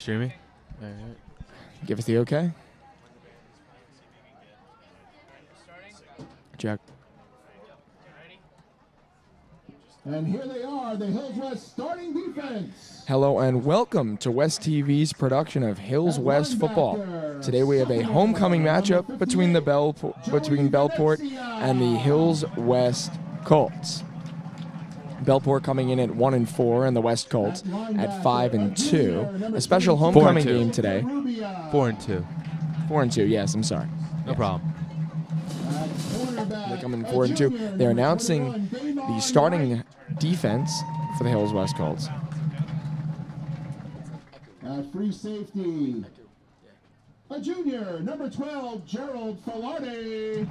Streaming? All right. Give us the okay. Check. And here they are, the Hills West starting defense. Hello and welcome to West TV's production of Hills West football. Today we have a homecoming matchup between Bellport and the Hills West Colts. Bellport coming in at 1-4 and the West Colts at 5-2. A special homecoming game today. 4-2. 4-2. Yes, I'm sorry. No problem. They come in 4-2. They're announcing the starting defense for the Hills West Colts. Free safety. A junior, number 12, Gerald Filardi.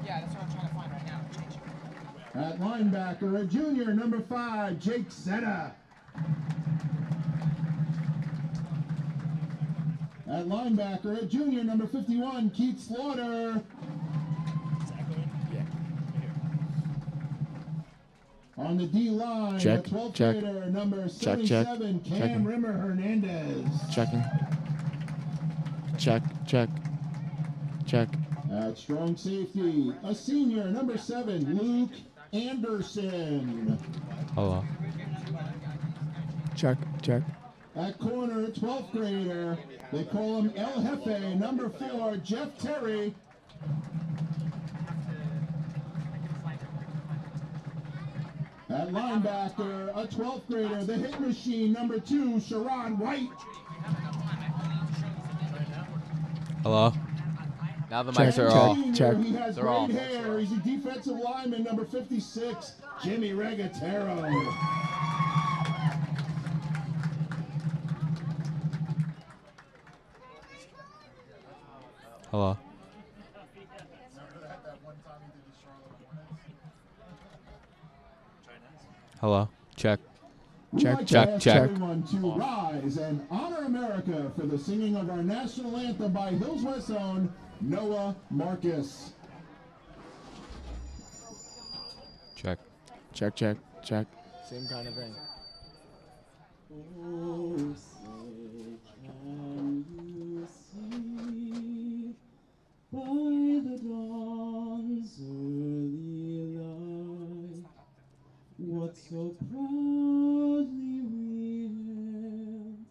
Yeah, that's what I'm trying to find right now. At linebacker, a junior, number 5, Jake Seta. At linebacker, a junior, number 51, Keith Slaughter. On the D-line, Check, the 12th check. grader, number Check, 77, check. Cam Checking. Rimmer Hernandez. Checking. Check, check. Check. At strong safety, a senior, number 7, Luke Anderson. Hello. Check, check. At corner, 12th grader, they call him El Jefe, number 4, Jeff Terry. At linebacker, a 12th grader, the hit machine, number 2, Sherrod White. Hello. Now the Check, mics are check. off. Check. He has They're great off. hair. He's a defensive lineman, number 56, Jimmy Regatero. Hello. Hello. Check. We'd Check, like to check, ask check. everyone to rise and honor America for the singing of our national anthem by Hills West's own Noah Marcus. Check. Check, check, check. Same kind of thing. Oh, say can you see by the dawn's early light what so proudly we hailed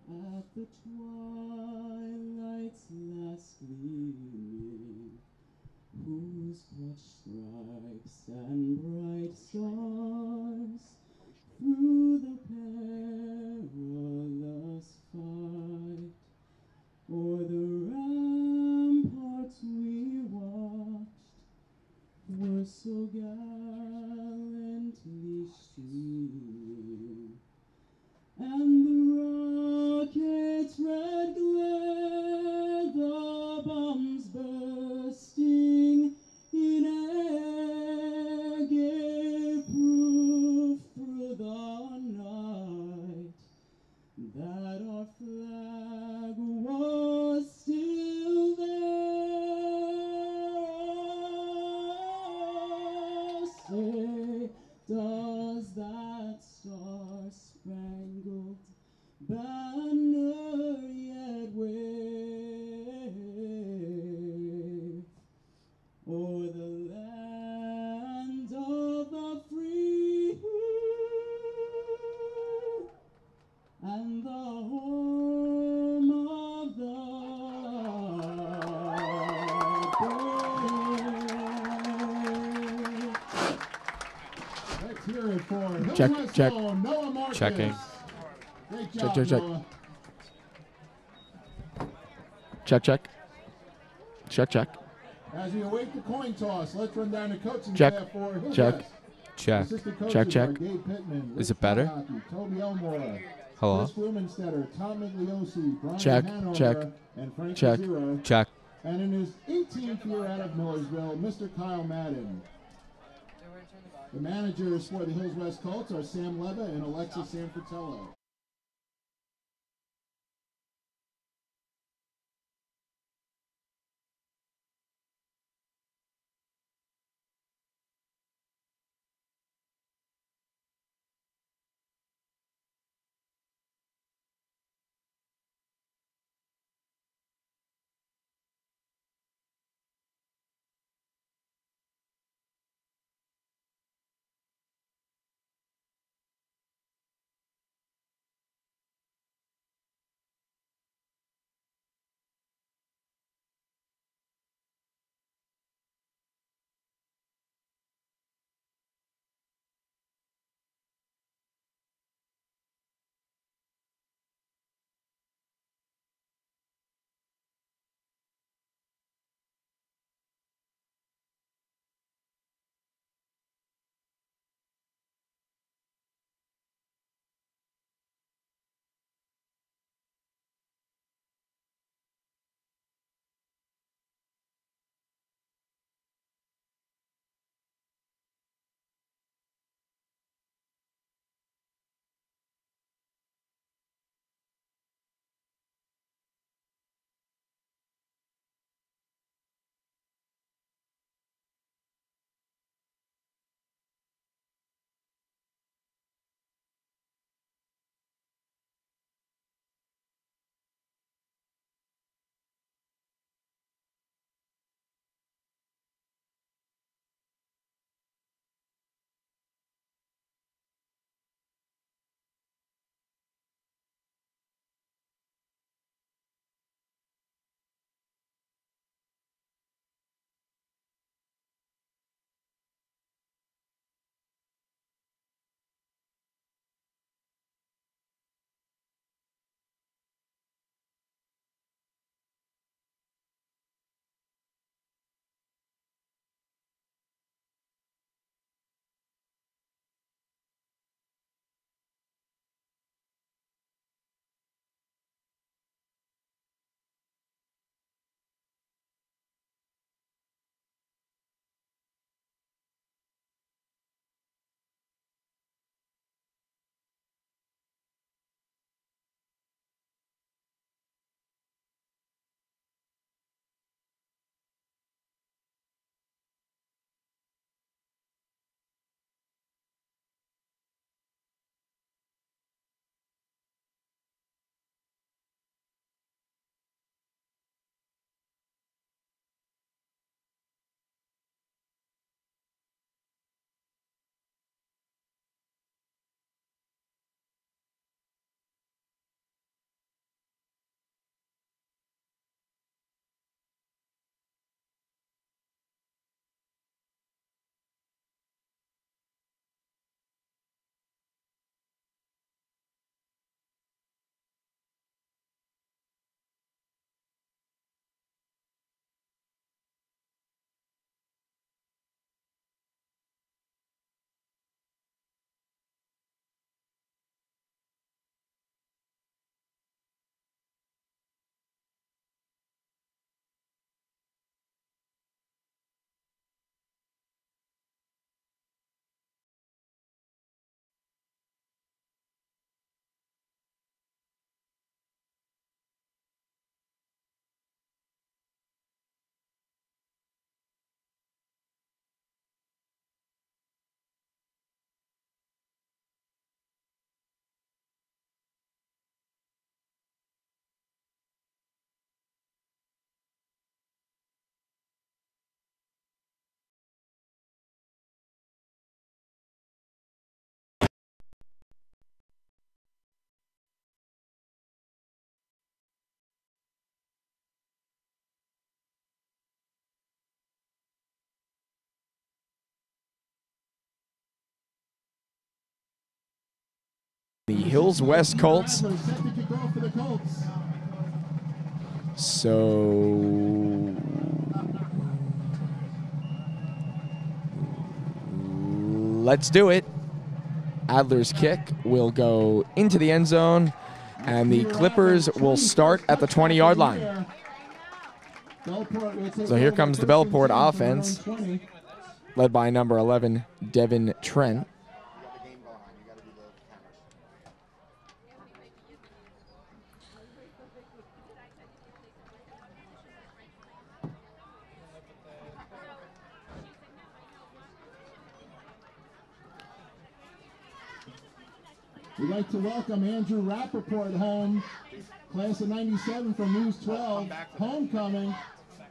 at the twilight's last gleaming, whose broad stripes and bright stars through the perilous fight o'er the ramparts we watched were so gallantly streaming, and the rocket's red glare, the bombs bursting in air, gave proof through the night that our flag was still there. Say, does that star-spangled banner yet wave o'er the land of the free and the home of the brave? Let's hear it for Hills Check, West's check. own Noah Marcus. Checking. Great Check, job, check, check. Noah. Check, check. Check, check. As we await the coin toss, let's run down the coaching Check, staff for Hills check. West. Check. Assistant coaches Check, check. are Gabe Pittman, Is Rick it better? Kawaki, Toby Elmore, Hello. Chris Blumenstetter, Tom Migliosi, Brian Check, Hanover, check, and Frank check. Zero. Check. And in his 18th year out of Millersville, Mr. Kyle Madden. The managers for the Hills West Colts are Sam Leva and Alexis Sanfratello. The Hills West Colts. Rattler set to kick off for the Colts. So let's do it. Adler's kick will go into the end zone, and the Clippers will start at the 20-yard line. So here comes the Bellport offense, led by number 11, Devin Trent. We'd like to welcome Andrew Rappaport home, class of 97 from News 12, homecoming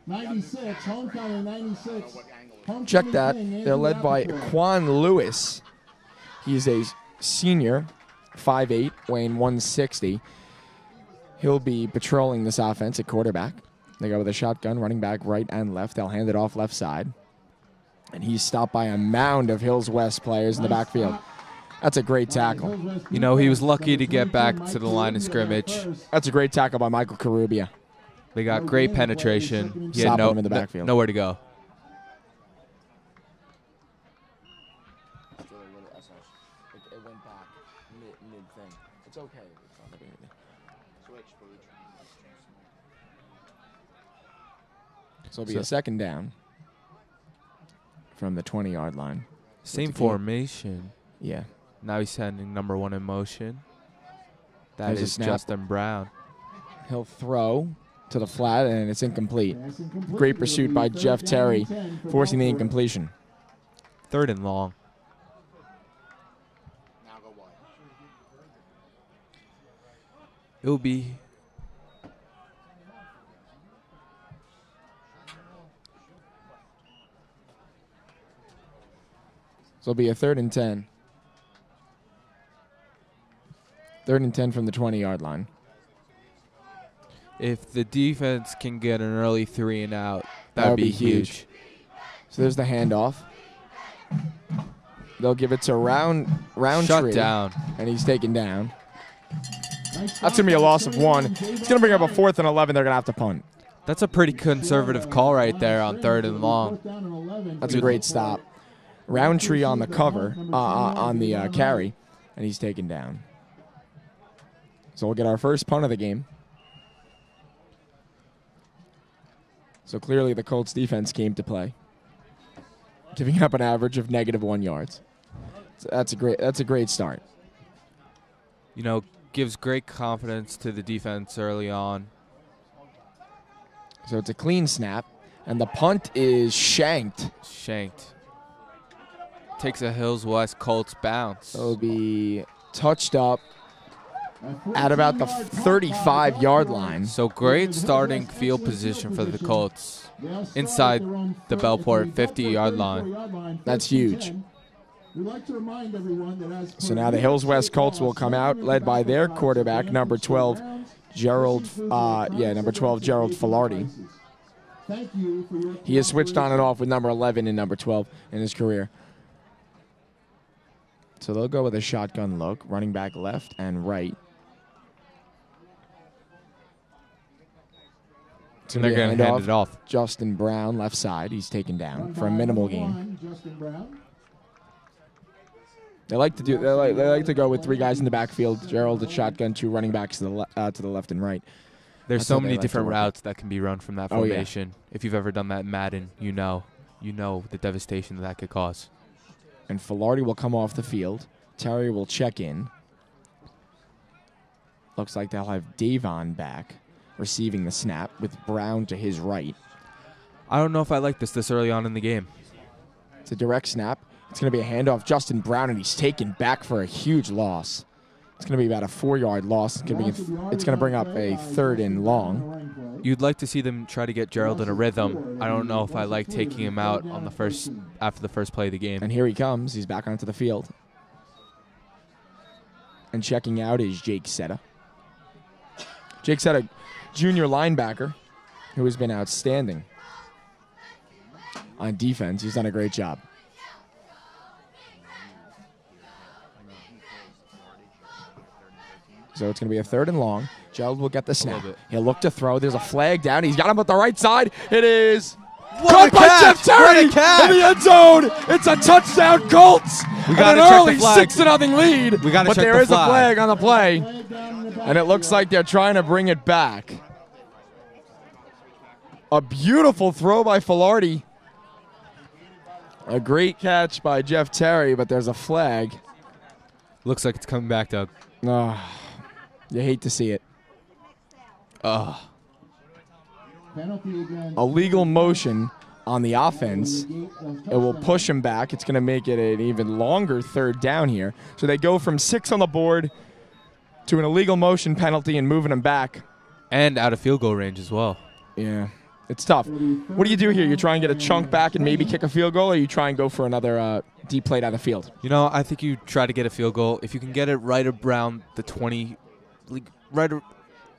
96, homecoming 96. Homecoming Check that. King, They're Andrew led by Rappaport. Quan Lewis. He's a senior, 5'8", weighing 160. He'll be patrolling this offense at quarterback. They go with a shotgun, running back right and left. They'll hand it off left side. And he's stopped by a mound of Hills West players in the backfield. That's a great tackle. You know, he was lucky to get back to the line of scrimmage. That's a great tackle by Michael Carubia. They got great penetration. He had Stopping him in the backfield. nowhere to go. It went back mid-thing. It's okay. So it'll be a second down from the 20-yard line. Same formation. Yeah. Now he's sending number 1 in motion. That There's a is snap. Justin Brown. He'll throw to the flat, and it's incomplete. Pass incomplete. Great pursuit by It'll be Jeff third Terry, down and 10 for forcing the Bellport. incompletion. 3rd and long. It'll be So it'll be a 3rd and 10. 3rd and 10 from the 20-yard line. if the defense can get an early 3 and out, That that'd would be be huge. huge. So there's the handoff. They'll give it to Roundtree. Shut down. And he's taken down. That's going to be a loss of 1. It's going to bring up a 4th and 11. They're going to have to punt. That's a pretty conservative call right there on 3rd and long. That's a great stop. Roundtree on the cover, on the carry, and he's taken down. So we'll get our first punt of the game. So clearly the Colts defense came to play, giving up an average of -1 yards. So that's a great start. You know, gives great confidence to the defense early on. So it's a clean snap, and the punt is shanked. Shanked. Takes a Hills West Colts bounce. So it'll be touched up at about the 35-yard line. So great starting field position for the Colts inside the Bellport 50-yard line. That's huge. So now the Hills West Colts will come out, led by their quarterback, number 12, Gerald Filardi. He has switched on and off with number 11 and number 12 in his career. So they'll go with a shotgun look, running back left and right. And they're going to hand it off. Justin Brown, left side. He's taken down for a minimal gain. They like to go with 3 guys in the backfield. Gerald at shotgun, 2 running backs to the left and right. There's That's so how they many like to different work it. routes that can be run from that Oh, yeah. formation. If you've ever done that in Madden, you know the devastation that could cause. And Filardi will come off the field. Terry will check in. Looks like they'll have Davon back, receiving the snap with Brown to his right. I don't know if I like this early on in the game. It's a direct snap. It's going to be a handoff. Justin Brown, and he's taken back for a huge loss. It's going to be about a 4-yard loss. It's going to bring up a 3rd and long. You'd like to see them try to get Gerald in a rhythm. I don't know if I like taking him out on after the first play of the game. And here he comes. He's back onto the field. And checking out is Jake Setta. Jake Setta, junior linebacker, who has been outstanding on defense. He's done a great job. So it's going to be a 3rd and long. Gerald will get the snap. little bit. He'll look to throw. There's a flag down. He's got him at the right side. It is What caught a by catch! Jeff Terry What a catch! in the end zone. It's a touchdown, Colts. We And gotta an check early the flag. 6-0 lead. We gotta but check there the is a flag. flag on the play, Flag down in the back. and it looks like they're trying to bring it back. A beautiful throw by Filardi. A great catch by Jeff Terry, but there's a flag. Looks like it's coming back, Doug. You hate to see it. Penalty against A legal motion on the offense. It will push him back. It's going to make it an even longer 3rd down here. So they go from 6 on the board to an illegal motion penalty and moving him back. And out of field goal range as well. Yeah, it's tough. What do you do here? You try and get a chunk back and maybe kick a field goal, or you try and go for another deep play down the field? You know, I think you try to get a field goal. If you can get it right around the 20,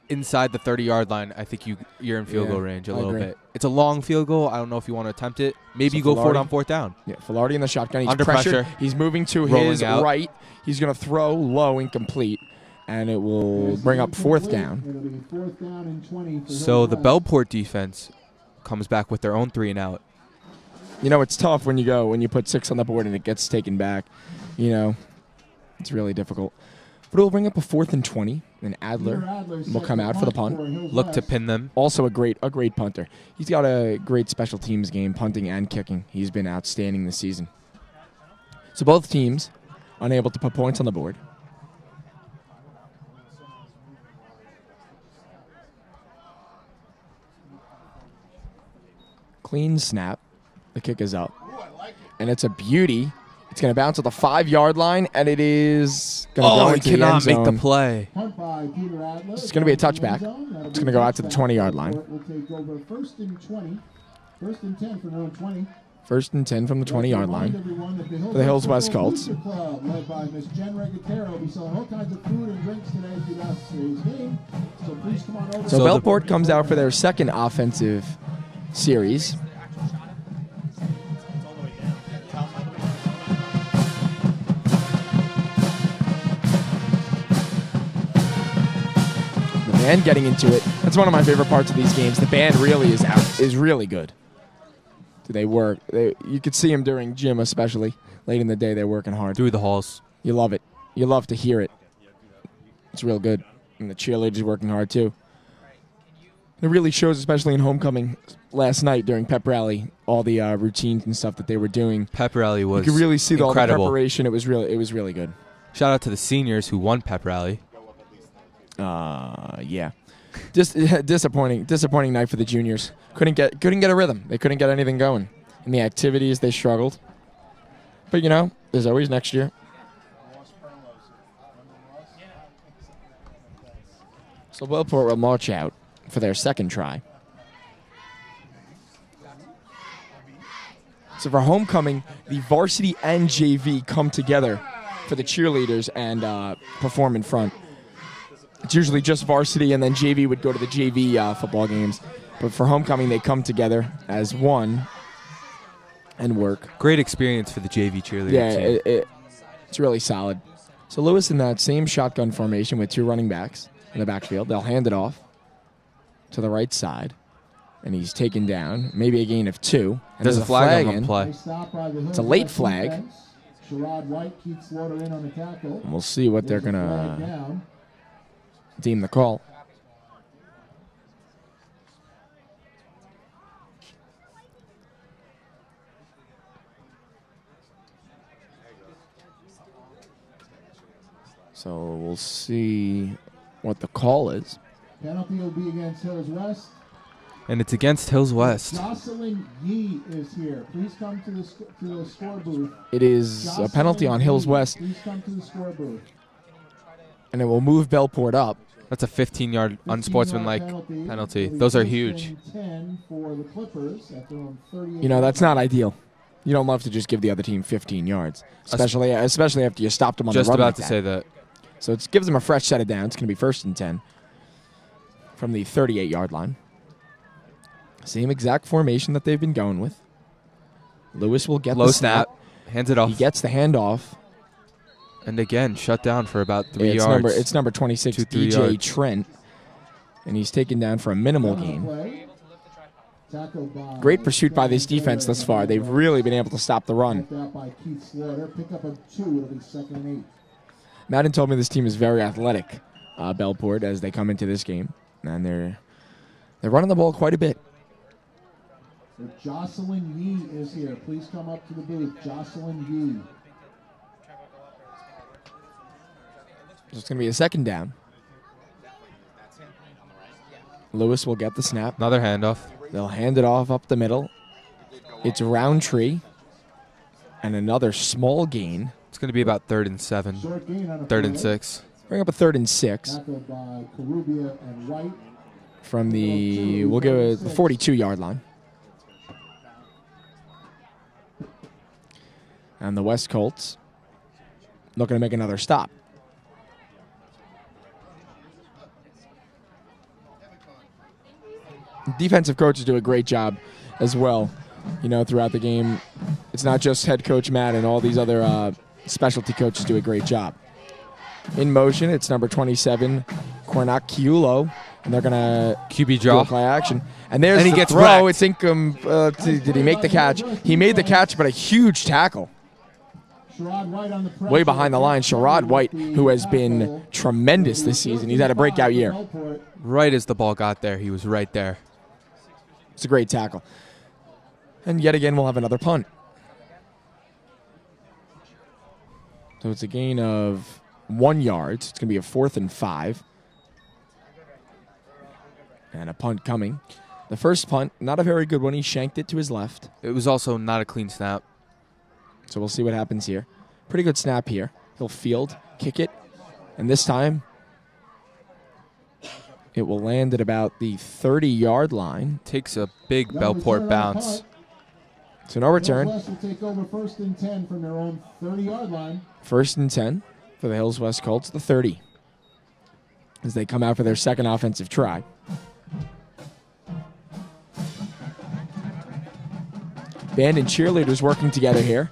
inside the 30-yard line, I think you're in field goal range a little agree. bit. It's a long field goal. I don't know if you want to attempt it. Maybe So you go for it Filardi- on 4th down. Yeah, Filardi in the shotgun. He's Under pressured. pressure. He's moving to Rolling his out. right. He's going to throw low, incomplete, and it will bring up 4th down. It'll be 4th down and 20 for So the Hillswest. Bellport defense comes back with their own 3 and out. You know, it's tough when you put 6 on the board and it gets taken back. You know, it's really difficult. But it will bring up a 4th and 20, and Adler will come out for the punt. Look to pin them. Also a great punter. He's got a great special teams game, punting and kicking. He's been outstanding this season. So both teams unable to put points on the board. Clean snap. The kick is up. And it's a beauty. It's going to bounce at the 5-yard line, and it is going to go he into the end cannot make the zone. play. Punt by Peter Adler. It's gonna be a touchback. It's gonna go out to the 20-yard line. We'll take over 1st and 20. 1st and 10 from their own 20. 1st and 10 from the 20-yard line. For the Hills West Colts. Club, led by Miss Jen Regatero, will be selling all kinds of food and drinks today throughout today's game. So please come on over. So So the- Bellport comes out for their second offensive series. The band getting into it. That's one of my favorite parts of these games. The band really is really good. They work. You could see them during gym, especially late in the day. They're working hard. Through the halls. You love it. You love to hear it. It's real good. And the cheerleaders working hard, too. It really shows, especially in homecoming last night during pep rally, all the routines and stuff that they were doing. Pep rally was You could really see all the incredible. preparation. It was really good. Shout out to the seniors who won pep rally. Yeah. Just disappointing night for the juniors. Couldn't get a rhythm. They couldn't get anything going. In the activities, they struggled. But you know, there's always next year. So Bellport will march out for their second try. So for homecoming, the varsity and JV come together for the cheerleaders and perform in front. It's usually just varsity, and then JV would go to the JV football games. But for homecoming, they come together as one and work. Great experience for the JV cheerleader Yeah, team. it's really solid. So Lewis in that same shotgun formation with 2 running backs in the backfield. They'll hand it off to the right side, and he's taken down. Maybe a gain of 2. And There's a flag on in. the play. It's a late flag. Sherrod White keeps Slaughter in on the tackle. And we'll see what they're going Flag to down. deem the call. So we'll see what the call is. Penalty will be against Hills West. And it's against Hills West. Jocelyn Yee is here. Please come to the score booth. It is a penalty on Hills West, Please come to the score booth. and it will move Bellport up. That's a 15-yard unsportsmanlike 15-yard penalty. It'll be Those are 1st huge. and 10 for the Clippers at their own 38. You know, that's not ideal. You don't love to just give the other team 15 yards, especially after you stopped them on Just the run about like to that. say that. So it gives them a fresh set of downs. It's going to be 1st and 10 from the 38-yard line. Same exact formation that they've been going with. Lewis will get Low the snap. Hands it off. He gets the handoff. And again, shut down for about 3 yards. It's number 26, 2-3 DJ yards. Trent. And he's taken down for a minimal gain. Great pursuit by this defense thus far. They've really been able to stop the run. Madden told me this team is very athletic, Bellport, as they come into this game. And they're running the ball quite a bit. So Jocelyn Yee is here. Please come up to the booth. Jocelyn Yee. So it's going to be a second down. Lewis will get the snap. Another handoff. They'll hand it off up the middle. It's Roundtree. And another small gain. It's going to be about 3rd and 7. 3rd and 6. Bring up a 3rd and 6. From the, we'll give it the 42-yard line. And the West Colts looking to make another stop. Defensive coaches do a great job as well, you know, throughout the game. It's not just head coach Matt, and all these other specialty coaches do a great job. In motion, it's number 27, Cornaciulo, and they're going to QB draw. play action. And there's he the gets throw. wrecked. It's did he make the catch? He made the catch, but a huge tackle. Way behind the line, Sherrod White, who has been tremendous this season. He's had a breakout year. Right as the ball got there, he was right there. It's a great tackle. And yet again, we'll have another punt. So it's a gain of 1 yard. It's going to be a 4th and 5. And a punt coming. The first punt, not a very good one. He shanked it to his left. It was also not a clean snap. So we'll see what happens here. Pretty good snap here. He'll field, kick it. And this time, it will land at about the 30-yard line. Takes a big Bellport bounce. So no return. Northwest will take over 1st and 10 from their own 30-yard line. 1st and 10 for the Hills West Colts, the 30. As they come out for their second offensive try. Band and cheerleaders working together here.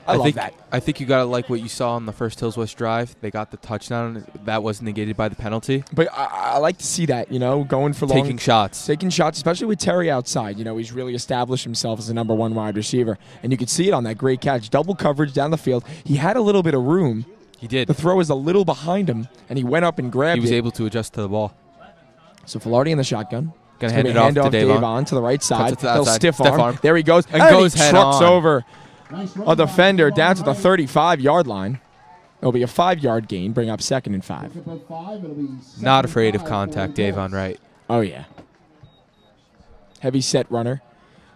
I love that. I think you got to like what you saw on the first Hills West drive. They got the touchdown. That was negated by the penalty. But I like to see that, you know, going for long. Taking shots. Taking shots, especially with Terry outside. You know, he's really established himself as the #1 wide receiver. And you could see it on that great catch. Double coverage down the field. He had a little bit of room. He did. The throw was a little behind him, and he went up and grabbed it. He was able to adjust to the ball. So Filardi in the shotgun. Going to hand it off to Davon to the right side. To the He'll outside. stiff arm. There he goes. And goes he head trucks on. over a defender down to the 35-yard line. It'll be a 5-yard gain. Bring up 2nd and 5. Not afraid of contact, Davon Wright. Oh, yeah. Heavy set runner.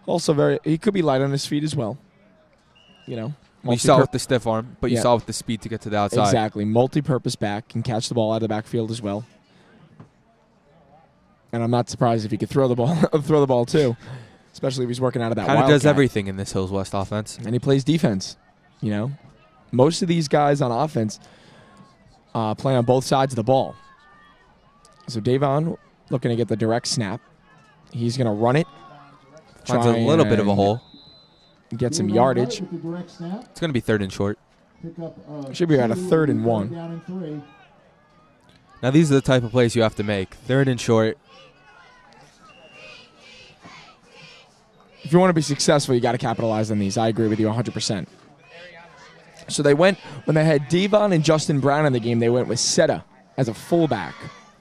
Also he could be light on his feet as well. You know. You saw with the stiff arm, but you saw with the speed to get to the outside. Exactly. Multi-purpose back. Can catch the ball out of the backfield as well. And I'm not surprised if he could throw the ball too, especially if he's working out of that Kind of does wildcat. everything in this Hills West offense. And he plays defense. You know, most of these guys on offense play on both sides of the ball. So Davon looking to get the direct snap. He's going to run it. Finds a little bit of a hole. Get some yardage. It's going to be 3rd and short. Should be about a 3rd and 1. Now these are the type of plays you have to make. 3rd and short. If you want to be successful, you got to capitalize on these. I agree with you 100%. So they went, when they had Devon and Justin Brown in the game, they went with Seta as a fullback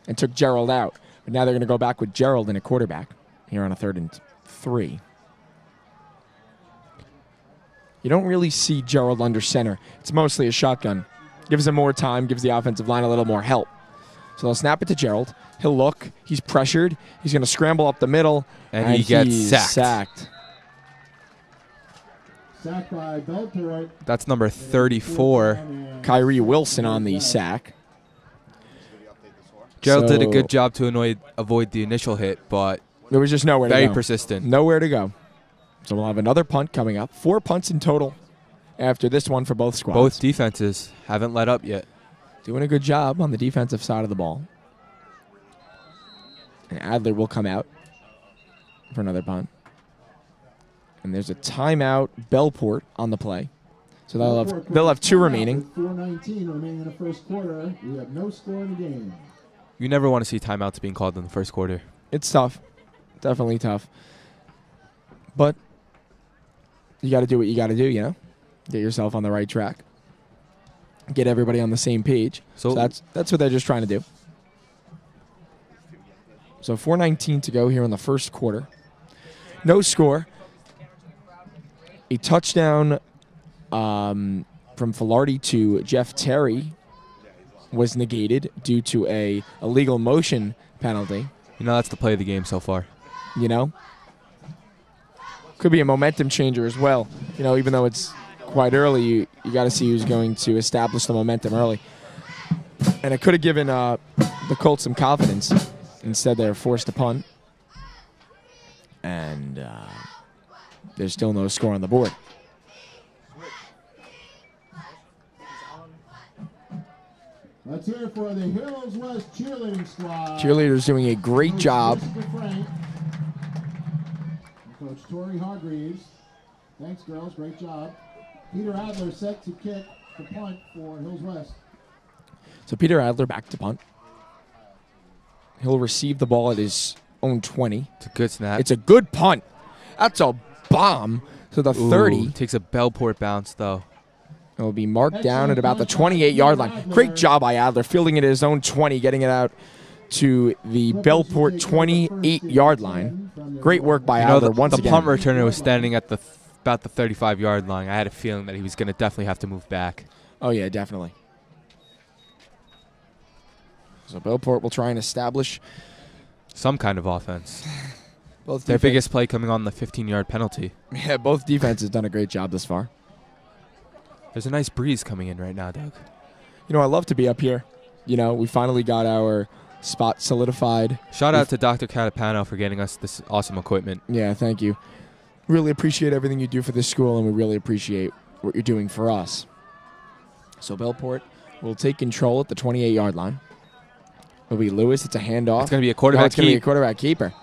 and took Gerald out. But now they're going to go back with Gerald and a quarterback here on a 3rd and 3. You don't really see Gerald under center. It's mostly a shotgun. Gives him more time, gives the offensive line a little more help. So they'll snap it to Gerald. He'll look. He's pressured. He's going to scramble up the middle. And he gets sacked. Sacked by Bellport. That's number 34. Kyrie Wilson on the sack. Gerald did a good job to avoid the initial hit, but there was just nowhere to go. Very persistent. Nowhere to go. So we'll have another punt coming up. 4 punts in total after this one for both squads. Both defenses haven't let up yet. Doing a good job on the defensive side of the ball. And Adler will come out for another punt. And there's a timeout, Bellport, on the play. So they'll have 2 remaining. 4:19 remaining in the first quarter. We have no score in the game. You never want to see timeouts being called in the first quarter. It's tough. Definitely tough. But you got to do what you got to do, you know? Get yourself on the right track. Get everybody on the same page. So that's what they're just trying to do. So 4:19 to go here in the first quarter. No score. A touchdown from Filardi to Jeff Terry was negated due to a illegal motion penalty. You know, that's the play of the game so far. You know? Could be a momentum changer as well. You know, even though it's quite early, you got to see who's going to establish the momentum early. And it could have given the Colts some confidence. Instead, they're forced to punt. And there's still no score on the board. Let's hear it for the Hills West cheerleading squad. Cheerleaders doing a great job. Coach Tori Hargreaves. Thanks, girls. Great job. Peter Adler set to kick the punt for Hills West. So Peter Adler back to punt. He'll receive the ball at his own 20. It's a good snap. It's a good punt. That's a bomb to the 30. Takes a Bellport bounce, though. It will be marked down at about the 28-yard line. Great job by Adler, fielding it at his own 20, getting it out to the Bellport 28-yard line. Great work by Adler once again. The punt returner was standing at about the 35-yard line. I had a feeling that he was going to definitely have to move back. Oh, yeah, definitely. So Bellport will try and establish some kind of offense. Both their biggest play coming on the 15-yard penalty. Yeah, both defenses done a great job this far. There's a nice breeze coming in right now, Doug. You know, I love to be up here. You know, we finally got our spot solidified. Shout out to Dr. Catapano for getting us this awesome equipment. Yeah, thank you. Really appreciate everything you do for this school, and we really appreciate what you're doing for us. So Bellport will take control at the 28-yard line. It'll be Lewis. It's a handoff. It's going to be a quarterback It's going to be a quarterback keeper.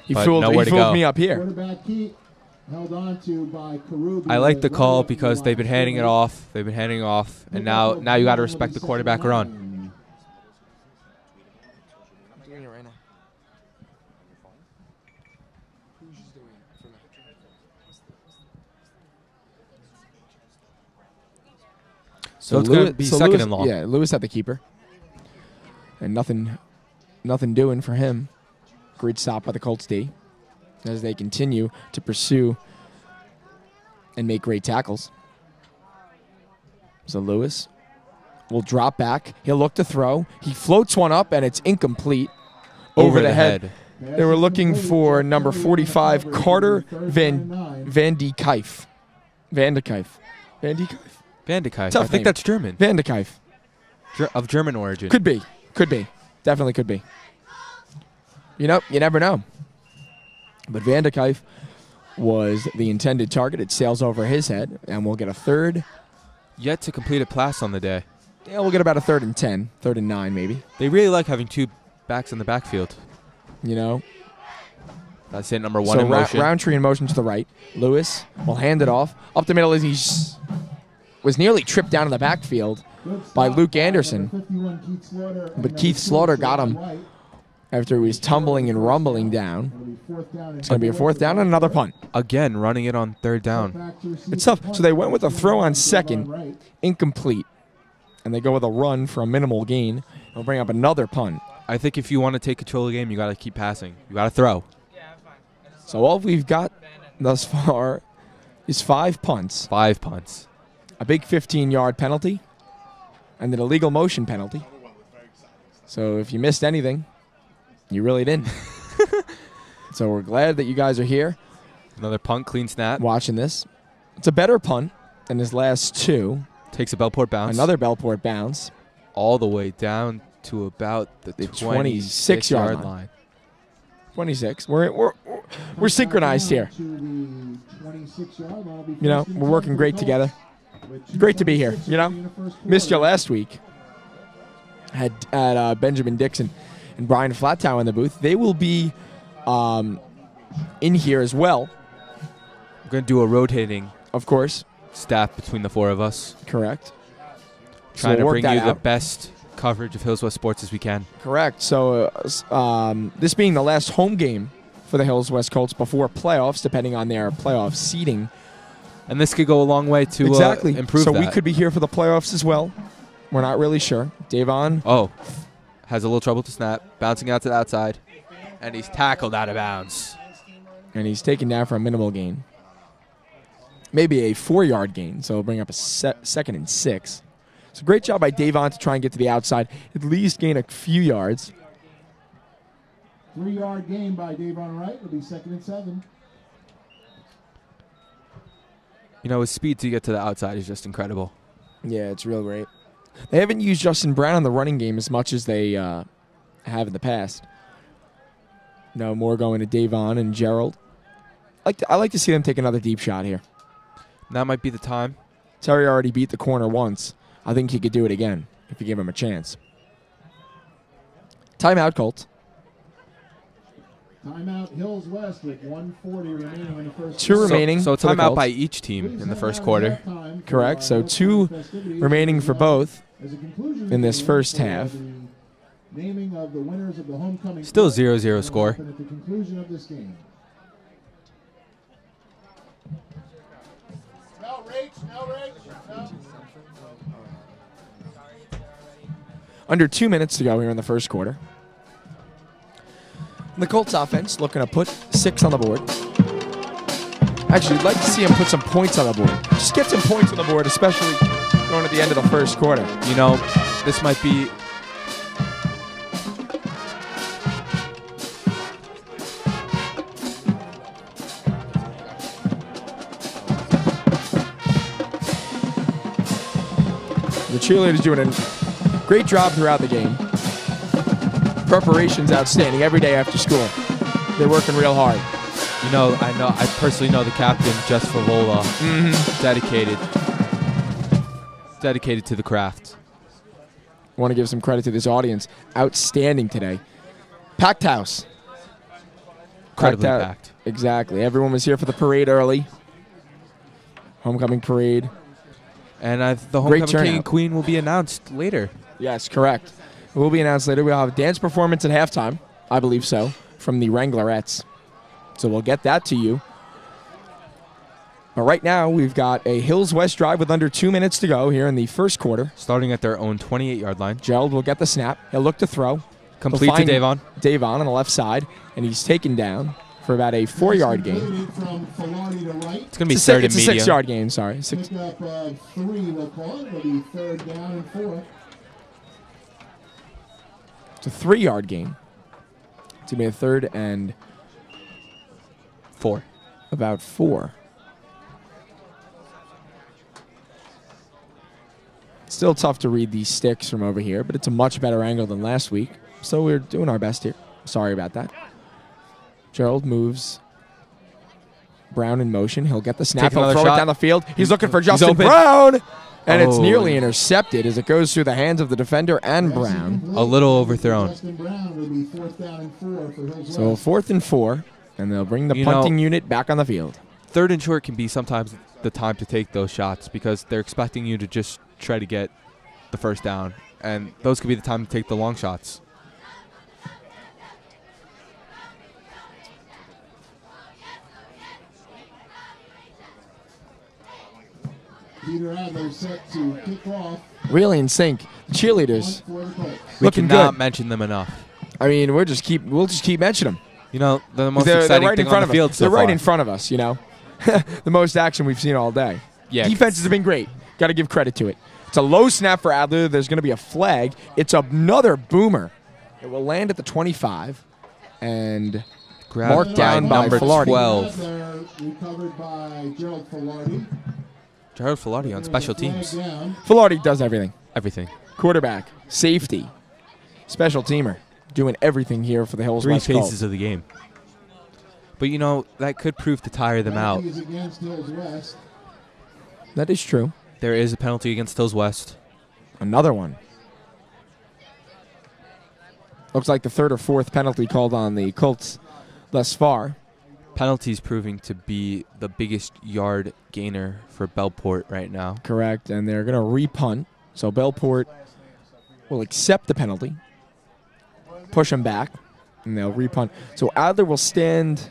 He but fooled me up here. Quarterback keep held on to by Karubi. I like the call because they've been handing it off. They've been handing off, and now you got to respect the quarterback run. So it's going to be second and long. Yeah, Lewis had the keeper. And nothing doing for him. Great stop by the Colts D as they continue to pursue and make great tackles. So Lewis will drop back. He'll look to throw. He floats one up, and it's incomplete. Over the head. They were looking for number 45, Carter Van de Kijf. Van de Kijf. Van de Kijf. Van de Kijf. Tough I think name. that's German. Van de Kijf. Of German origin. Could be. Could be. Definitely could be. You know, you never know. But Van de Kijf was the intended target. It sails over his head, and we'll get a third. Yet to complete a pass on the day. Yeah, we'll get about a 3rd and 10, 3rd and 9 maybe. They really like having two backs in the backfield. You know. That's it, number one in motion. Roundtree in motion to the right. Lewis will hand it off. Up the middle as he was nearly tripped down in the backfield by Luke Anderson. But Keith Slaughter got him after he was tumbling and rumbling down. It's going to be a 4th down and another punt. Again, running it on 3rd down. It's tough. So they went with a throw on 2nd, incomplete. And they go with a run for a minimal gain. They'll bring up another punt. I think if you want to take control of the game, you got to keep passing. You got to throw. So all we've got thus far is 5 punts. 5 punts. A big 15-yard penalty. And an illegal motion penalty. So if you missed anything, you really didn't. So we're glad that you guys are here. Another punt, clean snap. Watching this. It's a better punt than his last 2. Takes a Bellport bounce. Another Bellport bounce. All the way down to about the 26-yard line. 26. We're synchronized here. You know, we're working great together. Great to be here. You know, missed you last week. Had Benjamin Dixon and Brian Flattow in the booth. They will be in here as well. We're going to do a rotating Of course. staff between the four of us. Correct. Trying we'll to bring you the out. best coverage of Hills West Sports as we can. Correct. So this being the last home game for the Hills West Colts before playoffs, depending on their playoff seeding. And this could go a long way to Exactly. improve so that. we could be here for the playoffs as well. We're not really sure. Davon. Oh, has a little trouble to snap. Bouncing out to the outside. And he's tackled out of bounds. And he's taken down for a minimal gain. Maybe a 4-yard gain, so it'll bring up a 2nd and 6. So great job by Davon to try and get to the outside, at least gain a few yards. 3-yard gain by Davon Wright. It'll be 2nd and 7. You know, his speed to get to the outside is just incredible. Yeah, it's real great. They haven't used Justin Brown in the running game as much as they have in the past. No more going to Davon and Gerald. I like to see them take another deep shot here. That might be the time. Terry already beat the corner once. I think he could do it again if you give him a chance. Timeout, Colts. Timeout Hills West with 1:40 remaining in the first. Two remaining. So for the timeout Colts. by each team in the first quarter. Correct. So 2 remaining for both in this first half. Naming of the winners of the homecoming. Still 0-0 score. At the conclusion of this game. No, Under 2 minutes to go here in the first quarter. And the Colts offense looking to put 6 on the board. Actually, I'd like to see him put some points on the board. Just get some points on the board, especially going at the end of the first quarter. You know, this might be... The cheerleaders doing a great job throughout the game. Preparation's outstanding every day after school. They're working real hard. You know, I personally know the captain, Jess Favola, dedicated to the craft. I want to give some credit to this audience. Outstanding today. Packed house. Incredibly out. packed. Exactly. Everyone was here for the parade early. Homecoming parade. And the Great homecoming king turnout. and queen will be announced later. Yes, correct. It will be announced later. We'll have a dance performance at halftime. I believe so. From the Wranglerettes. So we'll get that to you. But right now, we've got a Hills West drive with under 2 minutes to go here in the first quarter. Starting at their own 28-yard line. Gerald will get the snap. He'll look to throw. Complete He'll to find Davon. Davon on the left side. And he's taken down for about a 4-yard gain. From Falani to right. It's going to be It's third a and medium. 6-yard gain, sorry. Pick up 3, we'll call it. It'll be 3rd down and 4. It's a 3-yard gain. It's going to be a 3rd and 4. about 4. Still tough to read these sticks from over here, but it's a much better angle than last week. So we're doing our best here. Sorry about that. Gerald moves Brown in motion. He'll get the snap. Take He'll another throw shot. it down the field. He's looking for Justin open. Brown. And it's Oh. nearly intercepted as it goes through the hands of the defender and Brown. A little overthrown. Justin Brown will be 4th down and 4 for Hills So West. 4th and 4, and they'll bring the You know- punting unit back on the field. Third and short can be sometimes the time to take those shots because they're expecting you to just try to get the first down. And those could be the time to take the long shots. Peter Adler set to kick off. Really in sync. Cheerleaders For the Colts. We looking cannot good. mention them enough. I mean, we'll just keep mentioning them. You know, they're the most They're exciting right in thing front on of the field us. so They're right far. in front of us, you know. The most action we've seen all day. Yeah. Defenses have been great. Got to give credit to it. It's a low snap for Adler. There's going to be a flag. It's another boomer. It will land at the 25 and Grabbed marked down by number Filardi. 12. Adler recovered by Gerald Filardi. Gerald Filardi on special teams. Down. Filardi does everything. Everything. Quarterback, safety, special teamer, doing everything here for the Hills Three West Colts. phases of the game. But, you know, that could prove to tire them out. Penalties against Hills West. That is true. There is a penalty against Hills West. Another one. Looks like the 3rd or 4th penalty called on the Colts thus far. Penalties proving to be the biggest yard gainer for Bellport right now. Correct, and they're going to repunt. So Bellport will accept the penalty, push them back, and they'll repunt. So Adler will stand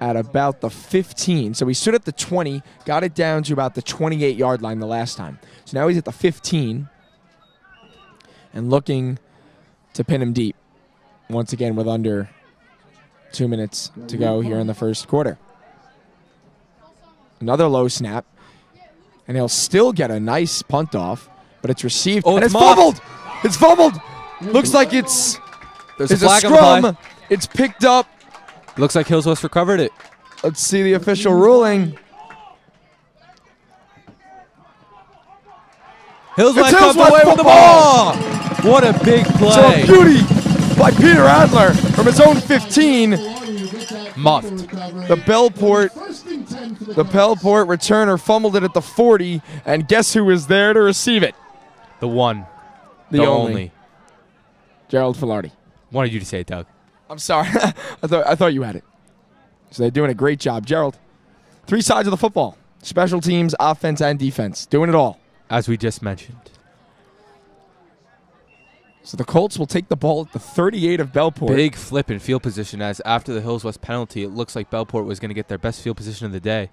at about the 15. So he stood at the 20, got it down to about the 28-yard line the last time. So now he's at the 15 and looking to pin him deep once again with under 2 minutes to go here in the first quarter. Another low snap, and he'll still get a nice punt off, but it's received. Oh, and it's it's fumbled! It's fumbled! Looks like There's a a flag on the scrum. play. It's picked up. Looks like Hills West recovered it. Let's see the official ruling. Hills It's West Hills comes West away with the football. ball. What a big So play. a beauty by Peter Adler from his own 15. Muffed. The Bellport returner fumbled it at the 40, and guess who was there to receive it? The one. The only. Gerald Filardi. Wanted you to say it, Doug. I'm sorry. I thought you had it. So they're doing a great job. Gerald, 3 sides of the football. Special teams, offense, and defense. Doing it all. As we just mentioned. So the Colts will take the ball at the 38 of Bellport. Big flip in field position as after the Hills West penalty, it looks like Bellport was going to get their best field position of the day.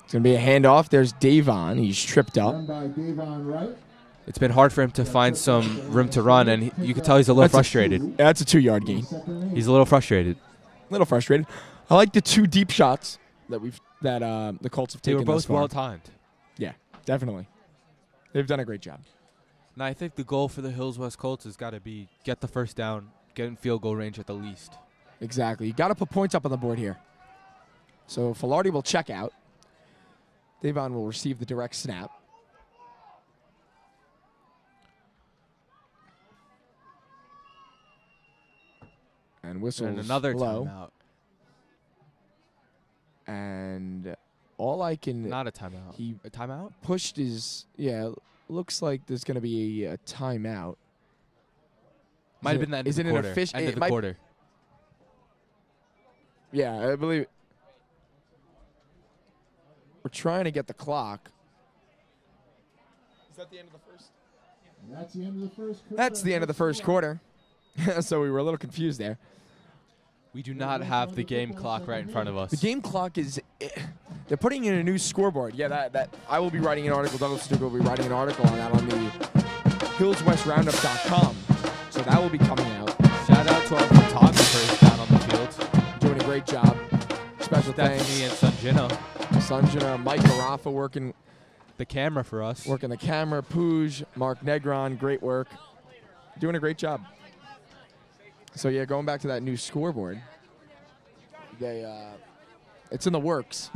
It's going to be a handoff. There's Davon. He's tripped up. It's been hard for him to find some room to run, and you can tell he's a little frustrated. That's a 2-yard gain. He's a little frustrated. A little frustrated. I like the 2 deep shots that the Colts have They taken. were both thus far. well timed. Yeah, definitely. They've done a great job. Now, I think the goal for the Hills West Colts has got to be get the first down, get in field goal range at the least. Exactly. You got to put points up on the board here. So Filardi will check out. Davon will receive the direct snap. And whistles And another blow. timeout. And all I can... Not a timeout. A timeout? pushed his... Yeah, looks like there's going to be a timeout. Might have been the end of the quarter. End of the quarter. Yeah, I believe... We're trying to get the clock. Is that the end of the first? That's the end of the first quarter. That's the end of the first quarter. So we were a little confused there. We do not have the game clock right in front of us. The game clock is... They're putting in a new scoreboard. Yeah, that I will be writing an article. Douglas Duke will be writing an article on that on the hillswestroundup.com. So that will be coming out. Shout out to our photographers down on the field. Doing a great job. Special Stephanie thanks. and Sanjina. Sanjana, Mike Marafa working The camera for us. the camera. Pooj, Mark Negron, great work. Doing a great job. So yeah, going back to that new scoreboard, it's in the works.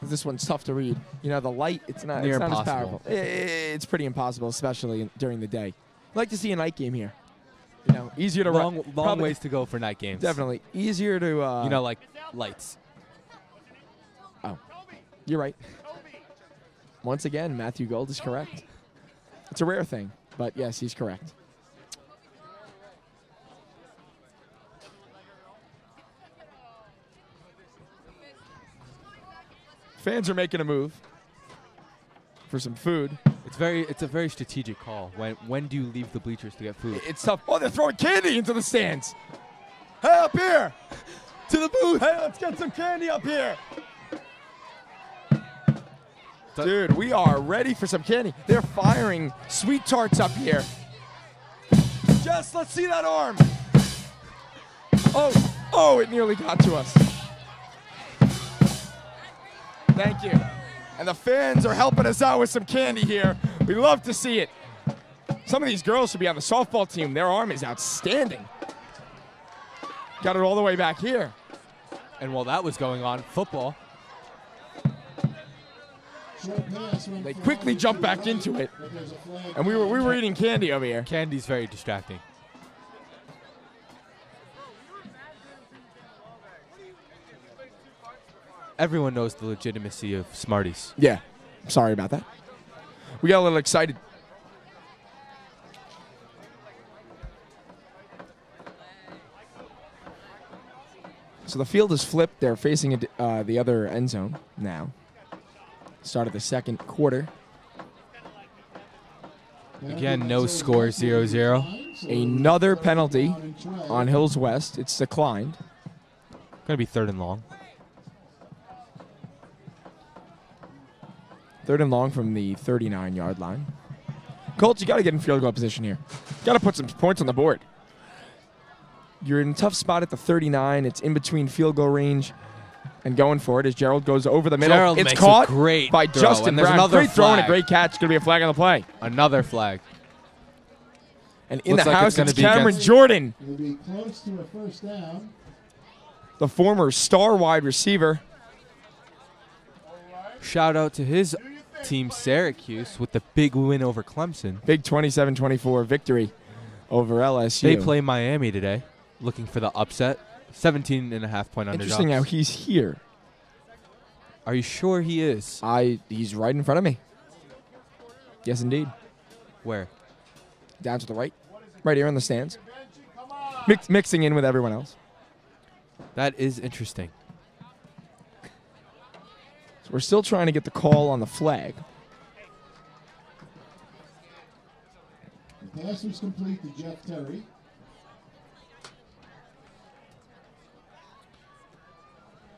This one's tough to read. You know, the light, it's not as powerful. It's pretty impossible, especially during the day. I'd like to see a night game here. You know, easier to run. Long ways to go for night games. Definitely easier to. You know, like lights. Oh, you're right. Once again, Matthew Gold is correct. It's a rare thing, but yes, he's correct. Fans are making a move for some food. It's a very strategic call. When do you leave the bleachers to get food? It's tough. Oh, they're throwing candy into the stands. Hey, up here. To the booth. Hey, let's get some candy up here. Dude, we are ready for some candy. They're firing sweet tarts up here. Jess, let's see that arm. Oh, it nearly got to us. Thank you. And the fans are helping us out with some candy here. We love to see it. Some of these girls should be on the softball team. Their arm is outstanding. Got it all the way back here. And while that was going on, football. They quickly jumped back into it. And we were eating candy over here. Candy's very distracting. Everyone knows the legitimacy of Smarties. Yeah. Sorry about that. We got a little excited. So the field is flipped. They're facing the other end zone now. Start of the second quarter. Again, no score, 0-0. Another penalty on Hills West. It's declined. Going to be 3rd and long. 3rd and long from the 39-yard line. Colts, you got to get in field goal position here. Got to put some points on the board. You're in a tough spot at the 39. It's in between field goal range and going for it as Gerald goes over the middle. Gerald it's makes caught a great by throw, Justin and there's Brown. another Great throw and a flag. great catch. It's going to be a flag on the play. Another flag. And in Looks the like house, it's gonna it's be Cameron against- Jordan, It'll be close to a first down. the former star wide receiver. Shout out to his team, Syracuse, with the big win over Clemson. Big 27-24 victory over LSU. They play Miami today, looking for the upset. 17.5-point underdogs. Interesting how he's here. Are you sure he is? He's right in front of me. Yes, indeed. Where? Down to the right. Right here in the stands. Mixing in with everyone else. That is interesting. So we're still trying to get the call on the flag. The pass was complete to Jeff Terry.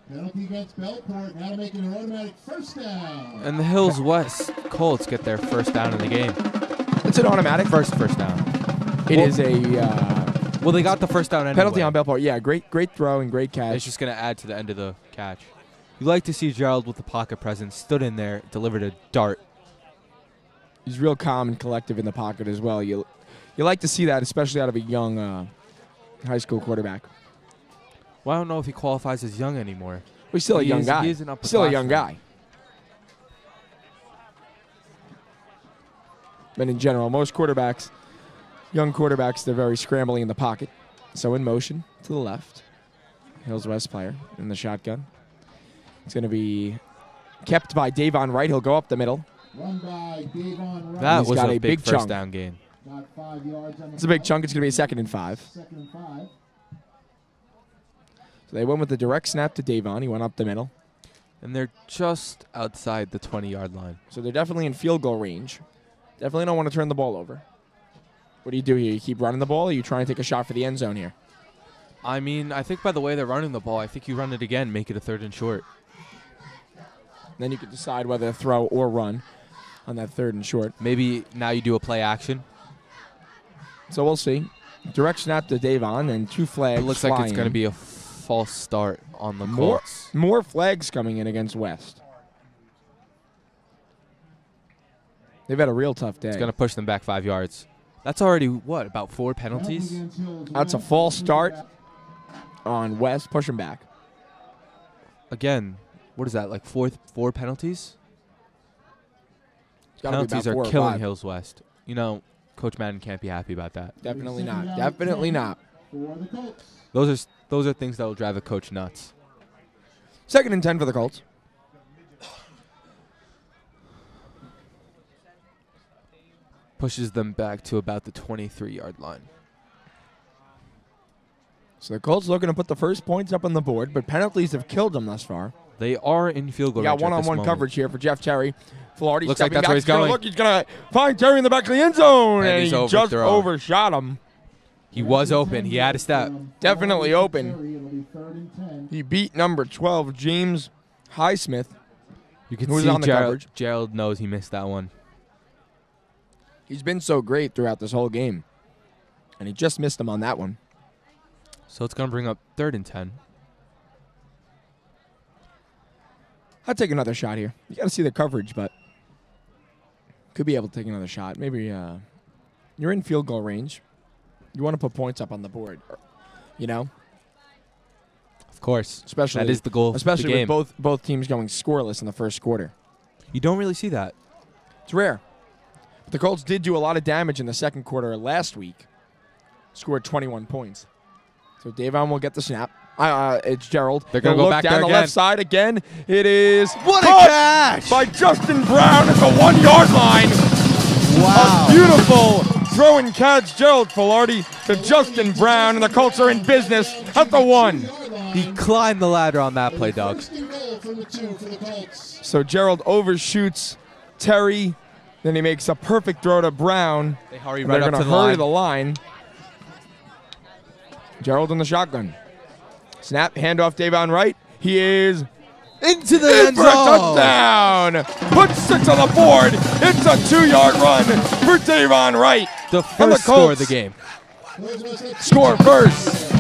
Penalty against Bellport, now to make it an automatic first down. And the Hills West Colts get their first down in the game. It's an automatic. First down. It is a Well, they got the first down anyway. penalty on Bellport. Yeah, great throw and great catch. It's just going to add to the end of the catch. You like to see Gerald with the pocket presence, stood in there, delivered a dart. He's real calm and collective in the pocket as well. You like to see that, especially out of a young high school quarterback. Well, I don't know if he qualifies as young anymore. Well, he's still a young guy. He is an upperclassman. Still a young guy. But in general, most quarterbacks, young quarterbacks, they're very scrambling in the pocket. So in motion to the left. Hills West player in the shotgun. It's going to be kept by Davon Wright. He'll go up the middle. Run by Davon Wright. That He's was got a a big big first chunk. down gain. Got 5 yards on the It's a big chunk. It's going to be a 2nd and 5. 2nd and 5. So they went with the direct snap to Davon. He went up the middle. And they're just outside the 20-yard line. So they're definitely in field goal range. Definitely don't want to turn the ball over. What do you do here? You keep running the ball, or you try and take a shot for the end zone here? I mean, I think by the way they're running the ball, I think you run it again, make it a 3rd and short. Then you can decide whether to throw or run on that 3rd and short. Maybe now you do a play action. So we'll see. Direct snap to Davon and 2 flags. It looks like it's flying. going to be a false start on the More- Colts. More flags coming in against West. They've had a real tough day. It's going to push them back 5 yards. That's already, what, about 4 penalties? That's a false start on West. Push him back. Again, what is that, like four penalties? It's gotta be about Penalties 4 are or killing 5. Hills West. You know, Coach Madden can't be happy about that. Definitely not. Definitely not. For the Colts. Those are things that will drive a coach nuts. 2nd and 10 for the Colts. Pushes them back to about the 23-yard line. So the Colts looking to put the first points up on the board, but penalties have killed them thus far. They are in field goal We got range at this one-on-one moment. coverage here for Jeff Terry. Flaherty Looks like stepping that's back. where he's going. Look, he's going to find Terry in the back of the end zone, And and he's he just overthrown. overshot him. He was open. He had a step. Definitely open. It'll be 3rd and 10. He beat number 12, James Highsmith. You can Who's see on the coverage? Gerald knows he missed that one. He's been so great throughout this whole game, and he just missed him on that one. So it's going to bring up 3rd and 10. I'd take another shot here. You got to see the coverage, but could be able to take another shot. Maybe you're in field goal range. You want to put points up on the board, you know? Of course. Especially that is the goal Especially of the game. with both teams going scoreless in the first quarter. You don't really see that. It's rare. But the Colts did do a lot of damage in the second quarter last week. Scored 21 points. So Davon will get the snap. It's Gerald. They're gonna He'll go look back down there the again. left side again. It is What a caught catch! by Justin Brown at the 1-yard line. Wow. A beautiful throw and catch. Gerald Filardi to Justin Brown, and the Colts are in business at the 1. He climbed the ladder on that play, Doug. First and goal from the 2 for the Colts. So Gerald overshoots Terry. Then he makes a perfect throw to Brown. They hurry And right they're up going to to the hurry line. the line. Gerald in the shotgun. Snap, handoff, Davon Wright. He is Into the in end for a zone. touchdown. Put 6 on the board. It's a 2-yard run for Davon Wright. The And the first score of Colts the game. score first.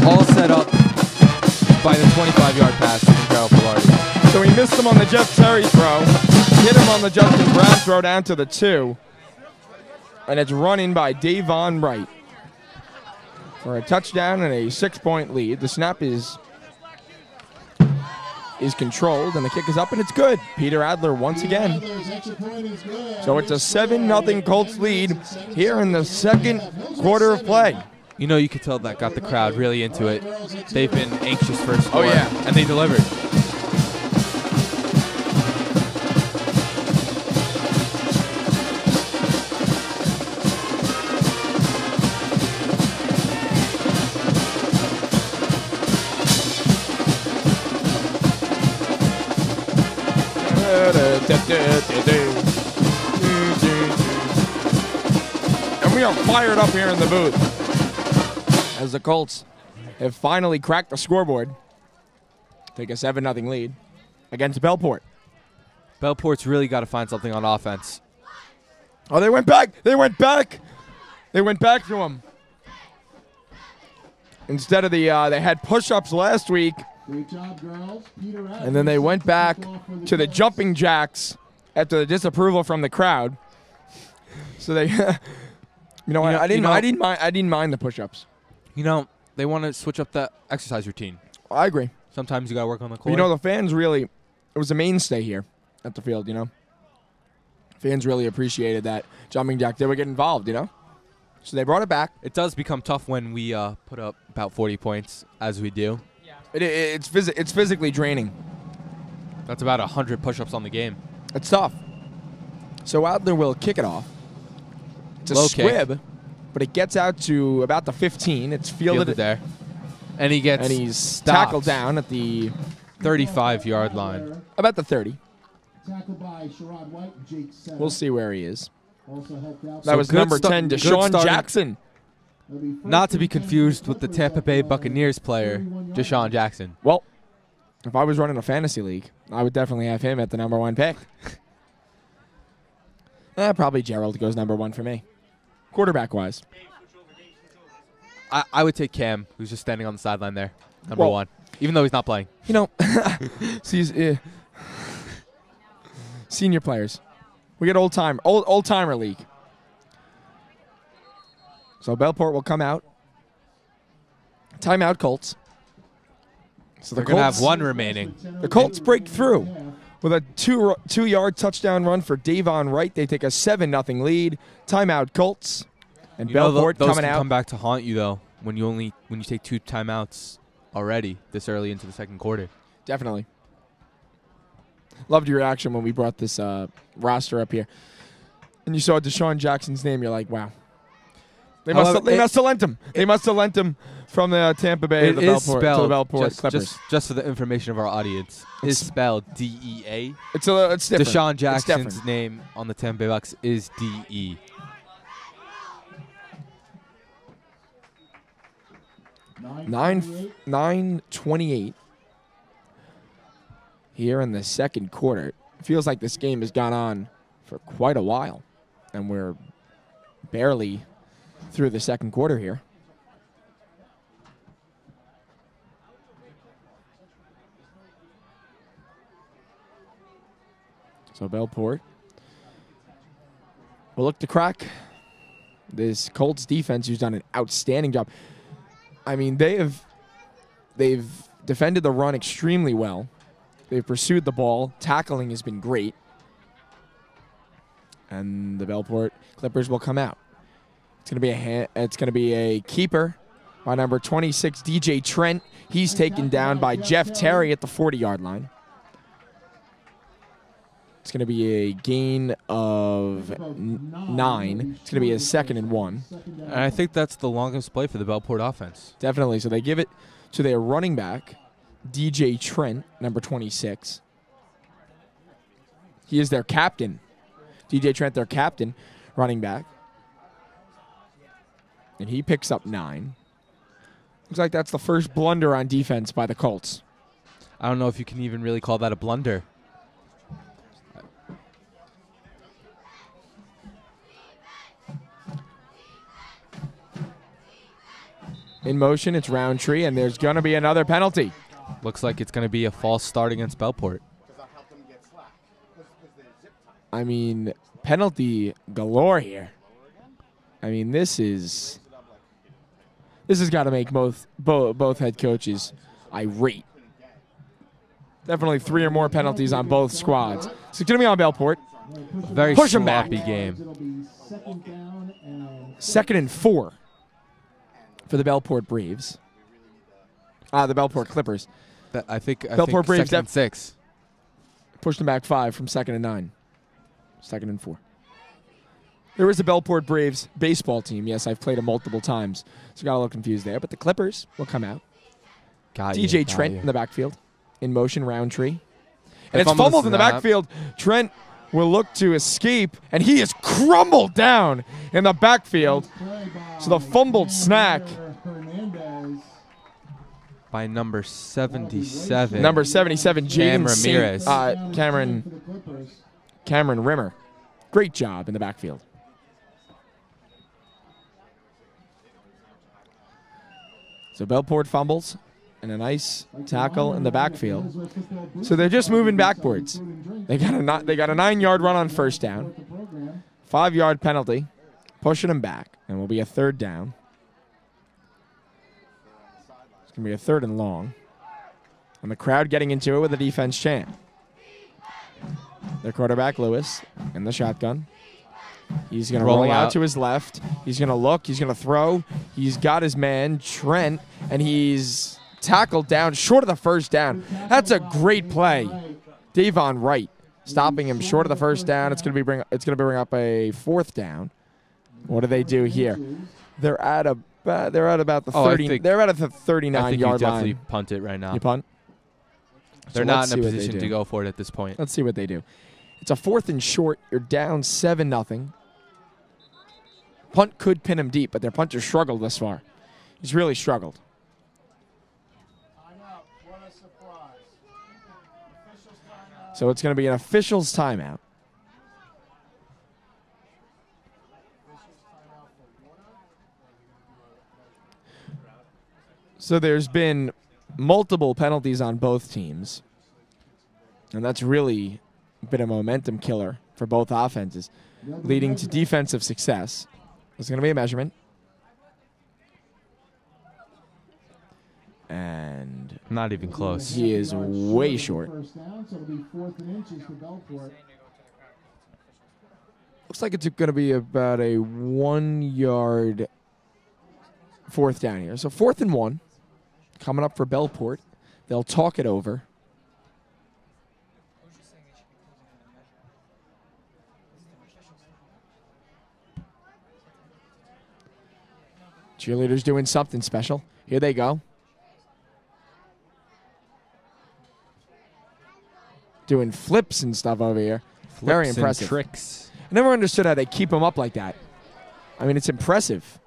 All set up by the 25-yard pass from Gerald Pilardi. So he missed him on the Jeff Terry throw. Hit him on the Justin Brown throw down to the 2. And it's run in by Davon Wright for a touchdown and a 6-point lead. The snap is controlled, and the kick is up, and it's good. Peter Adler once again. Adler's extra point is good. So it's a 7-0 Colts lead here in the second quarter of play. You know, you could tell that got the crowd really into it. They've been anxious for a score, Oh, yeah. and they delivered. And we are fired up here in the booth as the Colts have finally cracked the scoreboard. Take a 7-0 lead against Bellport. Bellport's really got to find something on offense. Oh, they went back. They went back. They went back to him. Instead of the, they had push-ups last week, Great job, girls. Peter Adler and then they went back to the Colts. jumping jacks after the disapproval from the crowd. So they, I didn't mind the push-ups. You know, they want to switch up the exercise routine. I agree. Sometimes you got to work on the core. You know, the fans really, it was a mainstay here at the field, you know. Fans really appreciated that jumping jack. They would get involved, you know. So they brought it back. It does become tough when we put up about 40 points, as we do. It's physically draining. That's about 100 push-ups on the game. It's tough. So Adler will kick it off. It's a Low kick. squib, but it gets out to about the 15. It's fielded There. And he gets and he's stopped. tackled down at the 35-yard line. about the 30. Tackled by Sherrod White and Jake Setter. We'll see where he is. Also helped out. That was good number sta- 10, good Deshaun starting- Jackson. It'll be first Not to be and 10 confused for with the Clippers Tampa at Bay the Buccaneers player, 31-yard Deshaun line. Jackson. Well, if I was running a fantasy league, I would definitely have him at the number 1 pick. Probably Gerald goes number 1 for me, quarterback-wise. I would take Cam, who's just standing on the sideline there, number Well- 1, even though he's not playing. You know, senior players. We get old-timer league. So Bellport will come out. Timeout Colts. So They're going to have one remaining. The Colts break through with a 2-yard touchdown run for Davon Wright. They take a 7-0 lead. Timeout Colts. And You know, Bellport those coming can out. come back to haunt you, though, when you take 2 timeouts already this early into the second quarter. Definitely. Loved your reaction when we brought this roster up here. And you saw Deshaun Jackson's name. You're like, wow. They must have lent him. They must have lent him from the Tampa Bay to the Bellport Clippers. just for the information of our audience, is spelled D-E-A. It's different. Deshaun It's Jackson's different. name on the Tampa Bay Bucks is D-E. Nine 9:28 here in the second quarter. It feels like this game has gone on for quite a while, and we're barely through the second quarter here. So Bellport will look to crack this Colts defense, who's done an outstanding job. I mean, they've defended the run extremely well. They've pursued the ball. Tackling has been great. And the Bellport Clippers will come out. It's going to be a keeper by number 26, DJ Trent. He's taken down by Jeff Terry at the 40-yard line. It's going to be a gain of 9. It's going to be a 2nd and 1. And I think that's the longest play for the Bellport offense. Definitely. So they give it to their running back, DJ Trent, number 26. He is their captain. DJ Trent, their captain, running back. And he picks up 9. Looks like that's the first blunder on defense by the Colts. I don't know if you can even really call that a blunder. In motion, it's Roundtree, and there's going to be another penalty. Looks like it's going to be a false start against Bellport. I mean, penalty galore here. I mean, this has got to make both head coaches irate. Definitely 3 or more penalties on both squads. So it's going to be on Bellport. Very Push him back. sloppy game. 2nd and 4 for the Bellport Braves. The Bellport Clippers. I think Bellport Braves 2nd and 6. Pushed them back 5 from 2nd and 9. 2nd and 4. There is a Bellport Braves baseball team. Yes, I've played them multiple times, so got a little confused there. But the Clippers will come out. DJ Trent in the backfield. In motion, Roundtree. And it's fumbled in the backfield. Trent will look to escape, and he is crumbled down in the backfield. So the fumbled snack. By number 77. Number 77, Cam Jaden Ramirez. Cameron Rimmer. Great job in the backfield. So Bellport fumbles and a nice tackle in the backfield. So they're just moving backwards. They got a 9-yard run on first down. 5-yard penalty. Pushing them back. And will be a 3rd down. It's going to be a 3rd and long. And the crowd getting into it with a defense chant. Their quarterback, Lewis, in the shotgun. He's going to roll out to his left. He's going to look. He's going to throw. He's got his man, Trent, and he's tackled down short of the first down. That's a great play. Davon Wright stopping him short of the first down. It's going to bring up a 4th down. What do they do here? They're at about the 30. They're at the 39-yard line. I think you definitely punt it right now. You punt? They're not in a position to go for it at this point. Let's see what they do. It's a 4th and short. You're down 7-0. Punt could pin him deep, but their punter struggled this far. He's really struggled. So it's going to be an official's timeout. So there's been multiple penalties on both teams. And that's really been a momentum killer for both offenses, leading to defensive success. There's going to be a measurement. And not even close. He is way short. Looks like it's going to be about a 1-yard 4th down here. So 4th and 1 coming up for Bellport. They'll talk it over. Cheerleaders doing something special. Here they go. Doing flips and stuff over here. Very impressive. And tricks. I never understood how they keep them up like that. I mean, it's impressive.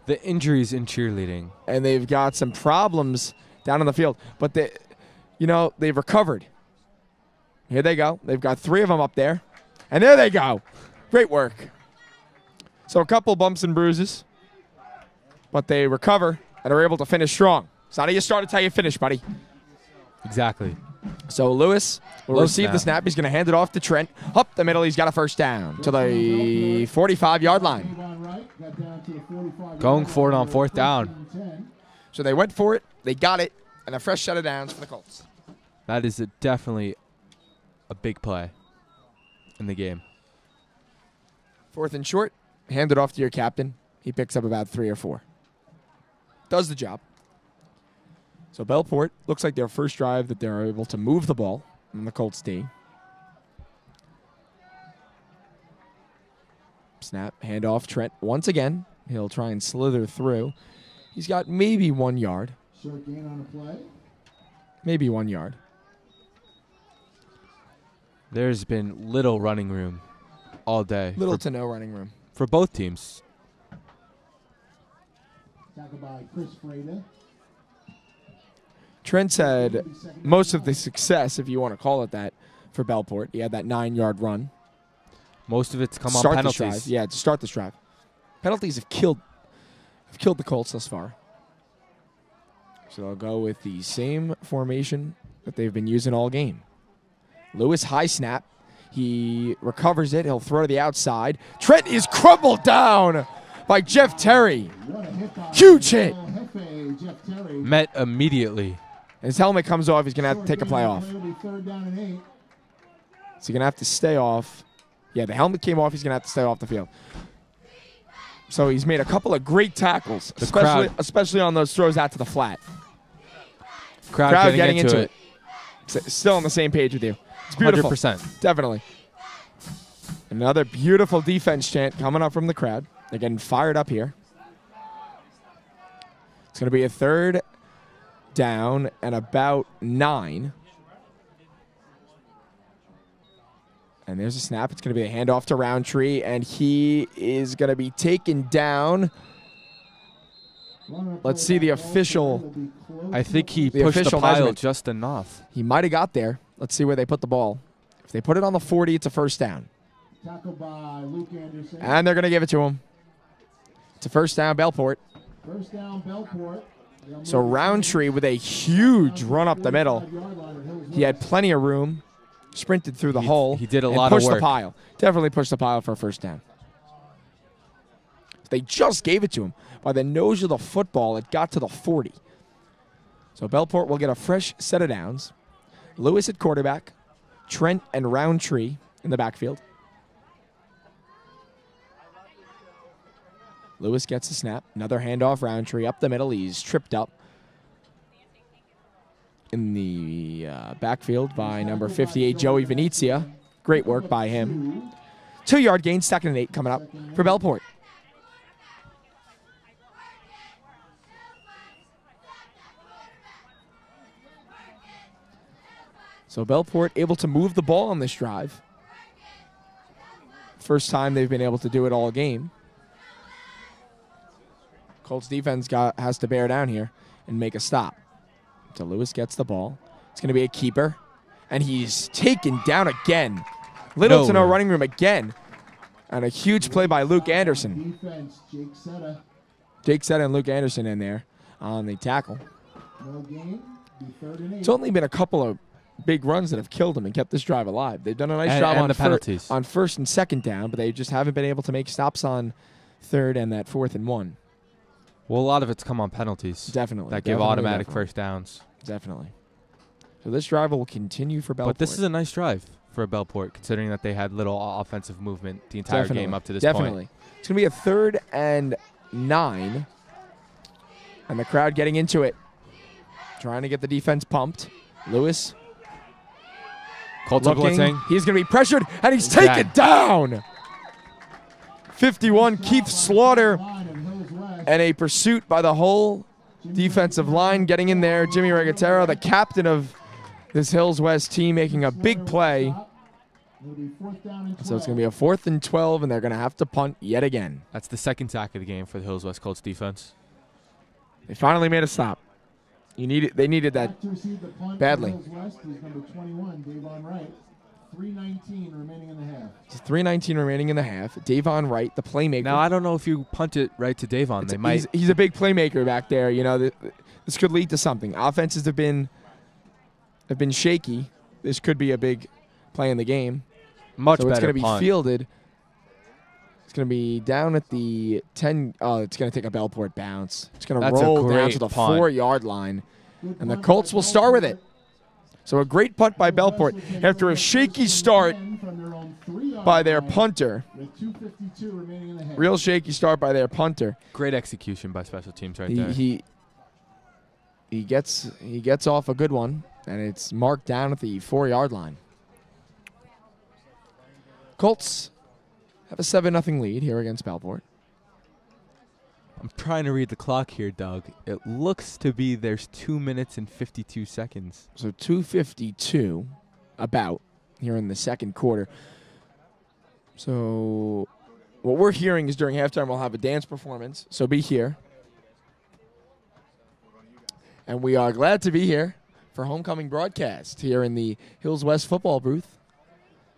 The injuries in cheerleading. And they've got some problems down on the field. But, they've recovered. Here they go. They've got 3 of them up there. And there they go. Great work. So a couple bumps and bruises. But they recover and are able to finish strong. It's not how you start, it's how you finish, buddy. Exactly. So Lewis will receive the snap. He's going to hand it off to Trent. Up the middle, he's got a first down to the 45-yard line. Going for it on 4th down. So they went for it, they got it, and a fresh set of downs for the Colts. That is definitely a big play in the game. 4th and short, hand it off to your captain. He picks up about 3 or 4. Does the job. So Bellport looks like their first drive that they're able to move the ball on the Colts D. Snap, handoff, Trent once again. He'll try and slither through. He's got maybe 1 yard. Short gain on the play. Maybe 1 yard. There's been little running room all day. Little to no running room. For both teams. Tackled by Chris Freda. Trent's had most of the success, if you want to call it that, for Bellport. He had that 9-yard run. Most of it's come on Start penalties. this drive. Yeah, to start this drive. Penalties have killed the Colts thus far. So they'll go with the same formation that they've been using all game. Lewis, high snap. He recovers it. He'll throw to the outside. Trent is crumbled down by Jeff Terry. What a hit by Huge hit. Jefe, Jeff Terry. Met immediately. His helmet comes off. He's going to have to take a play off. It'll be 3rd down and 8. So he's going to have to stay off. Yeah, the helmet came off. He's going to have to stay off the field. So he's made a couple of great tackles, especially on those throws out to the flat. Crowd getting into it. Still on the same page with you. It's beautiful. 100%. Definitely. Another beautiful defense chant coming up from the crowd. They're getting fired up here. It's going to be a 3rd down and about 9. And there's a snap. It's going to be a handoff to Roundtree, and he is going to be taken down. Let's see the official. I think he pushed the pile just enough. He might have got there. Let's see where they put the ball. If they put it on the 40, it's a 1st down. Tackled by Luke Anderson. And they're going to give it to him. It's a 1st down, Bellport. 1st down, Bellport. So Roundtree with a huge run up the middle. He had plenty of room. Sprinted through the hole. He did a and lot of pushed work. the pile. Definitely pushed the pile for a 1st down. They just gave it to him. By the nose of the football, it got to the 40. So Bellport will get a fresh set of downs. Lewis at quarterback. Trent and Roundtree in the backfield. Lewis gets a snap. Another handoff, Roundtree up the middle. He's tripped up in the backfield by number 58, Joey Venezia. Great work by him. 2-yard gain, 2nd and 8 coming up for Bellport. So Bellport able to move the ball on this drive. First time they've been able to do it all game. Colts defense has to bear down here and make a stop. So Lewis gets the ball. It's going to be a keeper. And he's taken down again. Little to no running room again. And a huge play by Luke Anderson. Defense, Jake Setta and Luke Anderson in there on the tackle. No gain. Be 3rd and 8. It's only been a couple of big runs that have killed him and kept this drive alive. They've done a nice job and on the penalties. On 1st and 2nd down, but they just haven't been able to make stops on 3rd and that 4th and 1. Well, a lot of it's come on penalties. Definitely. That give automatic 1st downs. Definitely. So this drive will continue for Bellport. But this is a nice drive for Bellport, considering that they had little offensive movement the entire game up to this point. It's going to be a 3rd and 9. And the crowd getting into it. Trying to get the defense pumped. Lewis. Colts are blitzing. He's going to be pressured, and he's taken down. 51, Keith Slaughter. And a pursuit by the whole defensive line getting in there. Jimmy Regatero, the captain of this Hills West team, making a big play. So it's going to be a 4th and 12, and they're going to have to punt yet again. That's the 2nd sack of the game for the Hills West Colts defense. They finally made a stop. They needed that badly. 3:19 remaining in the half. It's 3:19 remaining in the half. Davon Wright, the playmaker. Now, I don't know if you punt it right to Davon. They might. He's a big playmaker back there. You know, this could lead to something. Offenses have been shaky. This could be a big play in the game. Much better. So it's going to be punt. fielded. It's going to be down at the 10. Oh, it's going to take a Bellport bounce. It's going to roll down to the 4-yard line. And the Colts will start with it. So a great punt by Bellport after a shaky start by their punter. Real shaky start by their punter. Great execution by special teams right there. He gets off a good one, and it's marked down at the 4-yard line. Colts have a 7-0 lead here against Bellport. I'm trying to read the clock here, Doug. It looks to be there's 2 minutes and 52 seconds. So 2:52 about here in the second quarter. So what we're hearing is during halftime we'll have a dance performance. So be here. And we are glad to be here for homecoming broadcast here in the Hills West football booth.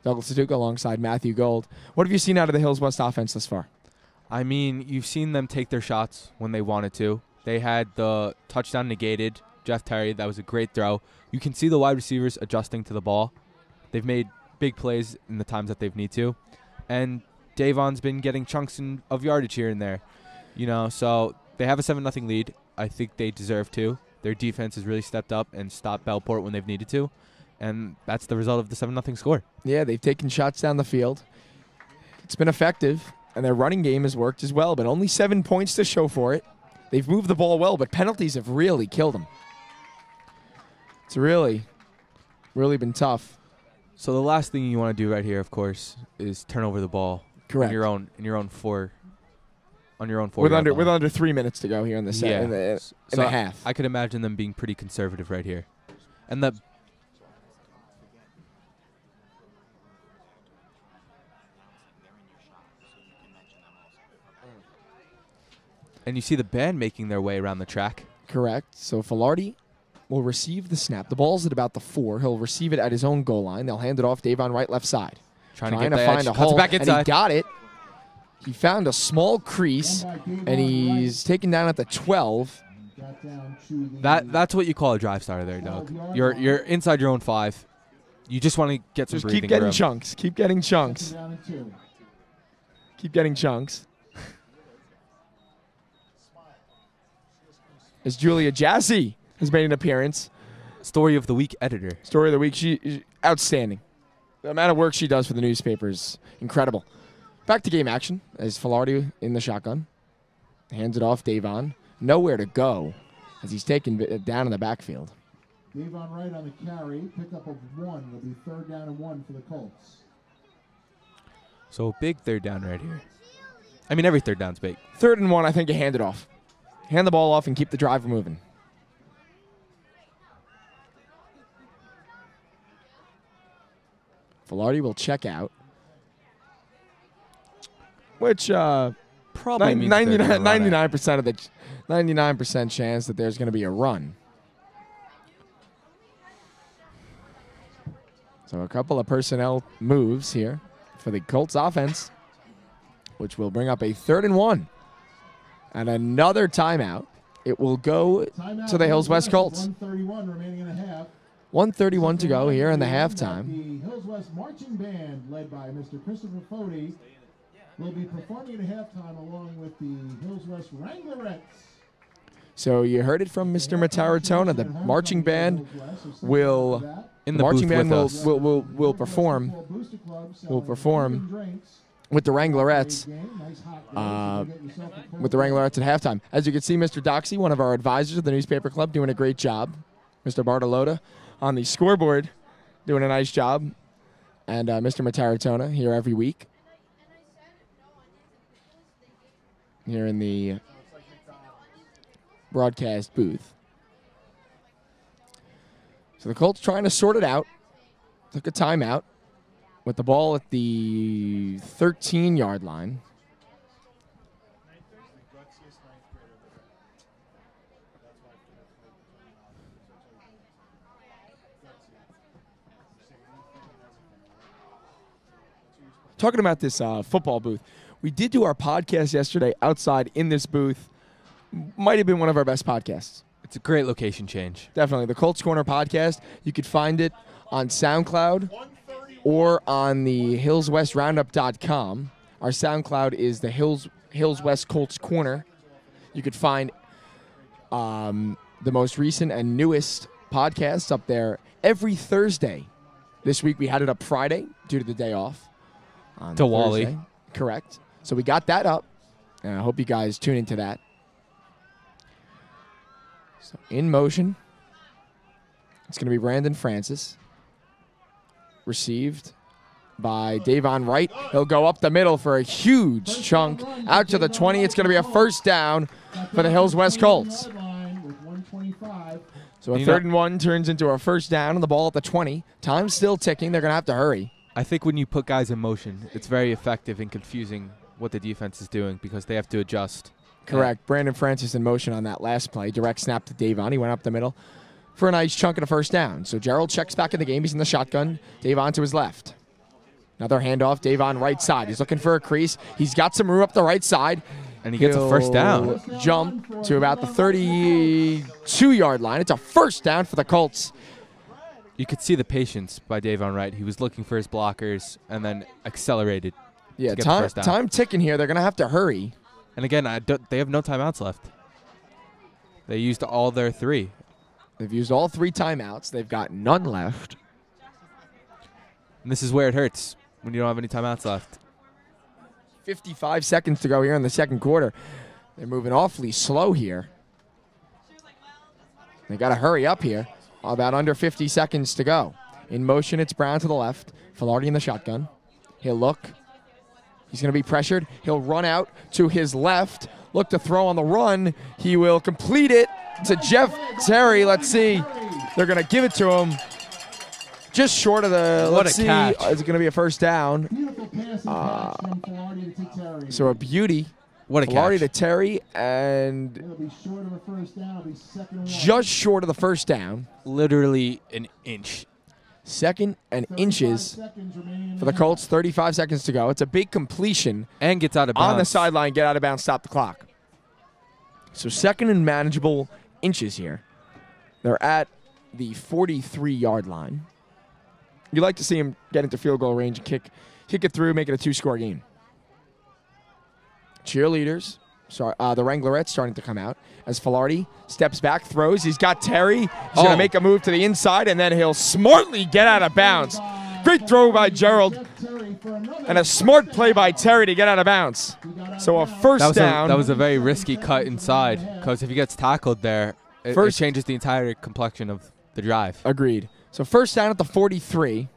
Douglas Satuka alongside Matthew Gold. What have you seen out of the Hills West offense thus far? I mean, you've seen them take their shots when they wanted to. They had the touchdown negated. Jeff Terry, that was a great throw. You can see the wide receivers adjusting to the ball. They've made big plays in the times that they've need to. And Davon's been getting chunks of yardage here and there. So they have a 7-0 lead. I think they deserve to. Their defense has really stepped up and stopped Bellport when they've needed to. And that's the result of the 7-0 score. Yeah, they've taken shots down the field. It's been effective, and their running game has worked as well, but only 7 points to show for it. They've moved the ball well, but penalties have really killed them. It's really been tough. So the last thing you want to do right here, of course, is turn over the ball. Correct. In your own 4. With under 3 minutes to go here in the set, in the half. I could imagine them being pretty conservative right here. And you see the band making their way around the track. Correct. So Filardi will receive the snap. The ball's at about the 4. He'll receive it at his own goal line. They'll hand it off Davon right, left side. Trying to find a hole, back and he got it. He found a small crease, and he's taken down at the 12. That's what you call a drive starter there, Doug. You're inside your own 5. You just want to get some breathing room. Keep getting chunks. Keep getting chunks. Keep getting chunks. As Julia Jassy has made an appearance. Story of the Week editor. Story of the Week. She outstanding. The amount of work she does for the newspaper is incredible. Back to game action as Filardi in the shotgun. Hands it off Davon. Nowhere to go as he's taken down in the backfield. Davon Wright on the carry. Pickup of 1. It'll be 3rd down and 1 for the Colts. So big 3rd down right here. I mean, every 3rd down's big. 3rd and 1, I think you hand it off. Hand the ball off and keep the drive moving. Filardi will check out. Which probably means 99% of the 99% chance that there's going to be a run. So a couple of personnel moves here for the Colts offense, which will bring up a 3rd and 1 and another timeout. It will go to the Hills West Colts. 1:31 remaining in a half. 1:31 to go here in the halftime. The Hills West Marching Band, led by Mr. Christopher Fody, will be performing at halftime along with the Hills West Wranglerettes. So you heard it from Mr. Mataratona. The marching band will perform with the Wranglerettes. At halftime. As you can see, Mr. Doxey, one of our advisors of the newspaper club, doing a great job. Mr. Bartolota on the scoreboard doing a nice job. And Mr. Mataratona here every week. Here in the broadcast booth. So the Colts trying to sort it out. Took a timeout with the ball at the 13-yard line. Talking about this football booth, we did do our podcast yesterday outside in this booth. Might have been one of our best podcasts. It's a great location change. Definitely. The Colts Corner podcast, you could find it on SoundCloud or on the hillswestroundup.com. Our SoundCloud is the Hills West Colts Corner. You could find the most recent and newest podcasts up there every Thursday. This week we had it up Friday due to the day off. To Wally. Correct. So we got that up, and I hope you guys tune into that. So in motion, it's going to be Brandon Francis. Received by Davon Wright. He'll go up the middle for a huge chunk. Out to the 20. It's going to be a first down for the Hills West Colts. So a 3rd and 1 turns into a first down, and the ball at the 20. Time's still ticking. They're going to have to hurry. I think when you put guys in motion, it's very effective in confusing what the defense is doing because they have to adjust. Correct. Brandon Francis in motion on that last play. Direct snap to Davon. He went up the middle for a nice chunk of a first down. So Gerald checks back in the game. He's in the shotgun. Davon to his left. Another handoff. Davon right side. He's looking for a crease. He's got some room up the right side. And he gets a first down. Jump to about the 32-yard line. It's a first down for the Colts. You could see the patience by Davon Wright. He was looking for his blockers and then accelerated. Yeah, time ticking here. They're going to have to hurry. And again, they have no timeouts left. They used all their 3. They've used all 3 timeouts. They've got none left. And this is where it hurts, when you don't have any timeouts left. 55 seconds to go here in the second quarter. They're moving awfully slow here. They got to hurry up here. About under 50 seconds to go. In motion, it's Brown to the left. Filardi in the shotgun. He'll look. He's going to be pressured. He'll run out to his left. Look to throw on the run. He will complete it to Jeff Terry. Let's see. They're going to give it to him. Just short of the, let's see. Catch. Is it going to be a first down? So a beauty. What a Filardi catch. to Terry, and It'll be short of a first down. It'll be 2nd and 1. just short of the first down. Literally an inch. 2nd and inches for the Colts. 35 seconds to go. It's a big completion. And gets out of bounds. On the sideline, get out of bounds, stop the clock. So 2nd and manageable inches here. They're at the 43-yard line. You'd like to see him get into field goal range and kick it through, make it a 2-score game. Cheerleaders, the Wranglerettes starting to come out as Filardi steps back, throws. He's got Terry. He's going to make a move to the inside, and then he'll smartly get out of bounds. Great throw by Gerald, and a smart play by Terry to get out of bounds. So a first down. That was a very risky cut inside because if he gets tackled there, it changes the entire complexion of the drive. Agreed. So first down at the 43.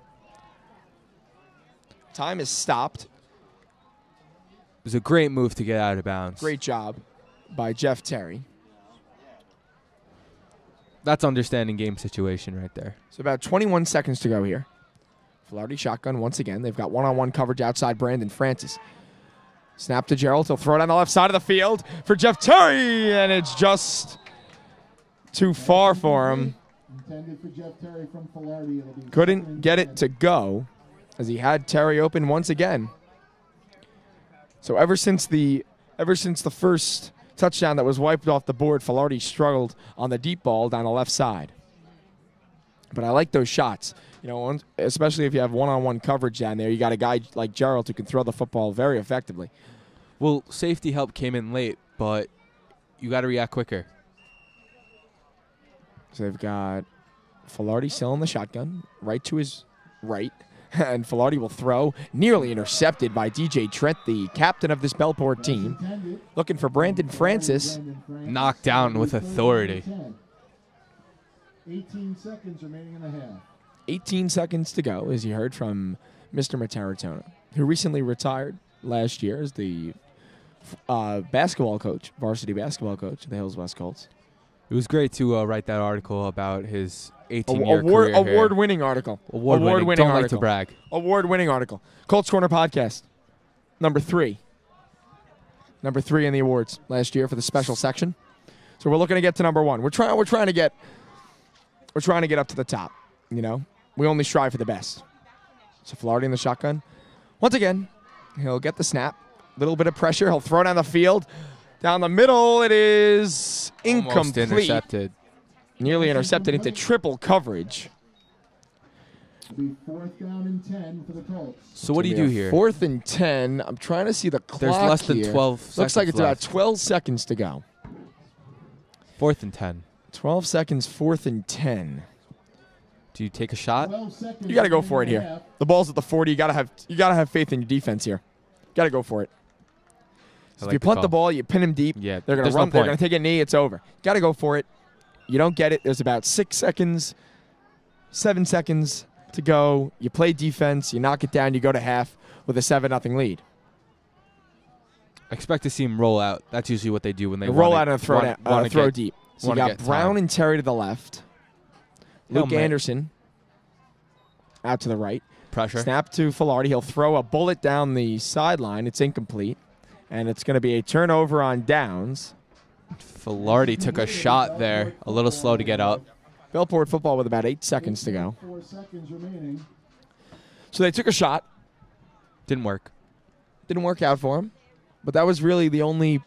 Time is stopped. It was a great move to get out of bounds. Great job by Jeff Terry. That's understanding game situation right there. So about 21 seconds to go here. Filardi shotgun once again. They've got one-on-one coverage outside Brandon Francis. Snap to Gerald. He'll throw it on the left side of the field for Jeff Terry, and it's just too far for him. Intended for Jeff Terry from Filardi. It'll be Couldn't get it to go as he had Terry open once again. So ever since the first touchdown that was wiped off the board, Filardi struggled on the deep ball down the left side. But I like those shots. You know, especially if you have one-on-one coverage down there, you got a guy like Gerald who can throw the football very effectively. Well, safety help came in late, but you got to react quicker. So they've got Filardi still in the shotgun, right to his right. And Filardi will throw, nearly intercepted by DJ Trent, the captain of this Bellport team. Looking for Brandon Francis. Knocked down with authority. 18 seconds remaining in the half. 18 seconds to go, as you heard from Mr. Mataratona, who recently retired last year as the basketball coach, varsity basketball coach of the Hills West Colts. It was great to write that article about his 18-year career here. Award-winning article. Award-winning. Don't like to brag. Award-winning article. Colts Corner Podcast, number 3. Number 3 in the awards last year for the special section. So we're looking to get to number 1. We're trying to get up to the top. You know, we only strive for the best. So Filardi in the shotgun. Once again, he'll get the snap. Little bit of pressure. He'll throw down the field. Down the middle, it is incomplete. Almost intercepted. Nearly intercepted into triple coverage. It'll be 4th down and 10 for the Colts. So what do you do here? 4th and 10. I'm trying to see the clock. There's less than here. 12 seconds Looks like it's left. about 12 seconds to go. 4th and 10. 12 seconds, 4th and 10. Do you take a shot? You got to go for it here. The ball's at the 40. You got to have faith in your defense here. Got to go for it. So if you punt the ball, you pin him deep. Yeah, they're going to run. No they're going to take a knee. It's over. Got to go for it. You don't get it. There's about 6 seconds, 7 seconds to go. You play defense. You knock it down. You go to half with a 7-0 lead. I expect to see him roll out. That's usually what they do when they roll wanna, out and throw deep. So you got Brown time. and Terry to the left. Luke Anderson out to the right. Pressure. Snap to Filardi. He'll throw a bullet down the sideline. It's incomplete. And it's going to be a turnover on downs. Filardi took a shot there. A little slow to get up. Bellport football with about 8 seconds to go. 4 seconds remaining. So they took a shot. Didn't work. Didn't work out for him. But that was really the only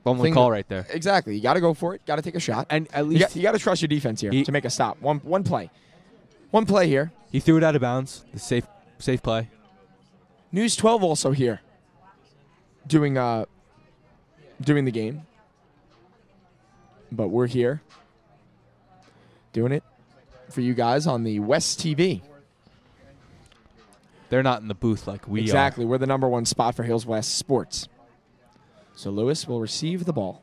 call right there. Exactly. You got to go for it. Got to take a shot. And at least you got to trust your defense here to make a stop. One play. One play here. He threw it out of bounds. The safe play. News 12 also here doing the game. But we're here doing it for you guys on the West TV. They're not in the booth like we are. Exactly. We're the #1 spot for Hills West Sports. So Lewis will receive the ball.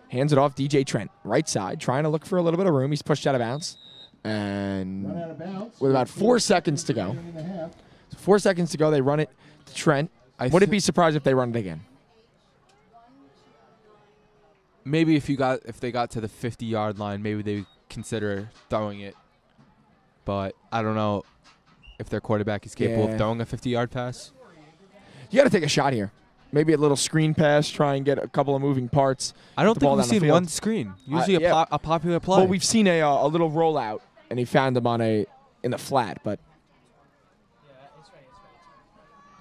Hands it off DJ Trent. Right side. Trying to look for a little bit of room. He's pushed out of bounds. And with about 4 seconds to go. So 4 seconds to go, they run it to Trent. Wouldn't be surprised if they run it again. Maybe if they got to the 50-yard line, maybe they would consider throwing it. But I don't know if their quarterback is capable of throwing a 50-yard pass. You got to take a shot here. Maybe a little screen pass, try and get a couple of moving parts. I don't think we've seen one screen. Usually a popular play. Well, we've seen a little rollout, and he found him in the flat. But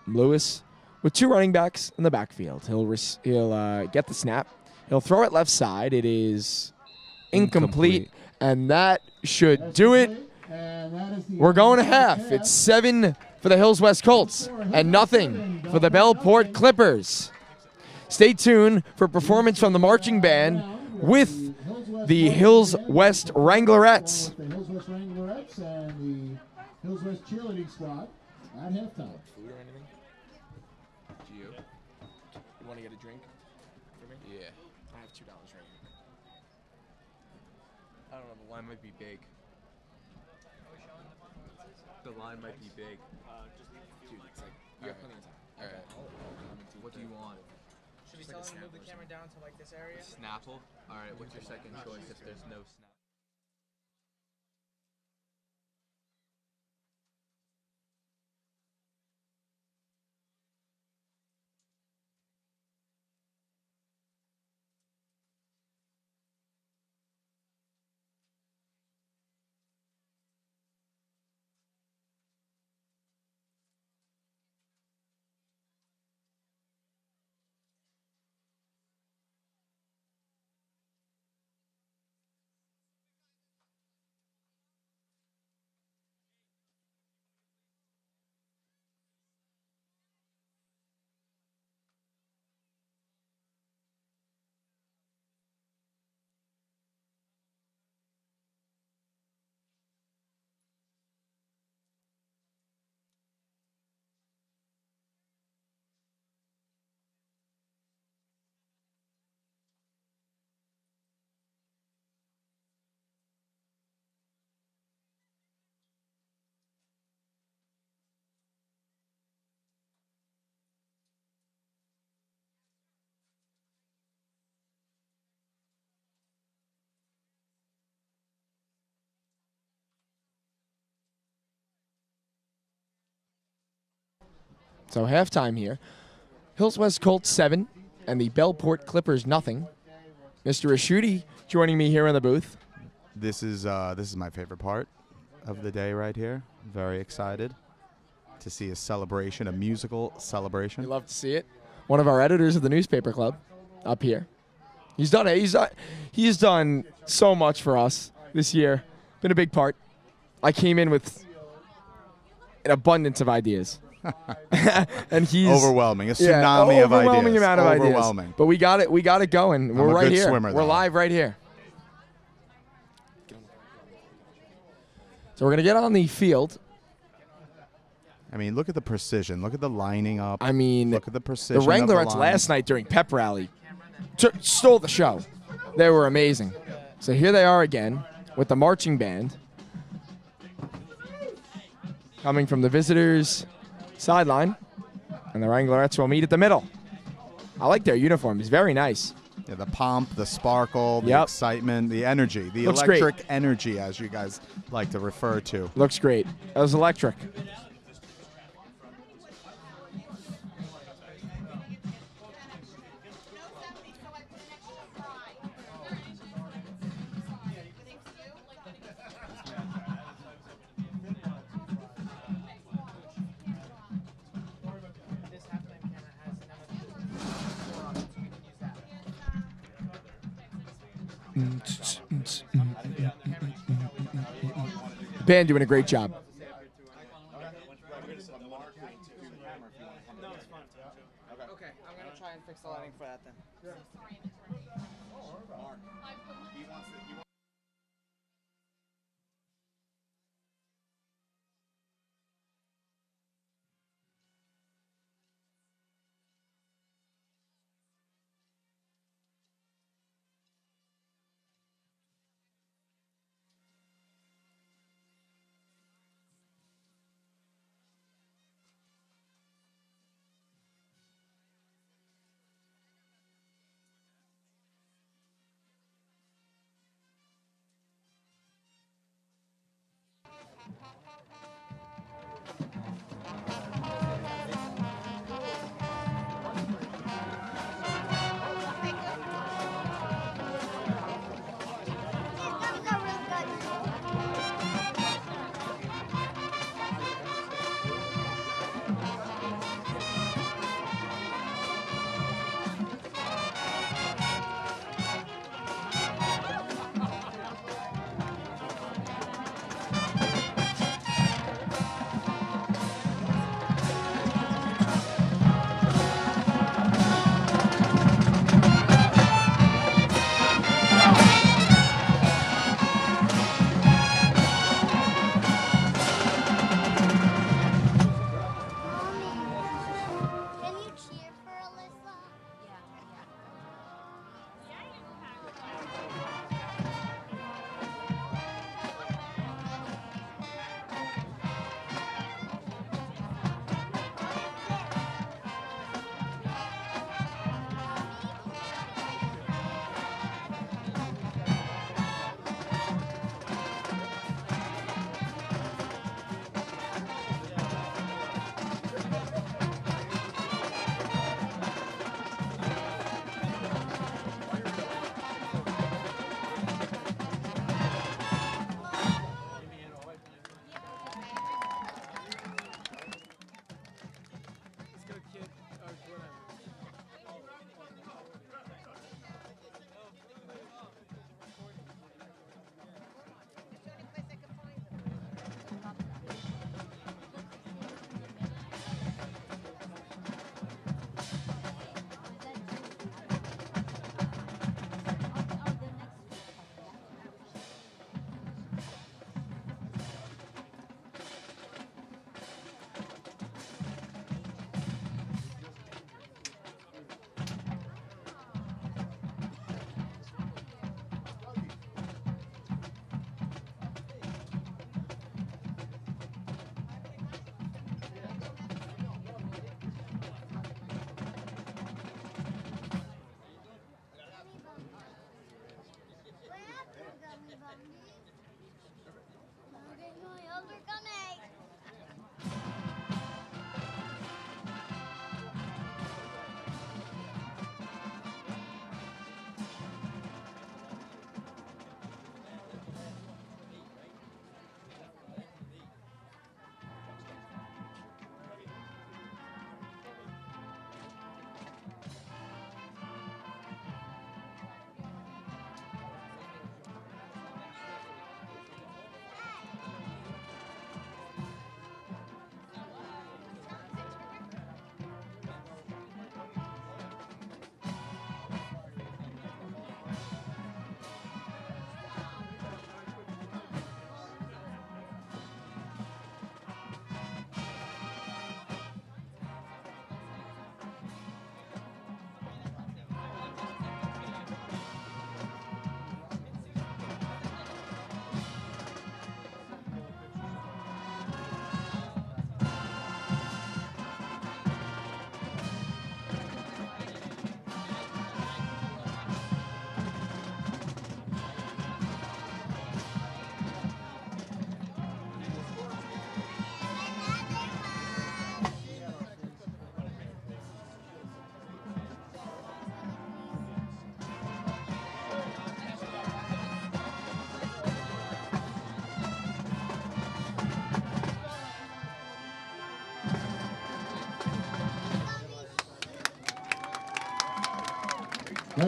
Lewis with 2 running backs in the backfield. He'll get the snap. He'll throw it left side. It is incomplete. And that should do it. We're going to half. It's 7 for the Hills West Colts and nothing for the Bellport Clippers. Stay tuned for performance from the marching band with the Hills West Wranglerettes. The Hills West Wranglerettes and the Hills West cheerleading squad at halftime. Food or anything? Do you? You want to get a drink for me? Yeah. I have $2 right here. I don't know. The line might be big. The line might be big. Dude, it's like, you got plenty of time. All right. What do you want? Should we tell him to move the camera down to like this area? Snapple? All right. What's your second choice if there's no snap? So halftime here. Hills West Colts 7 and the Bellport Clippers nothing. Mr. Ashuti joining me here in the booth. This is my favorite part of the day right here. Very excited to see a celebration, a musical celebration. We love to see it. One of our editors of the newspaper club up here. He's done so much for us this year. Been a big part. I came in with an abundance of ideas. And he's overwhelming, a tsunami of ideas. Overwhelming amount of overwhelming. ideas. But we got it going. We're right here. Swimmer, we're live right here. So we're gonna get on the field. I mean, look at the precision. Look at the lining up. I mean, look at the precision. The Wranglerettes last night during pep rally stole the show. They were amazing. So here they are again with the marching band. coming from the visitors' sideline. And the Wranglerettes will meet at the middle. I like their uniforms. Very nice. Yeah, the pomp, the sparkle, the Yep. excitement, the energy, the Looks electric great. energy, as you guys like to refer to. Looks great. That was electric. This halftime camera has none of the so we can use that. Band doing a great job. Okay, I'm gonna try and fix the lighting for that then. Can you cheer for Alyssa?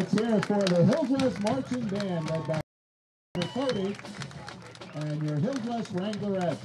Let's hear it for the Hills West Marching Band, led by Cody and your Hills West Wranglerettes.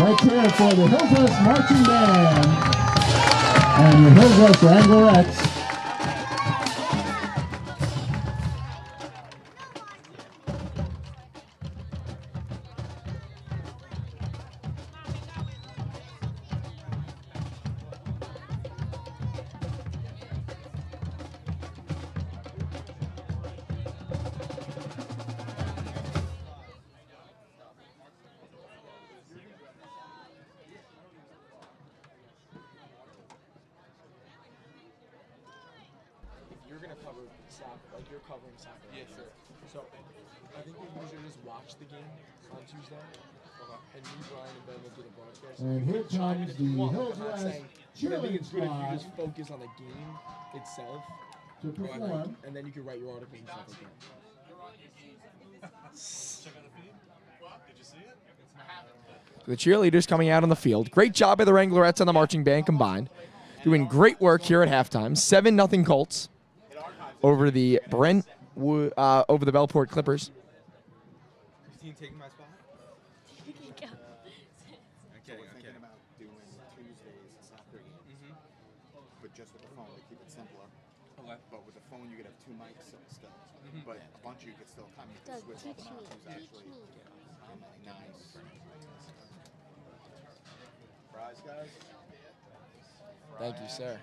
Let's hear it for the Hills West Marching Band and your Hills West Wranglerettes. You're gonna cover soccer, like you're covering soccer. Yeah, sure. So I think we usually just watch the game on Tuesday. And me, Brian, and Ben will do the broadcast. And here comes the Hills I'm not West saying, but I think it's good if you cheerleading just focus on the game itself, to perform. and then you can write your article and stuff like that. The cheerleaders coming out on the field. Great job by the Wranglerettes and the marching band combined. Doing great work here at halftime. 7-0 Colts over the over the Bellport Clippers. Christine taking my spot? So we're thinking about doing Tuesdays soccer games, but just with the phone, to keep it simpler. Okay. But with the phone, you could have two mics still. But a bunch of you could still come. You could switch up and on who's actually nice. Fries, guys. Thank you, sir.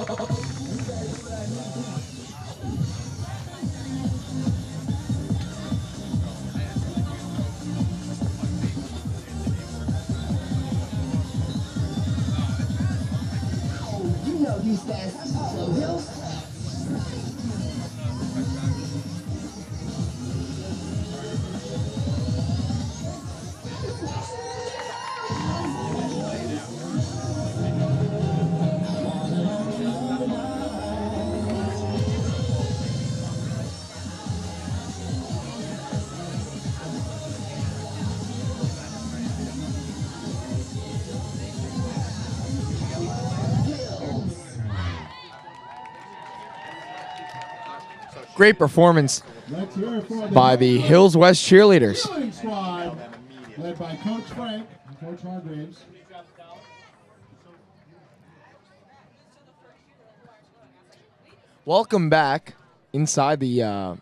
You know these guys, so Hills. Great performance Let's hear it for by the Hills West cheerleaders. cheerleading squad, led by Coach Frank and Coach Hargraves. Welcome back inside the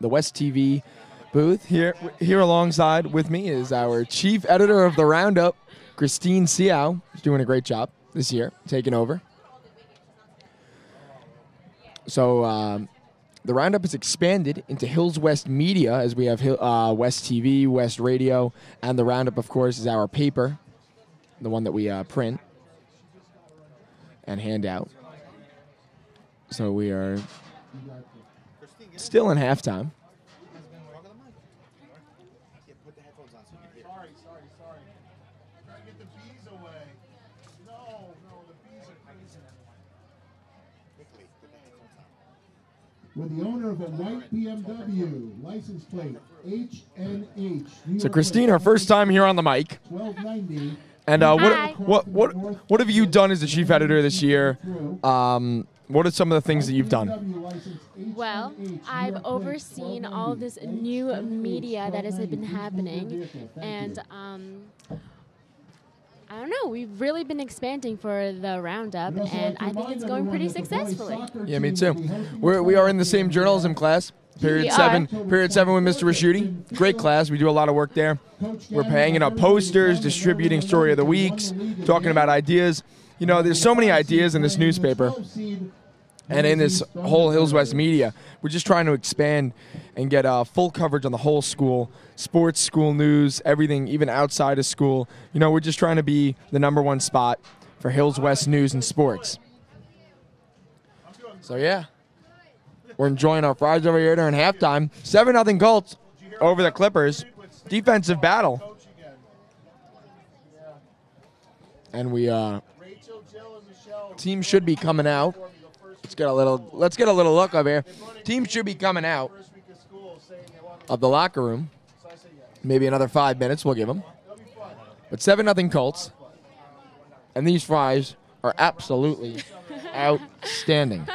West TV booth. Here alongside with me is our chief editor of the Roundup, Christine Siao. She's doing a great job this year, taking over. So the Roundup has expanded into Hills West Media, as we have West TV, West Radio, and the Roundup, of course, is our paper, the one that we print and hand out. So we are still in halftime. Sorry. Trying to get the bees away. No, the bees are crazy. With the owner of a white BMW, license plate HNH. So Christine, our first time here on the mic. 1290. And Hi. what have you done as the chief editor this year? What are some of the things that you've done? Well, I've overseen all this new media that has been happening, and I don't know, we've really been expanding for the Roundup, and I think it's going pretty successfully. Yeah, me too. We are in the same journalism class. Period We seven are. with Mr. Raschuti. Great class. We do a lot of work there. We're hanging up posters, distributing story of the weeks, talking about ideas. You know, there's so many ideas in this newspaper and in this whole Hills West media. We're just trying to expand and get full coverage on the whole school, sports, school news, everything, even outside of school. You know, we're just trying to be the #1 spot for Hills West news and sports. So, yeah. We're enjoying our fries over here during halftime. 7-0 Colts over the Clippers. Defensive battle. And team should be coming out. Let's get a little look over here. Team should be coming out of the locker room. Maybe another 5 minutes we'll give them. But 7-0 Colts. And these fries are absolutely outstanding.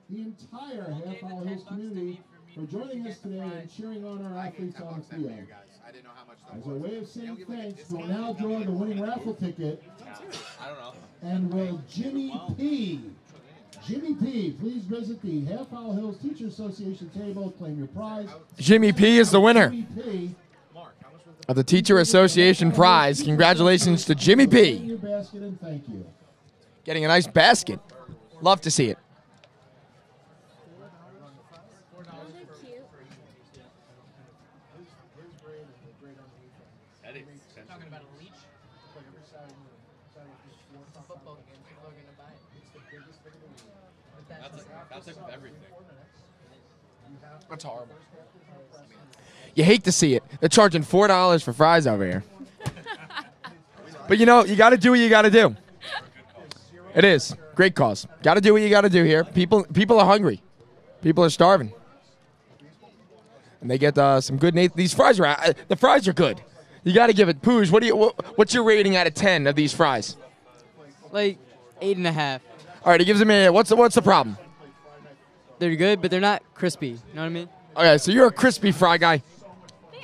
the entire Half Hollow Hills community for joining us today and cheering on our athletes on the field. As a way of saying thanks, we'll now draw the winning raffle ticket. I don't know. And will Jimmy P. Please visit the Half Hollow Hills Teacher Association table, claim your prize. Jimmy P is the winner Jimmy P. of the Teacher Association prize. Congratulations to Jimmy P. Your basket and thank you. Getting a nice basket. Love to see it. Talking about a leech. Football game, people are going to buy it. That's like everything. That's horrible. You hate to see it. They're charging $4 for fries over here. But you know, you got to do what you got to do. It is. Great cause. Got to do what you got to do here. People are hungry. People are starving. And they get some good. These fries are. The fries are good. You got to give it. Pooj, what's your rating out of 10 of these fries? Like 8.5. All right, he gives them a. What's the problem? They're good, but they're not crispy. You know what I mean? Okay, so you're a crispy fry guy.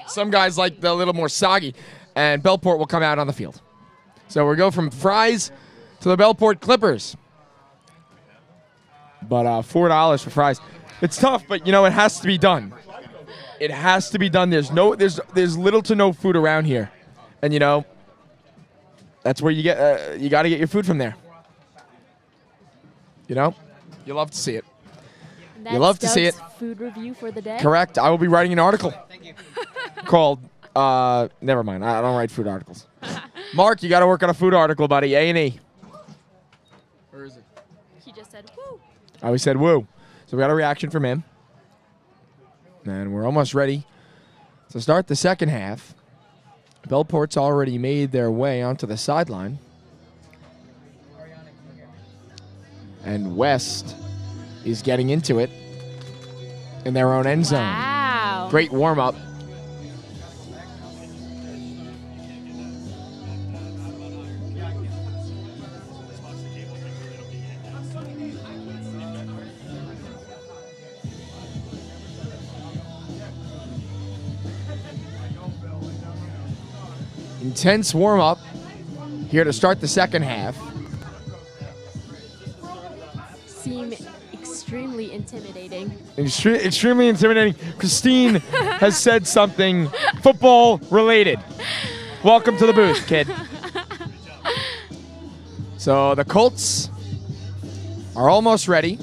Some guys like the little more soggy, and Bellport will come out on the field. So we go from fries to the Bellport Clippers. But $4 for fries. It's tough, but you know it has to be done. It has to be done. There's little to no food around here, and you know that's where you get. You got to get your food from there. You know, you love to see it. That's You love to see Doug's it. Food review for the day. Correct. I will be writing an article called. Never mind. I don't write food articles. Mark, you got to work on a food article, buddy. A&E. Where is it? He just said, "Woo." I always said woo. So we got a reaction from him. And we're almost ready to start the second half. Bellport's already made their way onto the sideline. And West is getting into it in their own end zone. Wow. Great warm-up. Intense warm-up here to start the second half. Seem extremely intimidating. Extremely intimidating. Christine has said something football-related. Welcome to the booth, kid. So the Colts are almost ready.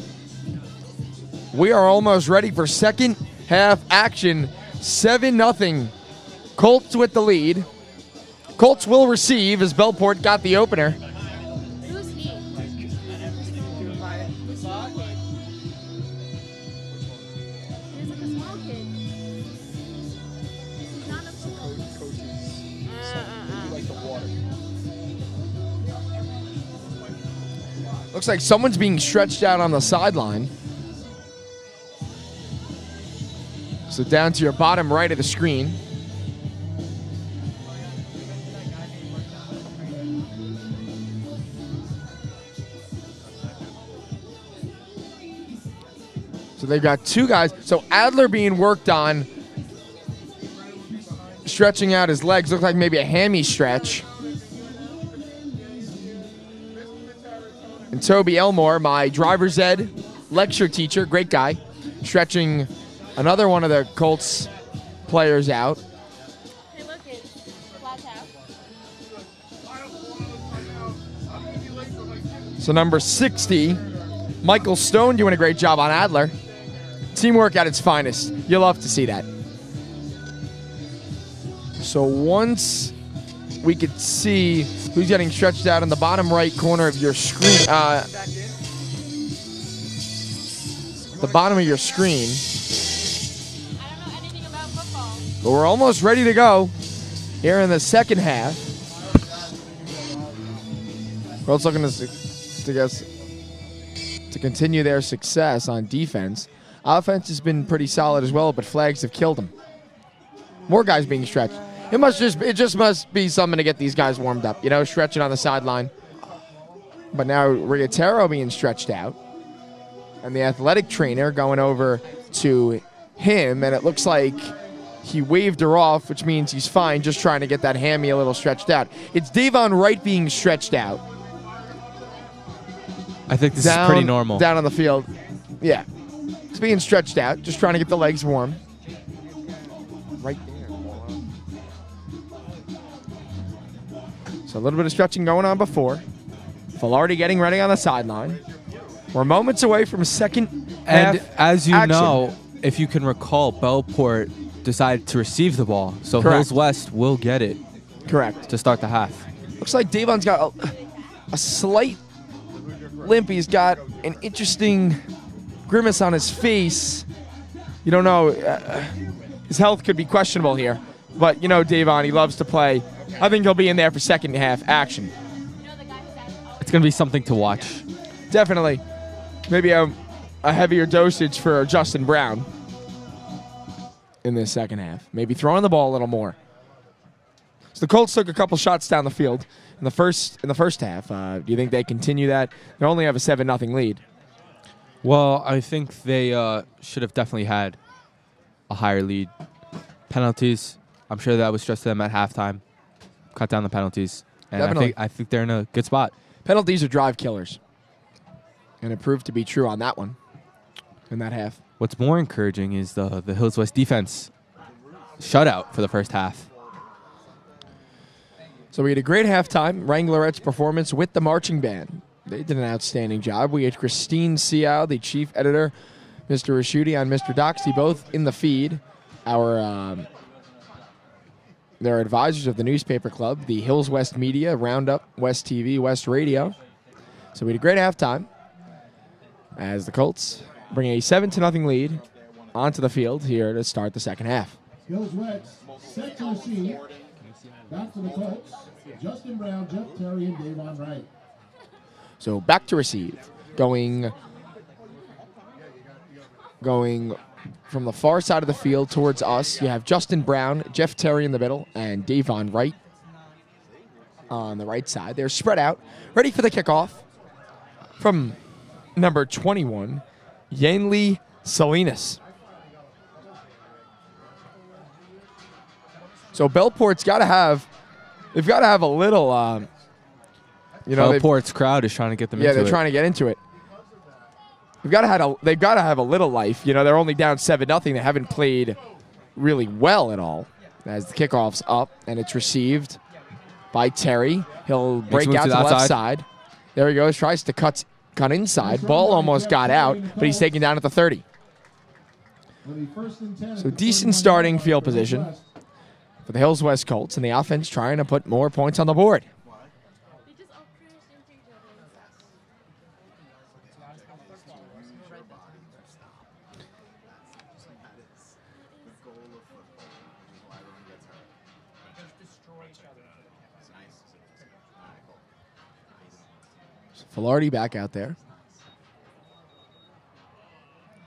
We are almost ready for second half action. 7-0. Colts with the lead. Colts will receive as Bellport got the opener. Who's he? He's like a small kid. He's not a football. Looks like someone's being stretched out on the sideline. So down to your bottom right of the screen. So they've got two guys. So Adler being worked on, stretching out his legs. Looks like maybe a hammy stretch. And Toby Elmore, my driver's ed lecture teacher, great guy, stretching another one of the Colts players out. Hey, look, it's flat out. So number 60, Michael Stone doing a great job on Adler. Teamwork at its finest. You'll love to see that. So once we could see who's getting stretched out in the bottom right corner of your screen, the bottom of your screen. I don't know anything about football. But we're almost ready to go here in the second half. Colts looking to continue their success on defense. Offense has been pretty solid as well, but flags have killed them. More guys being stretched. It just must be something to get these guys warmed up, you know, stretching on the sideline. But now Rigatero being stretched out. And the athletic trainer going over to him, and it looks like he waved her off, which means he's fine, just trying to get that hammy a little stretched out. It's Davon Wright being stretched out. I think this is pretty normal. Down on the field. Yeah. It's being stretched out, just trying to get the legs warm. Right there. So a little bit of stretching going on before. Filardi getting ready on the sideline. We're moments away from second half And as you action. know, if you can recall, Bellport decided to receive the ball. So Correct. Hills West will get it Correct. to start the half. Looks like Davon's got a slight limp. He's got an interesting grimace on his face. You don't know. His health could be questionable here. But you know Davon, he loves to play. I think he'll be in there for second half action. It's going to be something to watch. Definitely. Maybe a heavier dosage for Justin Brown in this second half. Maybe throwing the ball a little more. So the Colts took a couple shots down the field in the first half. Do you think they continue that? They only have a 7-0 lead. Well, I think they should have definitely had a higher lead. Penalties, I'm sure that was stressed to them at halftime. Cut down the penalties. And Definitely. I think they're in a good spot. Penalties are drive killers. And it proved to be true on that one in that half. What's more encouraging is the Hills West defense shutout for the first half. So we had a great halftime Wranglerettes performance with the marching band. They did an outstanding job. We had Christine Seow, the chief editor, Mr. Raschuti and Mr. Doxey, both in the feed. They're advisors of the newspaper club, the Hills West Media, Roundup, West TV, West Radio. So we had a great halftime as the Colts bring a 7-0 lead onto the field here to start the second half. Hills West set to receive. Back to the Colts. Justin Brown, Jeff Terry, and Davon Wright. So back to receive. Going from the far side of the field towards us, you have Justin Brown, Jeff Terry in the middle, and Davon Wright on the right side. They're spread out, ready for the kickoff from number 21, Yanli Salinas. So Bellport's got to have, they've got to have a little, Bellport's crowd is trying to get them into it. Yeah, they're trying to get into it. They've got to have a little life. You know, they're only down 7-0. They haven't played really well at all. As the kickoff's up and it's received by Terry. He'll break out to the left side. There he goes. Tries to cut inside. Ball almost got out, but he's taken down at the 30. So decent starting field position for the Hills West Colts, and the offense trying to put more points on the board. Filardi back out there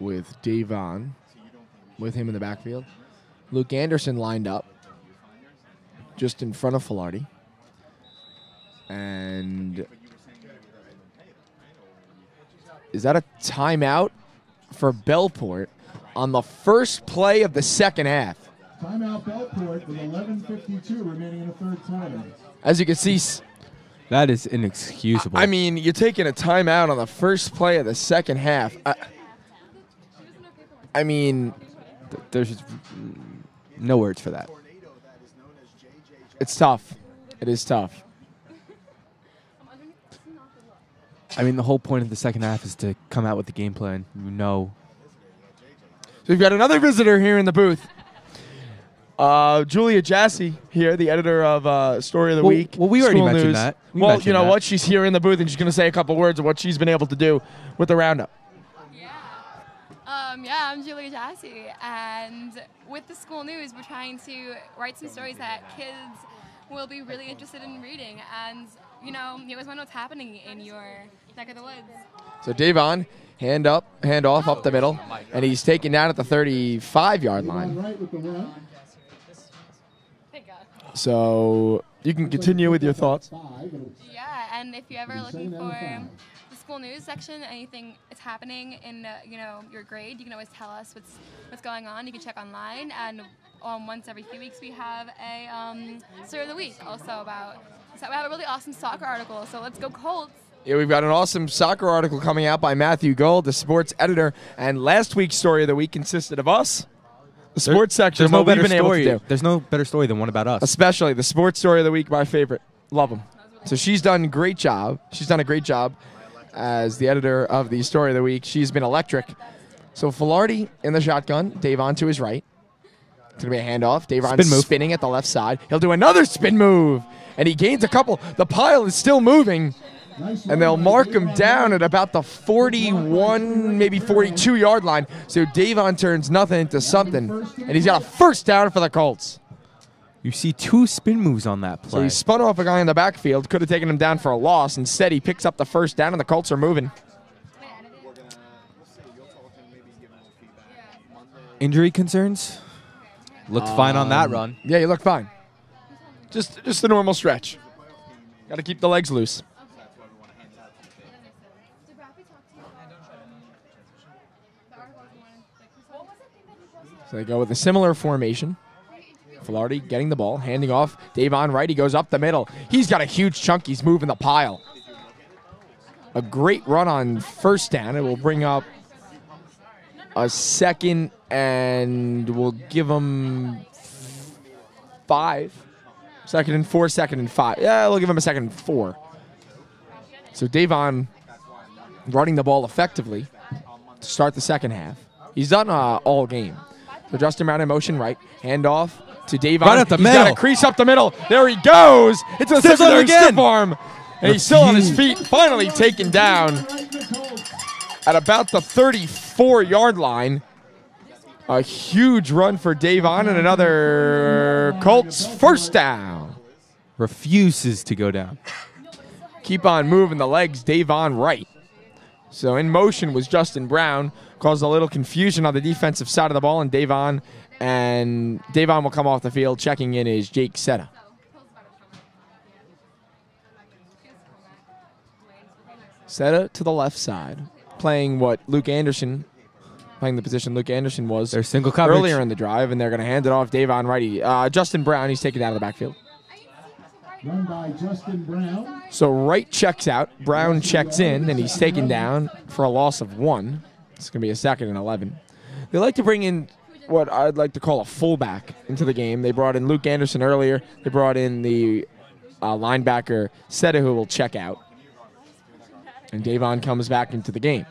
with Davon with him in the backfield. Luke Anderson lined up just in front of Filardi. And is that a timeout for Bellport on the first play of the second half? Timeout Bellport with 11:52 remaining in the third quarter. As you can see, that is inexcusable. I mean, you're taking a timeout on the first play of the second half. I mean, there's just no words for that. It's tough. It is tough. I mean, the whole point of the second half is to come out with the game plan. You know. So we've got another visitor here in the booth. Julia Jassy here, the editor of Story of the Week. Well, we already School mentioned News. that. Well, you know what? She's here in the booth, and she's going to say a couple words of what she's been able to do with the Roundup. Yeah, I'm Julia Jassy, and with the School News, we're trying to write some stories that kids will be really interested in reading, and you always want to know what's happening in your neck of the woods. So Davon, hand off up the middle, and he's taken down at the 35-yard line. So you can continue with your thoughts. Yeah, and if you're ever looking for the school news section, anything that's happening in your grade, you can always tell us what's going on. You can check online, and once every few weeks we have a story of the week. Also we have a really awesome soccer article. So let's go Colts. Yeah, we've got an awesome soccer article coming out by Matthew Gold, the sports editor. And last week's story of the week consisted of us, the sports section. There's no what we've better been able story. to do. There's no better story than one about us. Especially the sports story of the week, my favorite. Love them. So she's done a great job. She's done a great job as the editor of the story of the week. She's been electric. So Filardi in the shotgun, Davon to his right. It's going to be a handoff. Davon spinning at the left side. He'll do another spin move, and he gains a couple. The pile is still moving, and they'll mark him down at about the 41, maybe 42-yard line. So Davon turns nothing into something, and he's got a first down for the Colts. You see 2 spin moves on that play. So he spun off a guy in the backfield, could have taken him down for a loss. Instead, he picks up the first down, and the Colts are moving. Injury concerns? Looked fine on that run. Yeah, he looked fine. Just the normal stretch. Got to keep the legs loose. So they go with a similar formation. Filardi getting the ball, handing off. Davon right, he goes up the middle. He's got a huge chunk. He's moving the pile. A great run on first down. It will bring up a second, and we'll give him 5. Second and 4, second and 5. Yeah, we'll give him a second and 4. So Davon running the ball effectively to start the second half. He's done all game. So Justin Brown in motion right. Handoff to Davon. Right up the middle. He's got a crease up the middle. There he goes. It's a secondary stiff arm. And he's still on his feet. Finally taken down at about the 34-yard line. A huge run for Davon and another Colts first down. Refuses to go down. Keep on moving the legs, Davon right. So in motion was Justin Brown. Caused a little confusion on the defensive side of the ball, and Davon will come off the field. Checking in is Jake Setta. Setta to the left side, playing the position Luke Anderson was. Their single coverage earlier in the drive, and they're going to hand it off. Davon righty. Justin Brown, he's taken out of the backfield. Run by Justin Brown. So Wright checks out, Brown checks in, and he's taken down for a loss of 1. It's going to be a 2nd and 11. They like to bring in what I'd like to call a fullback into the game. They brought in Luke Anderson earlier. They brought in the linebacker Seta, who will check out. And Davon comes back into the game.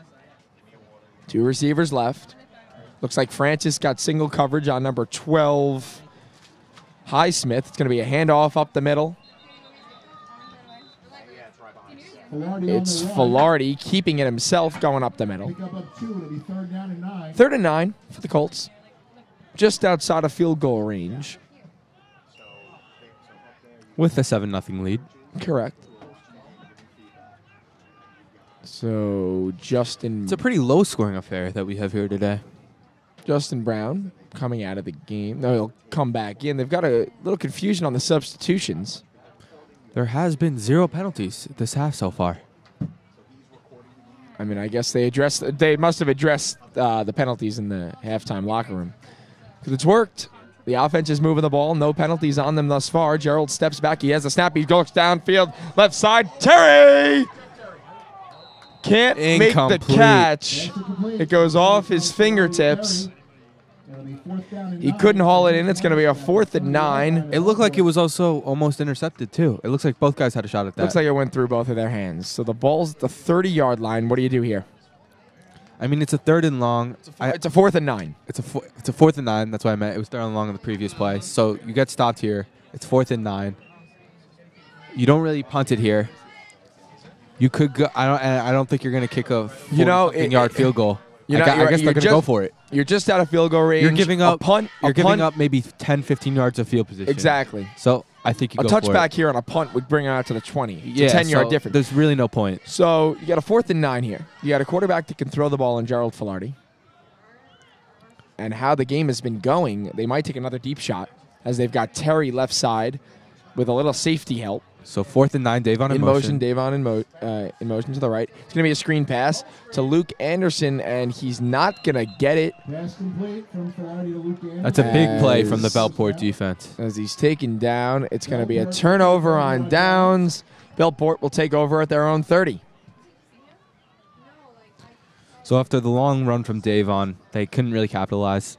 2 receivers left. Looks like Francis got single coverage on number 12, Highsmith. It's going to be a handoff up the middle. It's Filardi keeping it himself, going up the middle. 3rd and 9 for the Colts. Just outside of field goal range. With a 7-0 lead. Correct. So Justin... It's a pretty low-scoring affair that we have here today. Justin Brown coming out of the game. No, he'll come back in. They've got a little confusion on the substitutions. There has been 0 penalties this half so far. I mean, I guess they must have addressed the penalties in the halftime locker room. Because it's worked. The offense is moving the ball. No penalties on them thus far. Gerald steps back. He has a snap. He goes downfield. Left side. Terry! Can't make the catch. It goes off his fingertips. He couldn't haul it in. It's going to be a 4th and 9. It looked like it was also almost intercepted, too. It looks like both guys had a shot at that. Looks like it went through both of their hands. So the ball's at the 30-yard line. What do you do here? I mean, it's a 3rd and long. It's a 4th and 9. It's a 4th and 9. That's what I meant. It was 3rd and long in the previous play. So you get stopped here. It's 4th and 9. You don't really punt it here. You could go. I don't think you're going to kick a 40-yard field goal. I guess they're going to go for it. You're just out of field goal range. You're giving up a punt. You're giving up maybe 10, 15 yards of field position. Exactly. So I think you go for it. A touchback here on a punt would bring it out to the 20. It's a 10-yard difference. There's really no point. So you got a 4th and 9 here. You got a quarterback that can throw the ball in Gerald Filardi. And how the game has been going, they might take another deep shot as they've got Terry left side with a little safety help. So 4th and 9, Davon in motion. Davon in motion to the right. It's going to be a screen pass to Luke Anderson, and he's not going to get it. Pass complete from Ferrari to Luke Anderson. That's a big play from the Bellport defense. As he's taken down, it's going to be a turnover on downs. Bellport will take over at their own 30. So after the long run from Davon, they couldn't really capitalize.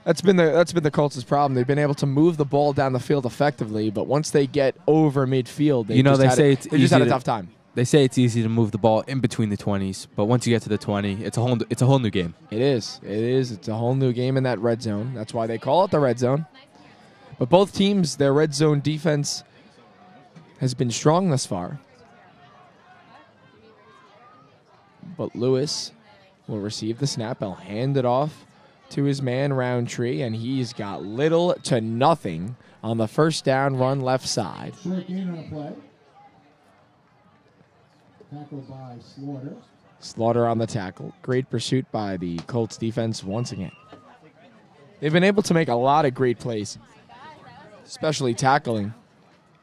That's been the Colts' problem. They've been able to move the ball down the field effectively, but once they get over midfield, they just had a tough time. They say it's easy to move the ball in between the 20s, but once you get to the 20, it's a whole new game. It is. It's a whole new game in that red zone. That's why they call it the red zone. But both teams, their red zone defense has been strong thus far. But Lewis will receive the snap. He'll hand it off to his man Roundtree, and he's got little to nothing on the first down run left side. Short gain on a play. Tackle by Slaughter. Slaughter on the tackle. Great pursuit by the Colts defense once again. They've been able to make a lot of great plays, especially tackling.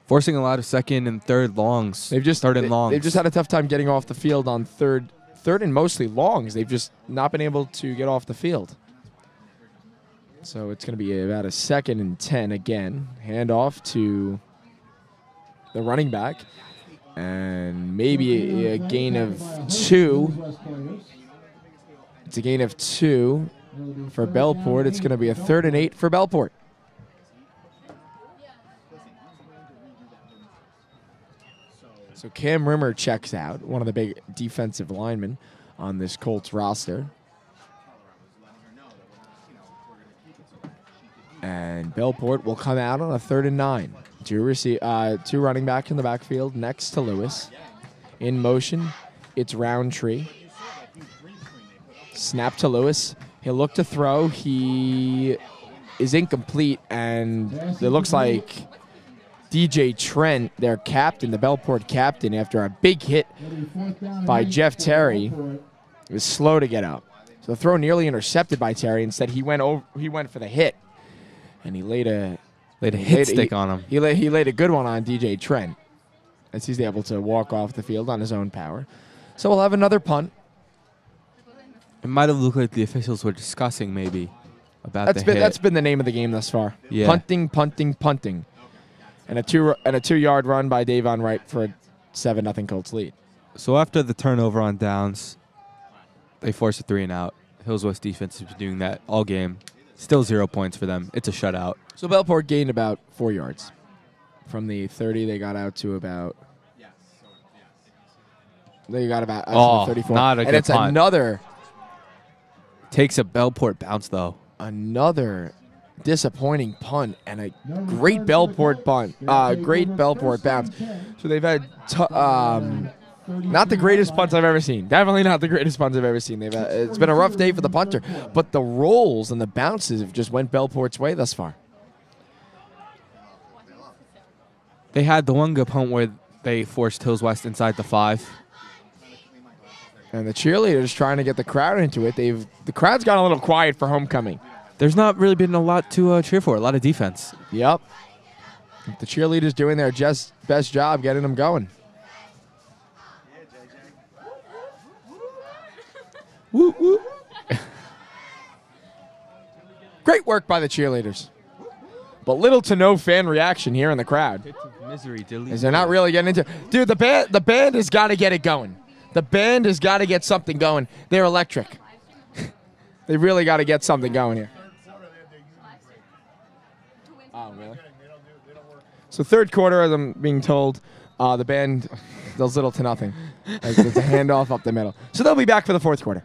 Forcing a lot of second and third longs. They've just had a tough time getting off the field on third and mostly longs. They've just not been able to get off the field. So it's going to be about a 2nd and 10 again. Handoff to the running back. And maybe a gain of 2. It's a gain of 2 for Bellport. It's going to be a 3rd and 8 for Bellport. So Cam Rimmer checks out, one of the big defensive linemen on this Colts roster. And Bellport will come out on a 3rd and 9. Two running back in the backfield next to Lewis. In motion, it's Roundtree. Snap to Lewis. He'll look to throw. He is incomplete, and it looks like DJ Trent, their captain, the Bellport captain, after a big hit by Jeff Terry, was slow to get up. So the throw nearly intercepted by Terry. Instead, he went for the hit. And he laid a hit stick on him. He laid a good one on DJ Trent, as he's able to walk off the field on his own power. So we'll have another punt. It might have looked like the officials were discussing maybe about the hit. That's been the name of the game thus far. Yeah. Punting, punting, punting, and a 2-yard run by Davon Wright for a 7-0 Colts lead. So after the turnover on downs, they force a 3 and out. Hills West defense has been doing that all game. Still 0 points for them. It's a shutout. So Bellport gained about 4 yards. From the 30, they got out to about... They got about out to the 34. Not a good punt. And it's another... Takes a Bellport bounce, though. Another disappointing punt and a great Bellport punt. Great Bellport bounce. So they've had... not the greatest punts I've ever seen. Definitely not the greatest punts I've ever seen. It's been a rough day for the punter, but the rolls and the bounces have just went Bellport's way thus far. They had the one good punt where they forced Hills West inside the 5. And the cheerleaders trying to get the crowd into it. The crowd's gotten a little quiet for homecoming. There's not really been a lot to cheer for. A lot of defense. Yep. The cheerleaders doing their best job getting them going. Woo, woo. Great work by the cheerleaders. But little to no fan reaction here in the crowd. Misery, as they're not really getting into it. Dude, the band has got to get it going. The band has got to get something going. They're electric. They really got to get something going here. Oh, really? So third quarter, as I'm being told, the band does little to nothing. It's a handoff up the middle. So they'll be back for the fourth quarter.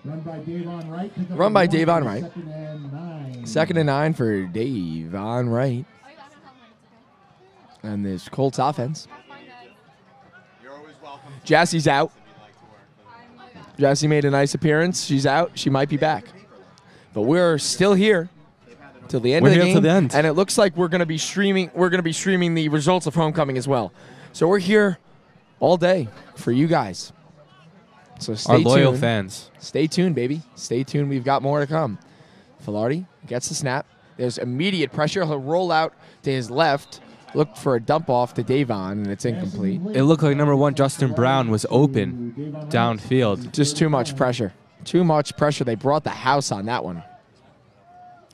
Run by Davon Wright. Run by Davon Wright. 2nd and 9. 2nd and 9 for Davon Wright. And this Colts offense. Jassie's out. Jassie made a nice appearance. She's out. She might be back. But we're still here till the end of the game. Till the end. And it looks like we're going to be streaming. We're going to be streaming the results of homecoming as well. So we're here all day for you guys. So stay tuned. Our loyal fans. Stay tuned, baby. Stay tuned. We've got more to come. Filardi gets the snap. There's immediate pressure. He'll roll out to his left, look for a dump off to Davon, and it's incomplete. It looked like number 1, Justin Brown, was open downfield. Just too much pressure. Too much pressure. They brought the house on that one.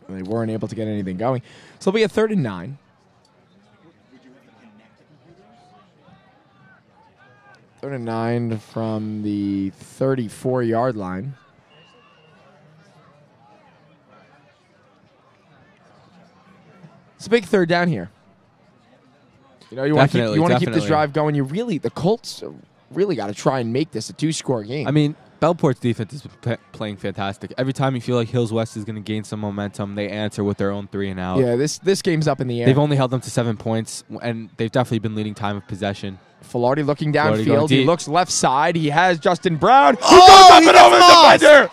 They weren't able to get anything going. So it'll be a 3rd and 9. Third and 9 from the 34-yard line. It's a big 3rd down here. You know, you want to keep this drive going. The Colts really got to try and make this a 2-score game. I mean, Bellport's defense is playing fantastic. Every time you feel like Hills West is going to gain some momentum, they answer with their own 3 and out. Yeah, this game's up in the air. They've only held them to 7 points, and they've definitely been leading time of possession. Filardi looking downfield. He looks left side. He has Justin Brown. He goes up and over the defender.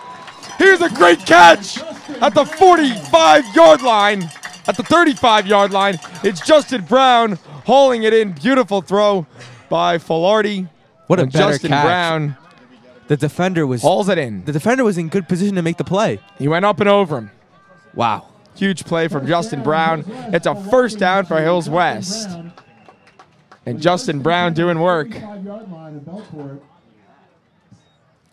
Here's a great catch at the 45-yard line. At the 35-yard line, it's Justin Brown hauling it in. Beautiful throw by Filardi. What a better Justin catch. Brown The defender was hauls it in. The defender was in good position to make the play. He went up and over him. Wow. Huge play from Justin Brown. It's a 1st down for Hills West. And Justin Brown doing work. And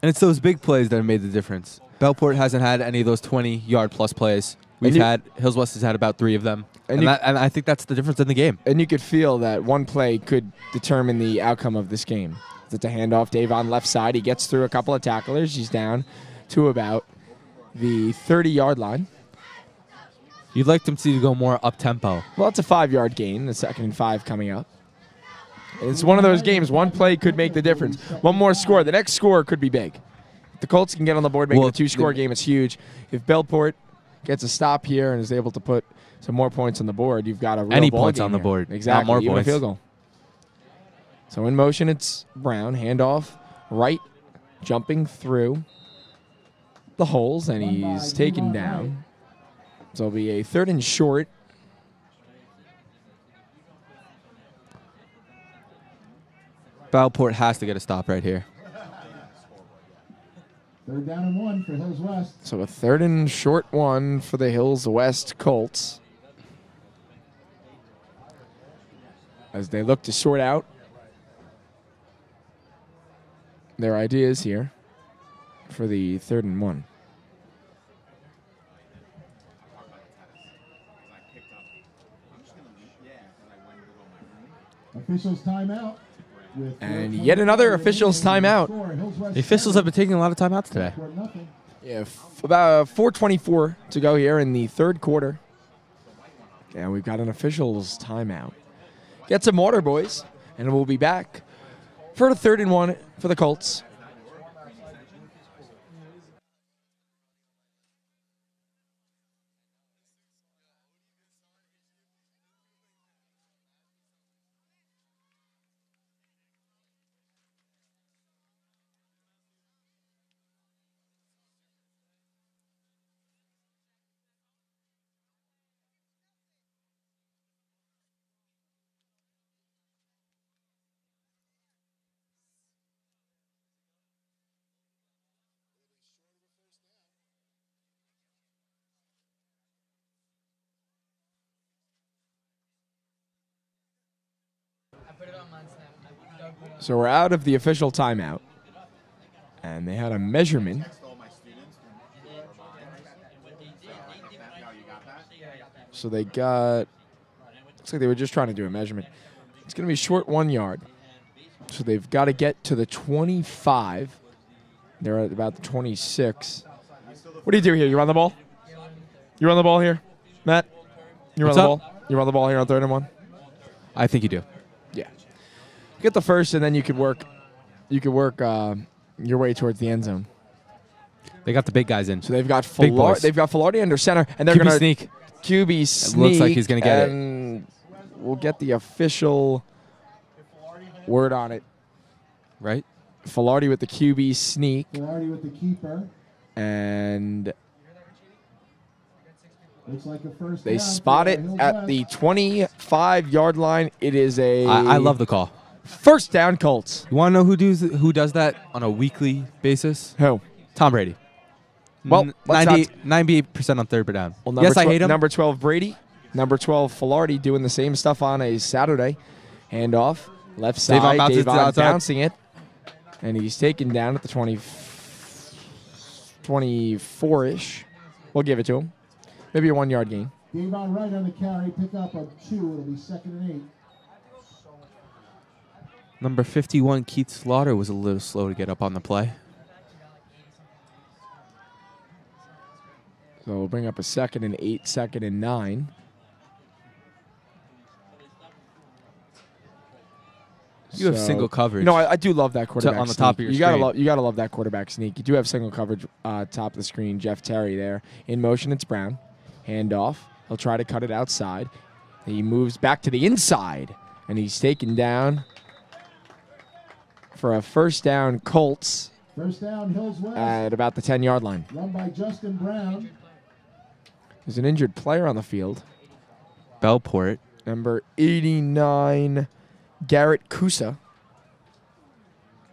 it's those big plays that have made the difference. Bellport hasn't had any of those 20-yard-plus plays. Hills West has had about 3 of them. And I think that's the difference in the game. And you could feel that one play could determine the outcome of this game. It's a handoff. Davon left side. He gets through a couple of tacklers. He's down to about the 30-yard line. You'd like them to go more up-tempo. Well, it's a 5-yard gain. The 2nd and 5 coming up. It's one of those games. One play could make the difference. One more score. The next score could be big. If the Colts can get on the board, make it a 2-score game, it's huge. If Bellport gets a stop here and is able to put some more points on the board, you've got a real Any ball points game on the here. board. Exactly. Not more Even points. a field goal. So in motion, it's Brown. Handoff. Right. Jumping through the holes, and he's taken down. So it'll be a 3rd and short. Bellport has to get a stop right here. 3rd down and 1 for Hills West. So a 3rd and short 1 for the Hills West Colts. As they look to sort out their ideas here for the 3rd and 1. Officials timeout. And yet another officials timeout. The officials have been taking a lot of timeouts today. Yeah, about 4:24 to go here in the 3rd quarter. And we've got an officials timeout. Get some water, boys, and we'll be back for the 3rd and 1 for the Colts. So we're out of the official timeout. And they had a measurement. So they got, looks like they were just trying to do a measurement. It's going to be short 1 yard. So they've got to get to the 25. They're at about the 26. What do you do here? You run the ball? You run the ball here? Matt? You run the ball? You run the ball here on 3rd and 1? I think you do. Yeah. Get the first, and then you could work your way towards the end zone. They got the big guys in. So they've got Big boys. They've got Filardi under center, and they're QB going to sneak. QB sneak. It looks like he's going to get it. And we'll get the official word on it. Right? Filardi with the QB sneak. Filardi with the keeper. And Looks like a first they down spot for it Hills at West. the 25-yard line. It is a I love the call. first down, Colts. You want to know who does that on a weekly basis? Who? Tom Brady. Well, let's not- 98% on third down. Well, Yes, I hate him. Number 12, Brady. Number 12, Filardi, doing the same stuff on a Saturday. Handoff, left side, bounces to the Davon outside. bouncing it. And he's taken down at the 24-ish. We'll give it to him. Maybe a 1 yard gain. Davon Wright on the carry, pick up a 2. It'll be 2nd and 8. Number 51, Keith Slaughter, was a little slow to get up on the play. So we'll bring up a 2nd and 8, 2nd and 9. You have single coverage. No, I do love that quarterback on the sneak. top of your you screen. gotta love that quarterback sneak. You do have single coverage top of the screen. Jeff Terry there. In motion, it's Brown. Handoff. He'll try to cut it outside. He moves back to the inside, and he's taken down for a first down, Colts. First down, Hills West. At about the 10-yard line. Run by Justin Brown. There's an injured player on the field. Bellport. Number 89, Garrett Kusa.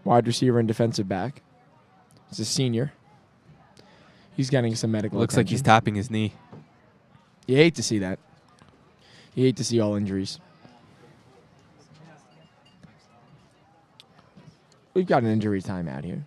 Wide receiver and defensive back. He's a senior. He's getting some medical Looks like he's attention. tapping his knee. You hate to see that. You hate to see all injuries. We've got an injury timeout here.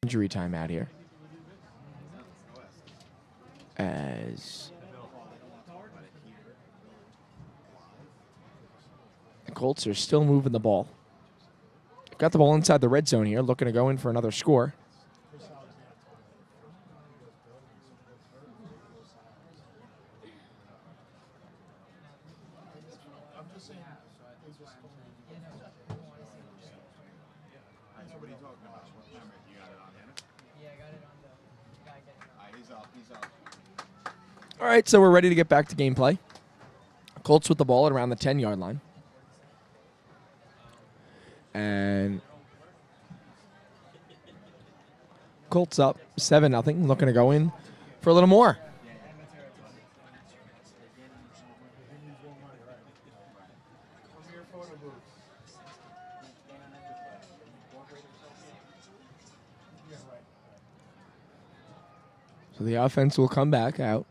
Injury timeout here. As the Colts are still moving the ball. Got the ball inside the red zone here, looking to go in for another score. All right, so we're ready to get back to gameplay. Colts with the ball at around the 10-yard line. And Colts up 7-0, looking to go in for a little more. So the offense will come back out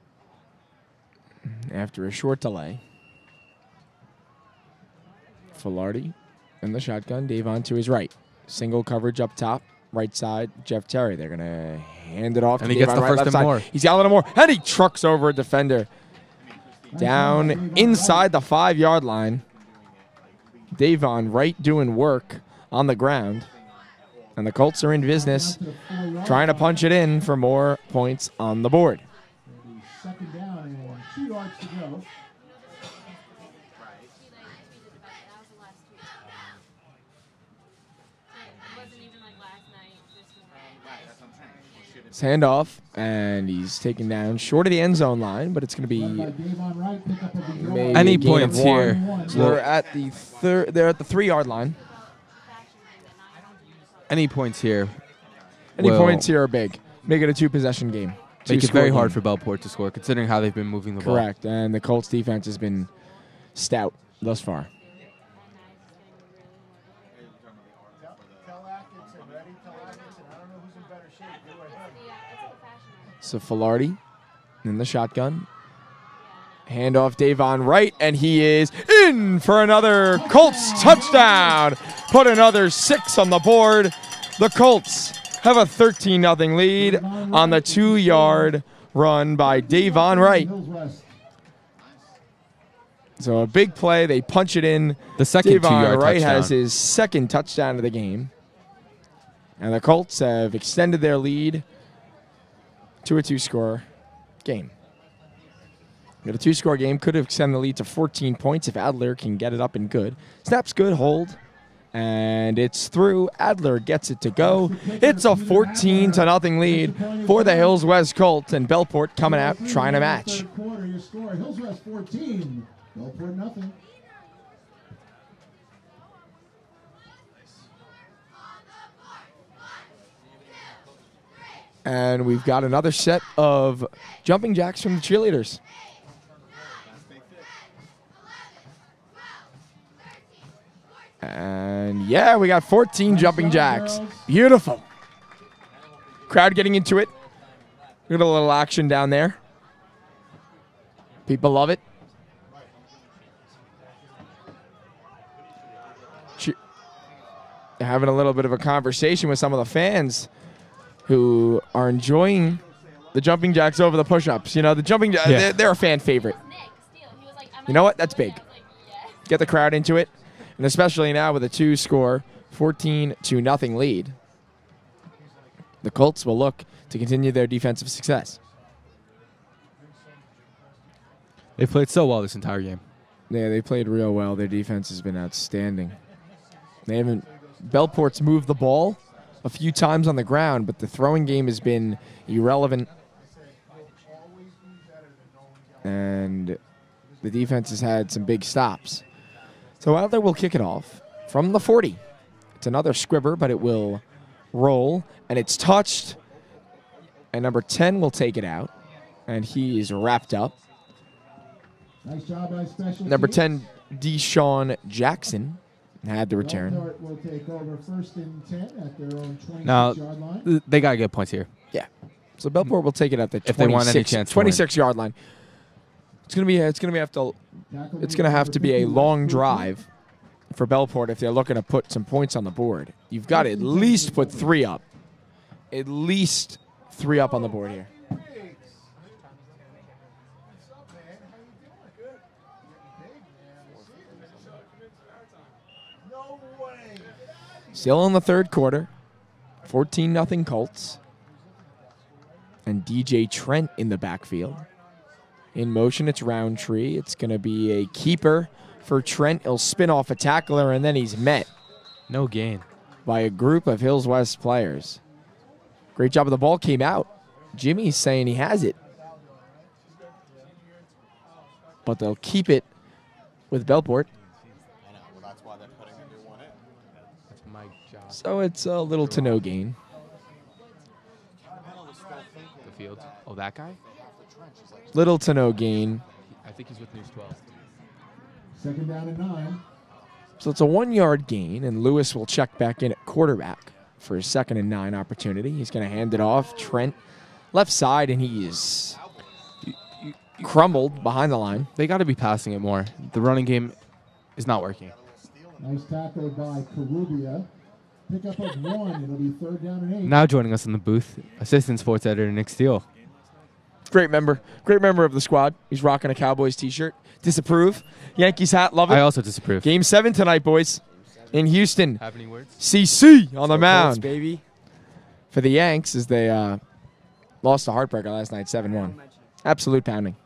after a short delay. Filardi in the shotgun. Davon to his right. Single coverage up top. Right side, Jeff Terry. They're going to hand it off And to he gets Davon the right, first left and side. more. He's got a little more. And he trucks over a defender. Down inside the 5-yard line. Davon Wright doing work on the ground. And the Colts are in business, trying to punch it in for more points on the board. Second down and 2 yards to go. It's handoff, and he's taken down short of the end zone line, but it's going to be maybe Any a gain of points here. 1. So they're at the 3-yard line. Any points here. Any will points here are big. Make it a 2-possession game. Make it Two-score very hard game. for Bellport to score, considering how they've been moving the ball. Correct, and the Colts defense has been stout thus far. So Filardi in the shotgun. Handoff Davon Wright, and he is in for another Colts touchdown. Put another 6 on the board. The Colts have a 13-0 lead on the 2-yard run by Davon Wright. So a big play. They punch it in. The second Davon 2-yard Wright touchdown. has his second touchdown of the game. And the Colts have extended their lead to a 2-score game. Got a 2-score game. Could have extended the lead to 14 points if Adler can get it up and good. Snap's good. Hold. And it's through. Adler gets it to go. It's a 14-0 lead for the Hills West Colts. And Bellport coming out trying to match. Third quarter, your score, Hills West 14, Bellport nothing. And we've got another set of jumping jacks from the cheerleaders. And yeah, we got 14 jumping jacks. Beautiful. Crowd getting into it. We got a little action down there. People love it. Having a little bit of a conversation with some of the fans who are enjoying the jumping jacks over the push-ups. You know, the jumping jacks, they're a fan favorite. You know what? That's big. Get the crowd into it. And especially now with a 2-score, 14-0 lead, the Colts will look to continue their defensive success. They played so well this entire game. Yeah, they played real well. Their defense has been outstanding. Bellport's moved the ball a few times on the ground, but the throwing game has been irrelevant. And the defense has had some big stops. So Adler will kick it off from the 40. It's another squibber, but it will roll, and it's touched. And number 10 will take it out, and he is wrapped up. Nice job by special Number teams. 10, Deshaun Jackson, had the return. Bellport will take over 1st and 10 at their own 26-yard line. Now, they got to get points here. Yeah. So Bellport will take it at the If they want any chance to win. 26-yard line. It's gonna have to be a long drive for Bellport if they're looking to put some points on the board. You've got to at least put 3 up. At least 3 up on the board here. Still in the third quarter. 14-0 Colts. And DJ Trent in the backfield. In motion, it's Roundtree. It's going to be a keeper for Trent. He'll spin off a tackler, and then he's met. No gain. By a group of Hills West players. Great job of the ball. Came out. Jimmy's saying he has it. But they'll keep it with Bellport. So it's a little to no gain. The field. Oh, that guy? Little to no gain. I think he's with News 12. 2nd down and 9. So it's a 1-yard gain, and Lewis will check back in at quarterback for his 2nd and 9 opportunity. He's going to hand it off. Trent left side, and he is crumbled behind the line. They got to be passing it more. The running game is not working. Nice tackle by Karubia. Pick up of 1. It'll be 3rd down and 8. Now joining us in the booth, assistant sports editor Nick Steele. Great member of the squad. He's rocking a Cowboys t-shirt. Disapprove. Yankees hat, love it. I also disapprove. Game 7 tonight, boys. In Houston. Have any words? CC on the mound. Colts, baby. For the Yanks as they lost a heartbreaker last night, 7-1. Absolute pounding.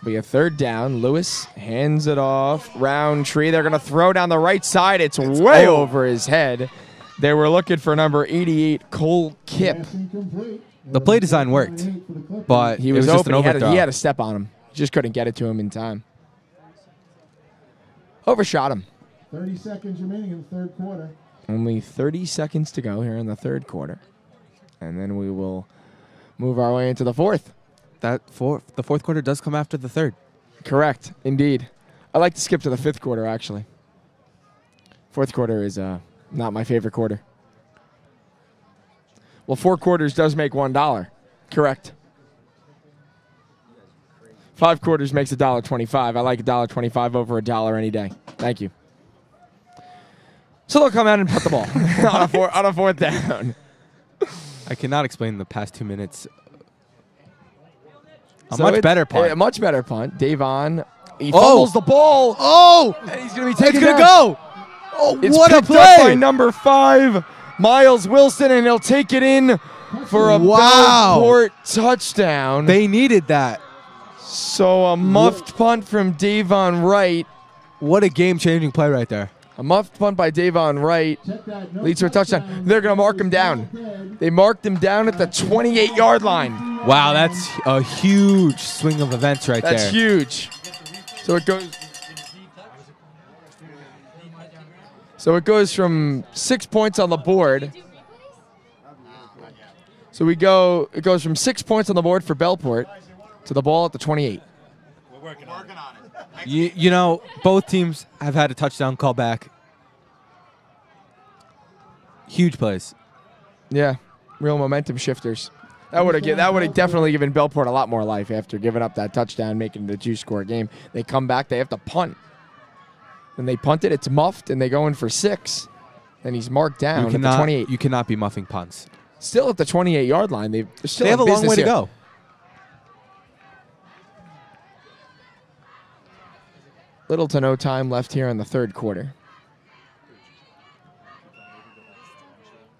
Be a 3rd down. Lewis hands it off. Roundtree. They're going to throw down the right side. It's way over his head. They were looking for number 88, Cole Kipp. The play design worked, but He was just open. an overthrow. He had a step on him. Just couldn't get it to him in time. Overshot him. 30 seconds remaining in the 3rd quarter. Only 30 seconds to go here in the 3rd quarter. And then we will move our way into the 4th. The 4th quarter does come after the 3rd. Correct, indeed. I like to skip to the 5th quarter, actually. 4th quarter is not my favorite quarter. Well, 4 quarters does make $1. Correct. 5 quarters makes $1.25. I like $1.25 over $1 any day. Thank you. So they'll come out and put the ball on a fourth down. I cannot explain the past 2 minutes. A So much better punt. A much better punt. Davon, he fumbles the ball. Oh! And he's going to be taken It's going to down. go! Oh, It's what a picked up by play! number 5, Miles Wilson, and he'll take it in for a Bellport touchdown. They needed that. So a muffed punt from Davon Wright. What a game-changing play right there. A muffed punt by Davon Wright leads to a touchdown. They're going to mark him down. They marked him down at the 28-yard line. Wow, that's a huge swing of events right there. That's huge. So it goes from 6 points on the board. So it goes from 6 points on the board for Bellport to the ball at the 28. We're working on it. You know, both teams have had a touchdown call back. Huge plays. Yeah, real momentum shifters. That would have definitely given Bellport a lot more life after giving up that touchdown, making it a 2-score game. They come back, they have to punt. When they punt it, it's muffed, and they go in for 6. Then he's marked down at the 28. You cannot be muffing punts. Still at the 28-yard line. They have a long way to go. Little to no time left here in the third quarter.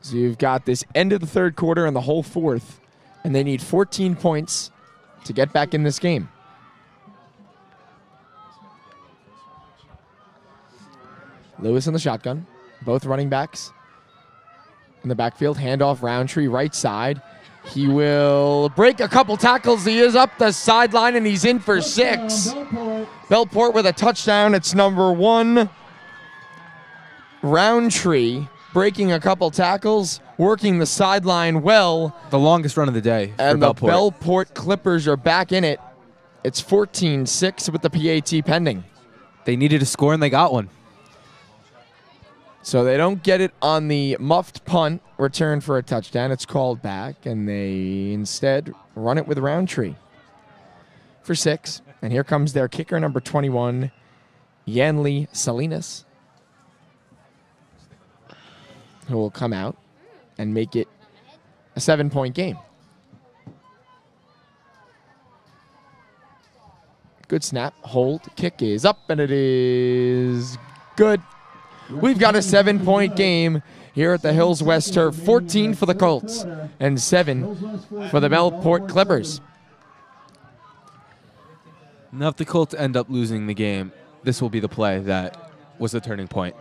So you've got this end of the third quarter and the whole fourth, and they need 14 points to get back in this game. Lewis in the shotgun, both running backs in the backfield. Handoff Roundtree, right side. He will break a couple tackles. He is up the sideline, and he's in for 6. Bellport with a touchdown. It's number 1. Roundtree breaking a couple tackles, working the sideline well. The longest run of the day for and Bellport. The Bellport Clippers are back in it. It's 14-6 with the PAT pending. They needed a score, and they got one. So they don't get it on the muffed punt return for a touchdown. It's called back, and they instead run it with Roundtree for 6. And here comes their kicker, number 21, Yanli Salinas, who will come out and make it a 7-point game. Good snap, hold, kick is up, and it is good. We've got a 7-point game here at the Hills West Turf. 14 for the Colts and 7 for the Bellport Clippers. Now, if the Colts end up losing the game, this will be the play that was the turning point.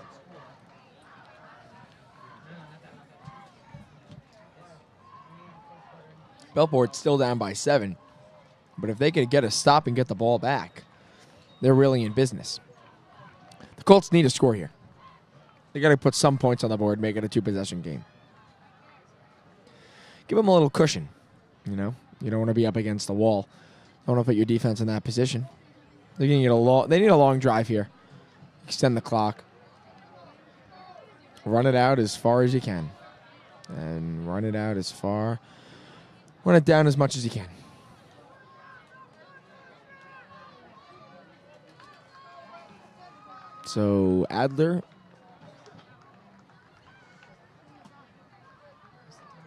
Bellport's still down by 7, but if they could get a stop and get the ball back, they're really in business. The Colts need a score here. They got to put some points on the board, make it a 2-possession game. Give them a little cushion, you know. You don't want to be up against the wall. Don't want to put your defense in that position. They're going to get they need a long drive here. Extend the clock. Run it out as far as you can. And run it out as far. Run it down as much as you can. So Adler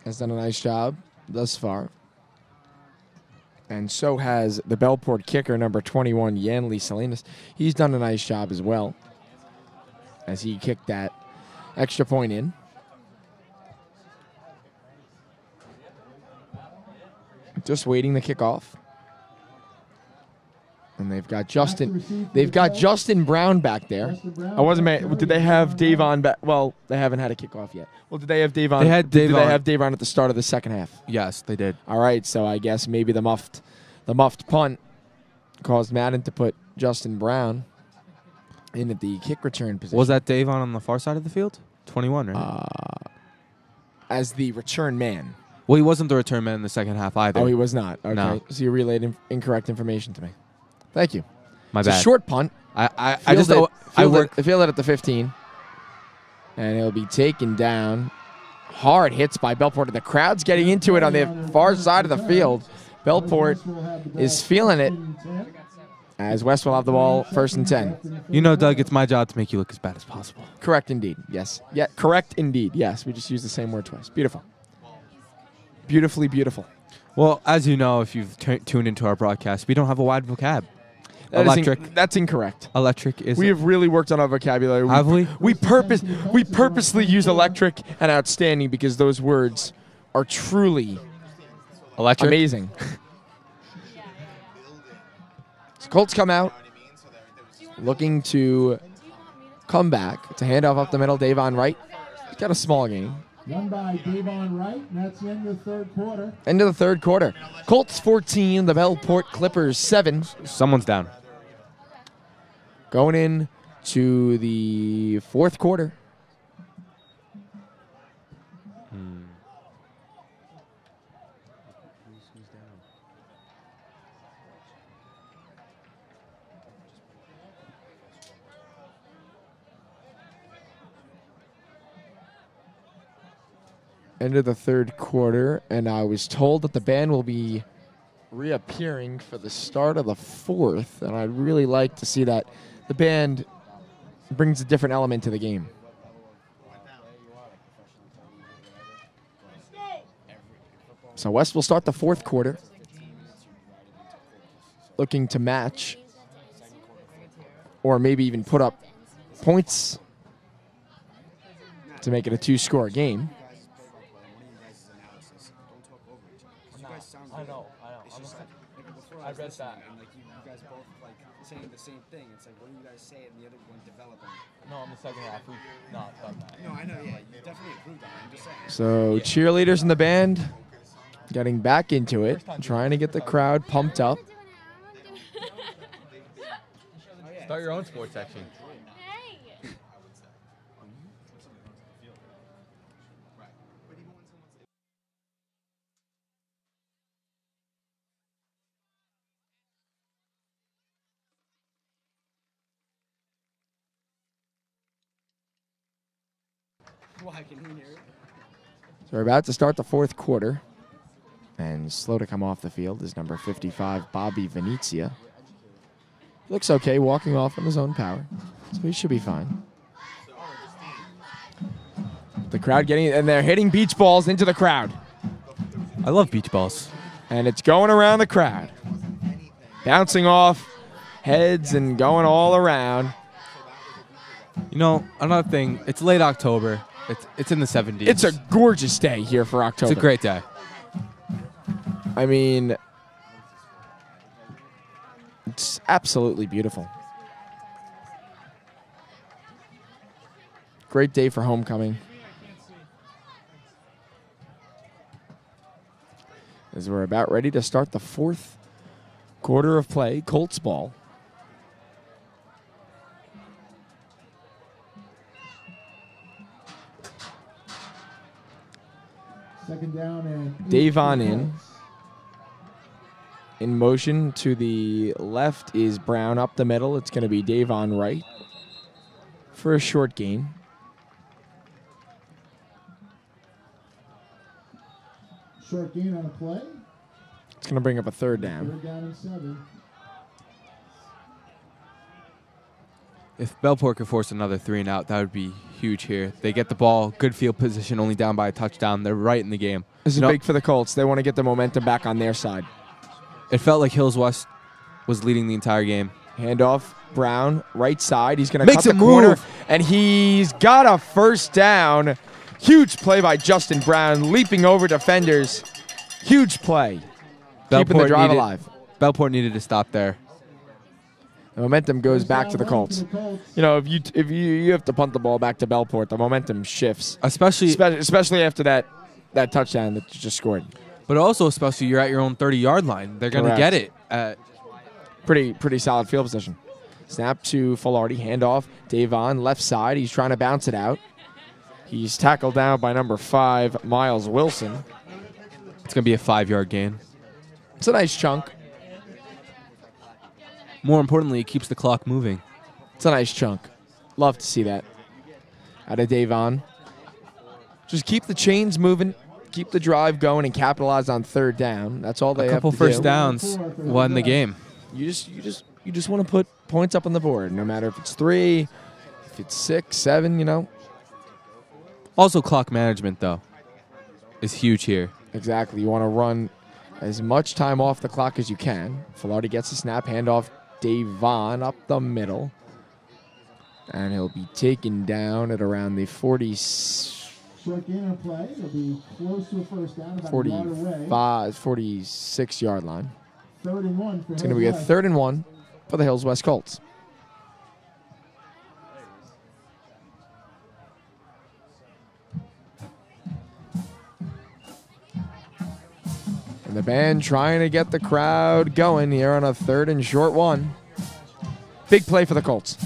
has done a nice job thus far. And so has the Bellport kicker, number 21, Yanli Salinas. He's done a nice job as well as he kicked that extra point in. Just waiting the kickoff. And they've got Justin Brown back there. Did they have Davon back? Well, they haven't had a kickoff yet. Well, did they have Davon? Did they have Davon at the start of the second half? Yes, they did. All right, so I guess maybe the muffed punt caused Madden to put Justin Brown in at the kick return position. Was that Davon on the far side of the field? 21, right? As the return man. Well, he wasn't the return man in the second half either. Oh, he was not. Okay. No. So you relayed incorrect information to me. Thank you. My bad. It's a short punt. I feel it at the 15. And it'll be taken down. Hard hits by Bellport. The crowd's getting into it on the far side of the field. Bellport is feeling it. as West will have the ball 1st and 10. You know, Doug, it's my job to make you look as bad as possible. Correct indeed. Yes. Yeah, correct indeed. Yes, we just used the same word twice. Beautiful. Beautifully beautiful. Well, as you know, if you've tuned into our broadcast, we don't have a wide vocab. That's incorrect. Electric is. We have really worked on our vocabulary. Have we? We purposely use electric and outstanding because those words are truly electric. Amazing. So Colts come out looking to come back. It's a handoff up the middle. Davon Wright. He's got a small game. Run by Davon Wright, and that's the end of the 3rd quarter. End of the 3rd quarter. Colts 14, the Bellport Clippers 7. Someone's down. Going in to the 4th quarter. End of the 3rd quarter, and I was told that the band will be reappearing for the start of the 4th, and I'd really like to see that the band brings a different element to the game. So West will start the 4th quarter, looking to match or maybe even put up points to make it a 2-score game. I know. I read that. And like you guys both like saying the same thing. It's like, what do you guys say and the other one developing? No, in the second half we've not done that. No, I know. Yeah, you definitely improved on it. I'm just saying. So cheerleaders in the band getting back into it, trying to get the crowd pumped up. Start your own sports section. So we're about to start the 4th quarter. And slow to come off the field is number 55, Bobby Venezia. Looks okay, walking off on his own power. So he should be fine. The crowd and they're hitting beach balls into the crowd. I love beach balls. And it's going around the crowd. Bouncing off heads and going all around. You know, another thing, it's late October. It's in the 70s. It's a gorgeous day here for October. It's a great day. I mean, it's absolutely beautiful. Great day for homecoming. As we're about ready to start the 4th quarter of play, Colts ball. Second down and Davon in motion to the left is Brown up the middle. It's going to be Davon Wright for a short gain. Short gain on a play. It's going to bring up a 3rd down. 3rd down and 7. If Bellport could force another 3 and out, that would be huge here. They get the ball, good field position, only down by a touchdown. They're right in the game. This is big for the Colts. They want to get the momentum back on their side. It felt like Hills West was leading the entire game. Handoff, Brown, right side. He's going to cut the corner, and he's got a 1st down. Huge play by Justin Brown, leaping over defenders. Huge play. Keeping the drive alive. Bellport needed to stop there. The momentum goes back to the Colts. You know, if you have to punt the ball back to Bellport, the momentum shifts. Especially after that touchdown that you just scored. But also, especially you're at your own 30-yard line. They're going to get it. Pretty solid field position. Snap to Filardi, handoff. Davon, left side. He's trying to bounce it out. He's tackled down by number 5, Miles Wilson. It's going to be a 5-yard gain. It's a nice chunk. More importantly, it keeps the clock moving. It's a nice chunk. Love to see that. Out of Davon. Just keep the chains moving, keep the drive going, and capitalize on 3rd down. That's all they have to do. A couple first downs won the game. You just You just want to put points up on the board, no matter if it's 3, if it's 6, 7, you know. Also, clock management, though, is huge here. Exactly. You want to run as much time off the clock as you can. Filardi gets the snap, handoff Davon up the middle. And he'll be taken down at around the 40. Short gainer play. It'll be close to a first down, about a yard away. 46-yard line. 3rd and 1 for It's going to be a 3rd and 1 for the Hills West Colts. And the band trying to get the crowd going here on a 3rd and short 1. Big play for the Colts.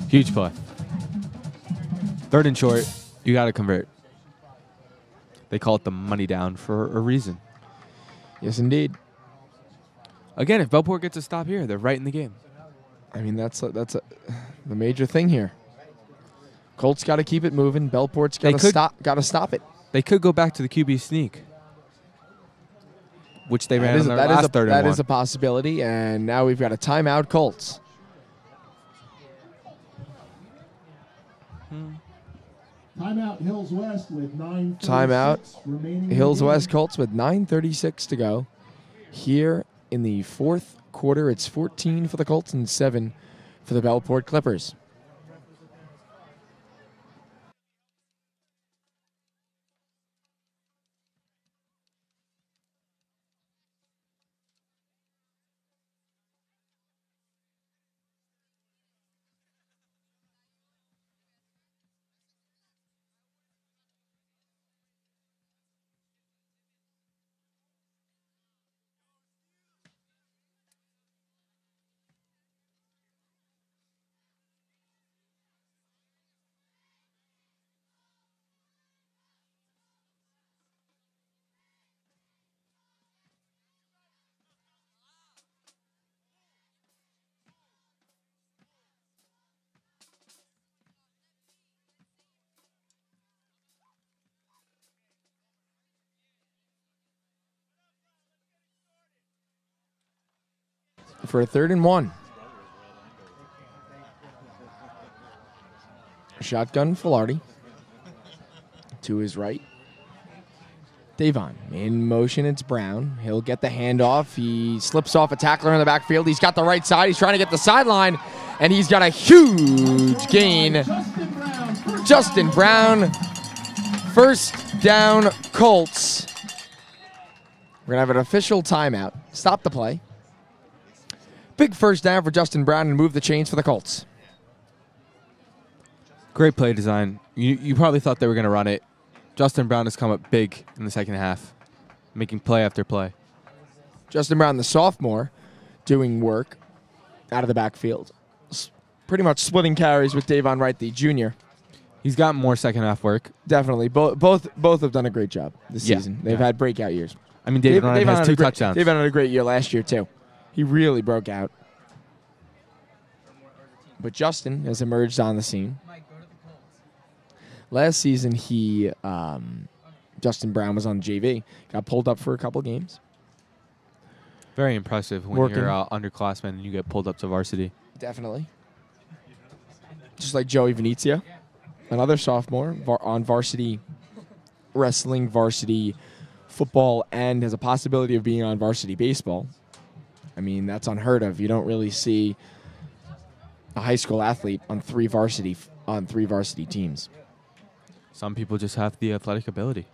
Huge play. 3rd and short, you got to convert. They call it the money down for a reason. Yes, indeed. Again, if Bellport gets a stop here, they're right in the game. I mean, that's the major thing here. Colts got to keep it moving. Bellport's got to stop it. They could go back to the QB sneak, which they ran on their last 3rd and 1. That is a possibility, and now we've got a timeout, Colts. Timeout Hills West with 9:36 Timeout remaining. Hills West Colts with 9:36 to go. Here in the 4th quarter, it's 14 for the Colts and 7 for the Bellport Clippers. For a 3rd and 1. Shotgun Filardi. To his right. Davon in motion. It's Brown. He'll get the handoff. He slips off a tackler in the backfield. He's got the right side. He's trying to get the sideline. And he's got a huge gain. Justin Brown. First down, Colts. We're going to have an official timeout. Stop the play. Big first down for Justin Brown and move the chains for the Colts. Great play design. You probably thought they were going to run it. Justin Brown has come up big in the second half, making play after play. Justin Brown, the sophomore, doing work out of the backfield. Pretty much splitting carries with Davon Wright, the junior. He's got more second half work. Definitely. Both have done a great job this season. They've had breakout years. I mean, Davon has 2 touchdowns. Davon had a great year last year, too. He really broke out. But Justin has emerged on the scene. Last season, Justin Brown was on JV. Got pulled up for a couple games. Very impressive when you're underclassmen and you get pulled up to varsity. Definitely. Just like Joey Venezia, another sophomore on varsity wrestling, varsity football, and has a possibility of being on varsity baseball. I mean, that's unheard of. You don't really see a high school athlete on three varsity teams. Some people just have the athletic ability.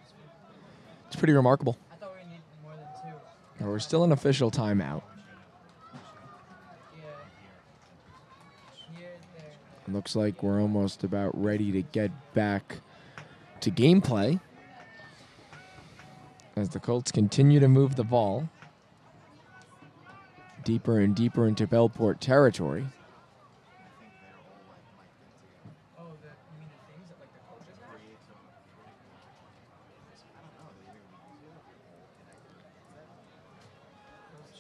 It's pretty remarkable. I thought we needed more than 2. Now, we're still in official timeout. It looks like we're almost about ready to get back to gameplay as the Colts continue to move the ball deeper and deeper into Bellport territory.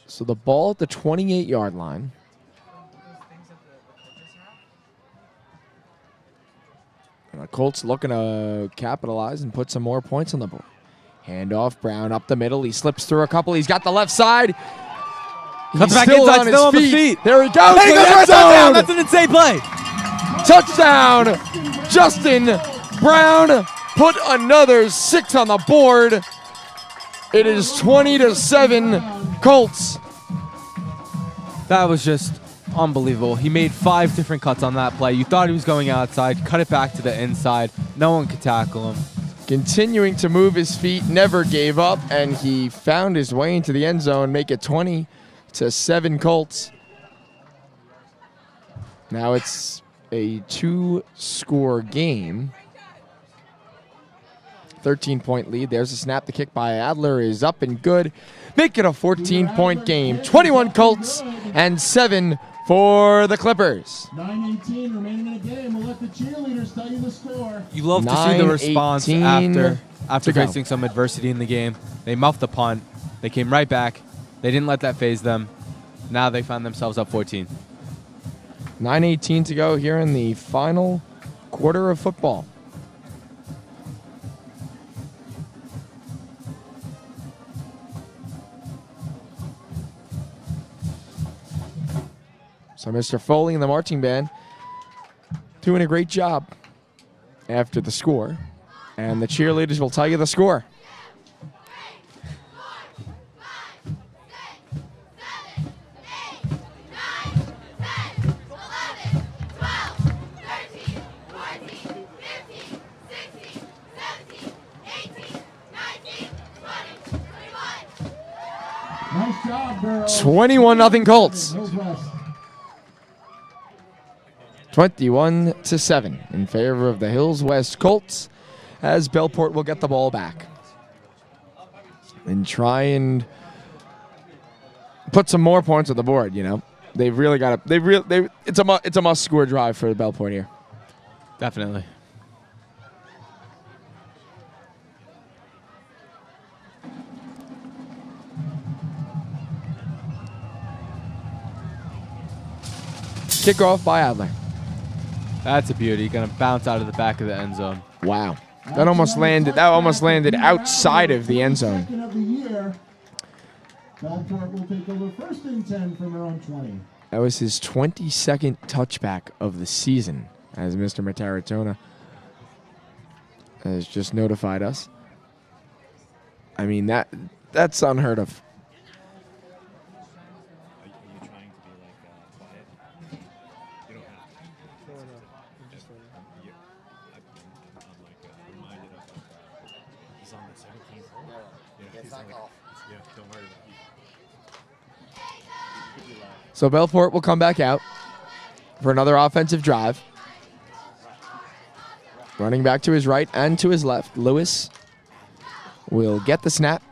So the ball at the 28-yard line. And the Colts looking to capitalize and put some more points on the board. Handoff, Brown up the middle. He slips through a couple. He's got the left side. Cuts He's back still inside, on still on his the feet. There he goes. Hey, he for goes the for a end touchdown. zone. That's an insane play. Touchdown. Justin Brown put another 6 on the board. It is 20-7 Colts. That was just unbelievable. He made 5 different cuts on that play. You thought he was going outside, cut it back to the inside. No one could tackle him. Continuing to move his feet, never gave up, and he found his way into the end zone, make it 20-7 Colts. Now it's a 2-score game. 13-point lead. There's a snap. The kick by Adler is up and good. Make it a 14-point game. 21 Colts and 7 for the Clippers. 9:18 remaining in the game. We'll let the cheerleaders tell you the score. You love to see the response 9:18 after to go. facing some adversity in the game. They muffed the punt. They came right back. They didn't let that phase them. Now they found themselves up 14. 9:18 to go here in the final quarter of football. So Mr. Foley and the marching band doing a great job after the score. And the cheerleaders will tell you the score. Nice job, girls. 21-0 Colts. Hills West. 21-7 in favor of the Hills West Colts, as Bellport will get the ball back and try and put some more points on the board. You know, they've really got to. It's a must-score drive for Bellport here. Definitely. Kickoff by Adler. That's a beauty. Going to bounce out of the back of the end zone. Wow. That almost landed outside of the end zone. Second of the year. Bellport will take over first and 10 from their own 20. That was his 22nd touchback of the season, as Mr. Mataratona has just notified us. I mean, that's unheard of. So Bellport will come back out for another offensive drive. Running back to his right and to his left. Lewis will get the snap.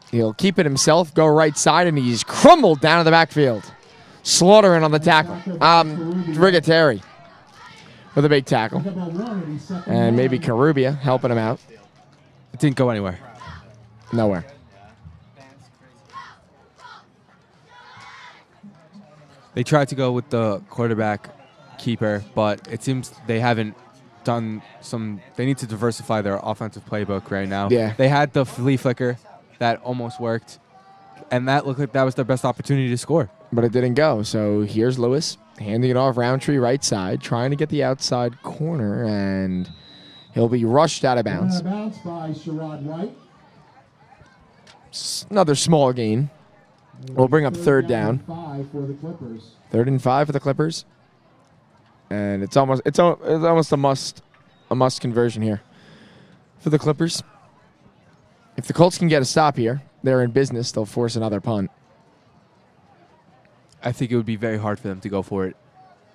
He'll keep it himself, go right side, and he's crumbled down to the backfield. Slaughtering on the tackle. Rigateri with a big tackle. And maybe Carubia helping him out. It didn't go anywhere. Nowhere. They tried to go with the quarterback keeper, but it seems they haven't done some. They need to diversify their offensive playbook right now. Yeah. They had the flea flicker that almost worked, and that looked like that was their best opportunity to score. But it didn't go. So here's Lewis handing it off Roundtree right side, trying to get the outside corner, and he'll be rushed out of bounds. Out of bounds by Sherrod White. Another small gain. We'll bring up third down. 5 for the Clippers. 3rd and 5 for the Clippers. And it's almost a must conversion here for the Clippers. If the Colts can get a stop here, they're in business. They'll force another punt. I think it would be very hard for them to go for it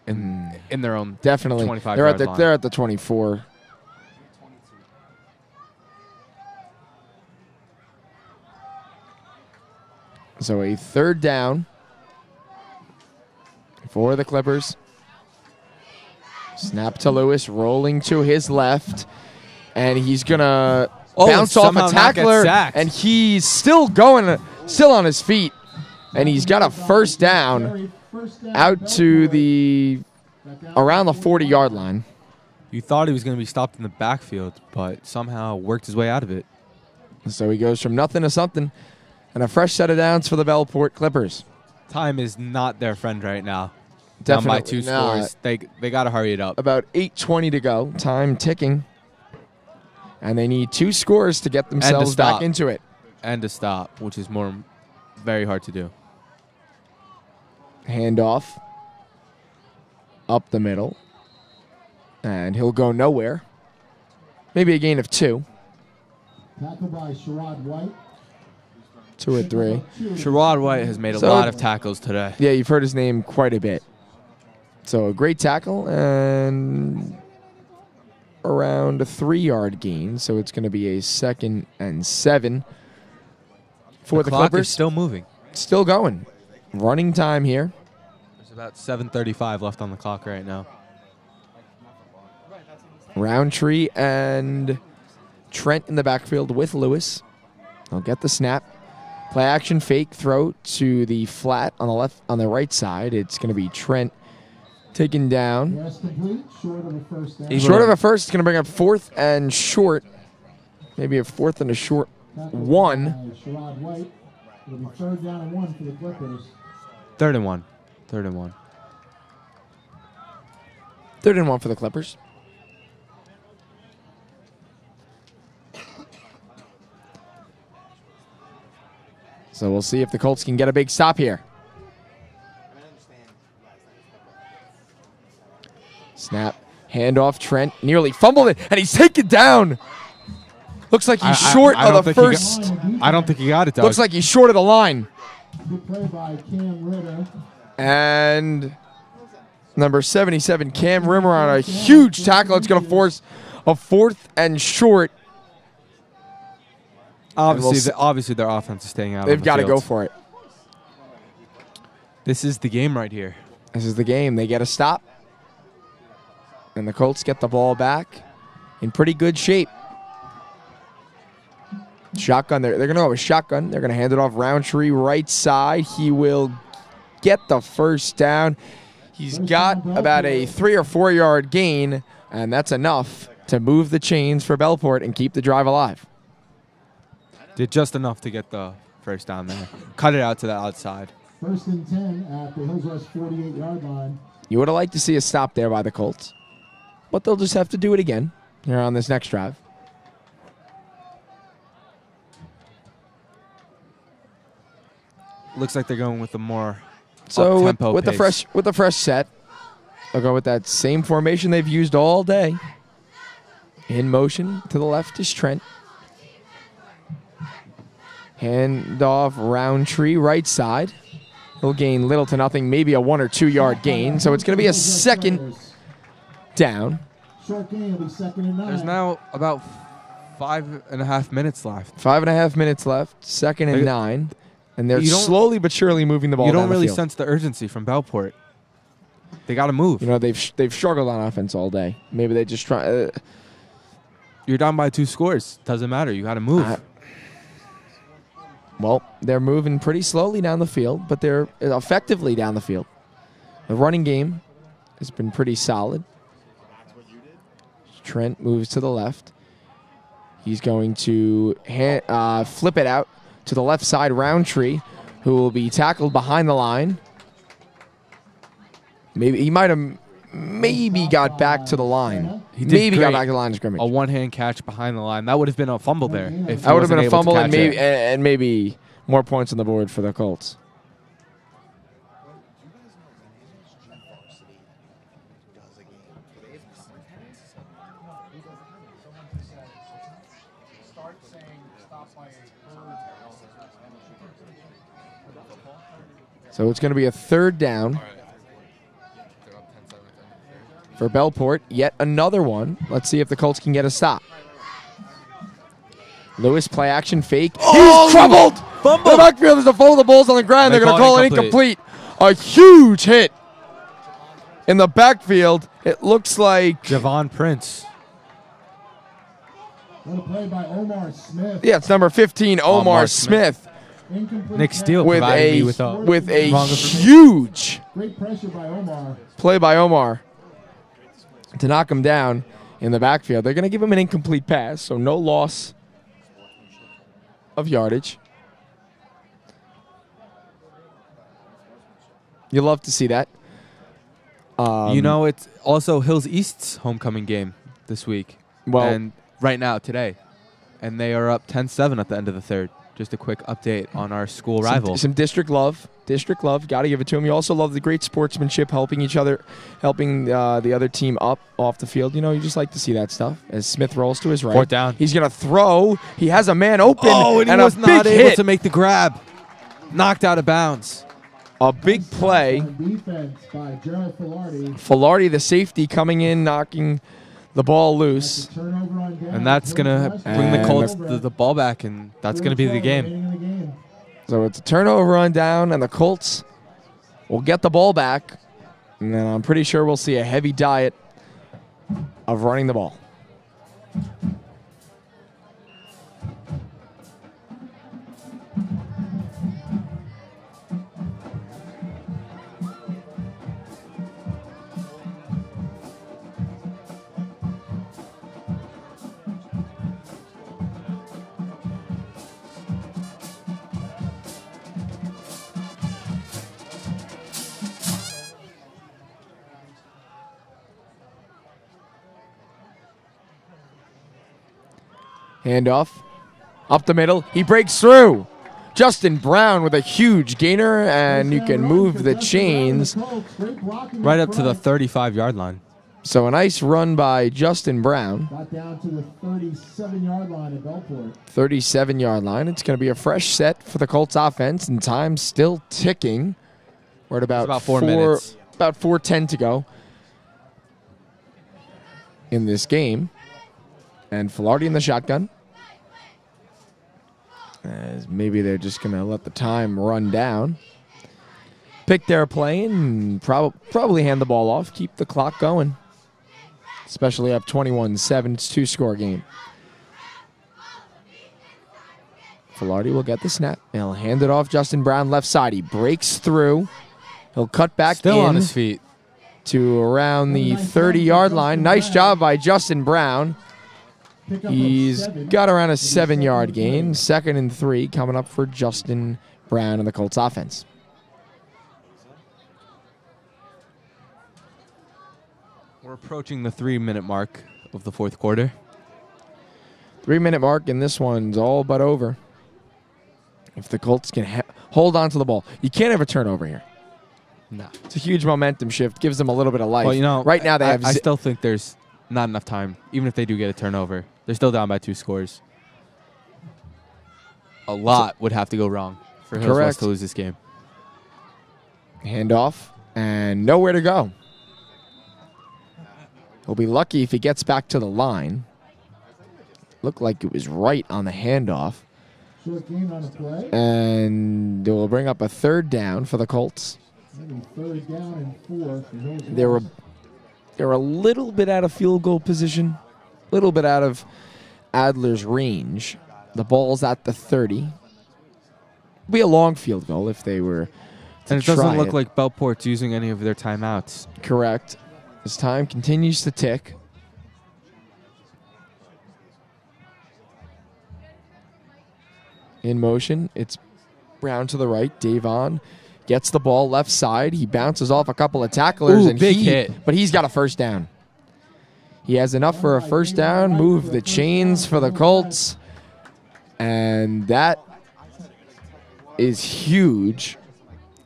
in their own Definitely. 25 They're yard line. they're at the 24. So a 3rd down for the Clippers. Snap to Lewis, rolling to his left, and he's gonna bounce off a tackler, and he's still on his feet, and he's got a first down out to around the 40-yard line. You thought he was going to be stopped in the backfield, but somehow worked his way out of it. So he goes from nothing to something. And a fresh set of downs for the Bellport Clippers. Time is not their friend right now. Definitely down by 2 scores. They got to hurry it up. About 8:20 to go. Time ticking. And they need 2 scores to get themselves back into it. And to stop, which is very hard to do. Handoff. Up the middle. And he'll go nowhere. Maybe a gain of 2. Tackled by Sherrod White. 2 or 3. Sherrod White has made a lot of tackles today. Yeah, you've heard his name quite a bit. So a great tackle and around a 3-yard gain. So it's going to be a 2nd and 7 for the clock Clippers. Is still moving. Still going. Running time here. There's about 7:35 left on the clock right now. Roundtree and Trent in the backfield with Lewis. They'll get the snap. Play action fake throw to the flat on the right side. It's going to be Trent taken down. Pass complete, short of a first down. Short of a first, it's going to bring up 4th and short. Maybe a 4th and a short 1. Sherrod White. It'll be 3rd down and 1 for the Clippers. 3rd and 1. 3rd and 1. 3rd and 1 for the Clippers. So we'll see if the Colts can get a big stop here. Snap. Handoff. Trent nearly fumbled it, and he's taken down. Looks like he's short of the first. I don't think he got it, Doug. Looks like he's short of the line. Good play by Cam Ritter. And number 77, Cam Rimmer on a huge tackle. It's going to force a 4th and short. Obviously, their offense is staying out. They've got to go for it. This is the game right here. This is the game. They get a stop. And the Colts get the ball back in pretty good shape. Shotgun. They're going to go with shotgun. They're going to hand it off Roundtree right side. He will get the first down. He's got about a 3 or 4 yard gain, and that's enough to move the chains for Bellport and keep the drive alive. Did just enough to get the first down there. Cut it out to the outside. 1st and 10 at the Hills West 48-yard line. You would have liked to see a stop there by the Colts, but they'll just have to do it again here on this next drive. Looks like they're going with the more up-tempo with pace. the fresh set. They'll go with that same formation they've used all day. In motion to the left is Trent. Hand off Roundtree right side. He'll gain little to nothing, maybe a 1 or 2 yard gain. So it's going to be a 2nd down. Short gain will be 2nd and 9. There's now about 5.5 minutes left. 5.5 minutes left. 2nd and 9. And they're slowly but surely moving the ball down the field. You don't really sense the urgency from Bellport. They got to move. You know, they've struggled on offense all day. Maybe they just try. You're down by 2 scores. Doesn't matter. You got to move. Well, they're moving pretty slowly down the field, but they're effectively down the field. The running game has been pretty solid. Trent moves to the left. He's going to flip it out to the left side, Roundtree, who will be tackled behind the line. Maybe he might have got back to the line. He did got back to the line of scrimmage. A one-hand catch behind the line. That would have been a fumble there. If that would have been a fumble and maybe more points on the board for the Colts. So it's going to be a 3rd down for Bellport. Yet another one. Let's see if the Colts can get a stop. Lewis play action fake. He's troubled. Fumble. The backfield is a full of the balls on the ground. They're going to call it incomplete. A huge hit in the backfield. It looks like Javon Prince. What a play by Omar Smith. Yeah, it's number 15, Omar Smith. Nick Steele with a huge great pressure by Omar. Play by Omar to knock him down in the backfield. They're going to give him an incomplete pass, so no loss of yardage. You love to see that. It's also Hills East's homecoming game this week. Well, and right now, today. And they are up 10-7 at the end of the third. Just a quick update on our school rival. Some district love. District love. Got to give it to them. You also love the great sportsmanship, helping each other, helping the other team up off the field. You just like to see that stuff. As Smith rolls to his right. Fourth down. He's going to throw. He has a man open. Oh, and he was a not big able hit. to make the grab. Knocked out of bounds. A big play. Defense by Gerald Filardi. Filardi, the safety, coming in, knocking the ball loose. And that's going to bring the Colts the ball back, and that's going to be the game. So it's a turnover on down, and the Colts will get the ball back. And then I'm pretty sure we'll see a heavy diet of running the ball. Handoff. Up the middle. He breaks through. Justin Brown with a huge gainer, and you can move the chains. Right up to the 35-yard line. So a nice run by Justin Brown. Got down to the 37-yard line at Bellport. 37-yard line. It's going to be a fresh set for the Colts offense, and time still ticking. We're at about 4 minutes. About 4:10 to go in this game. And Filardi in the shotgun. As maybe they're just going to let the time run down. Pick their play and probably hand the ball off. Keep the clock going. Especially up 21-7. It's a two-score game. Filardi will get the snap. He'll hand it off. Justin Brown left side. He breaks through. He'll cut back Still in on his feet to around the 30-yard line. Nice job by Justin Brown. He's got around a 7-yard gain. 2nd and 3 coming up for Justin Brown and the Colts offense. We're approaching the 3-minute mark of the fourth quarter. 3-minute mark, and this one's all but over. If the Colts can hold on to the ball. You can't have a turnover here. No. It's a huge momentum shift. Gives them a little bit of life. Well, right now they have... I still think there's not enough time, even if they do get a turnover. They're still down by 2 scores. A lot would have to go wrong for Hills West to lose this game. Handoff, and nowhere to go. He'll be lucky if he gets back to the line. Looked like it was right on the handoff. And they will bring up a 3rd down for the Colts. 3rd down and 4. They were a little bit out of field goal position. A little bit out of Adler's range. The ball's at the 30. It'd be a long field goal if they were to And it doesn't look like Bellport's using any of their timeouts. Correct. As time continues to tick. In motion, it's Brown to the right. Davon gets the ball left side. He bounces off a couple of tacklers. Ooh, and big hit. But he's got a 1st down. He has enough for a 1st down. Move the chains for the Colts. And that is huge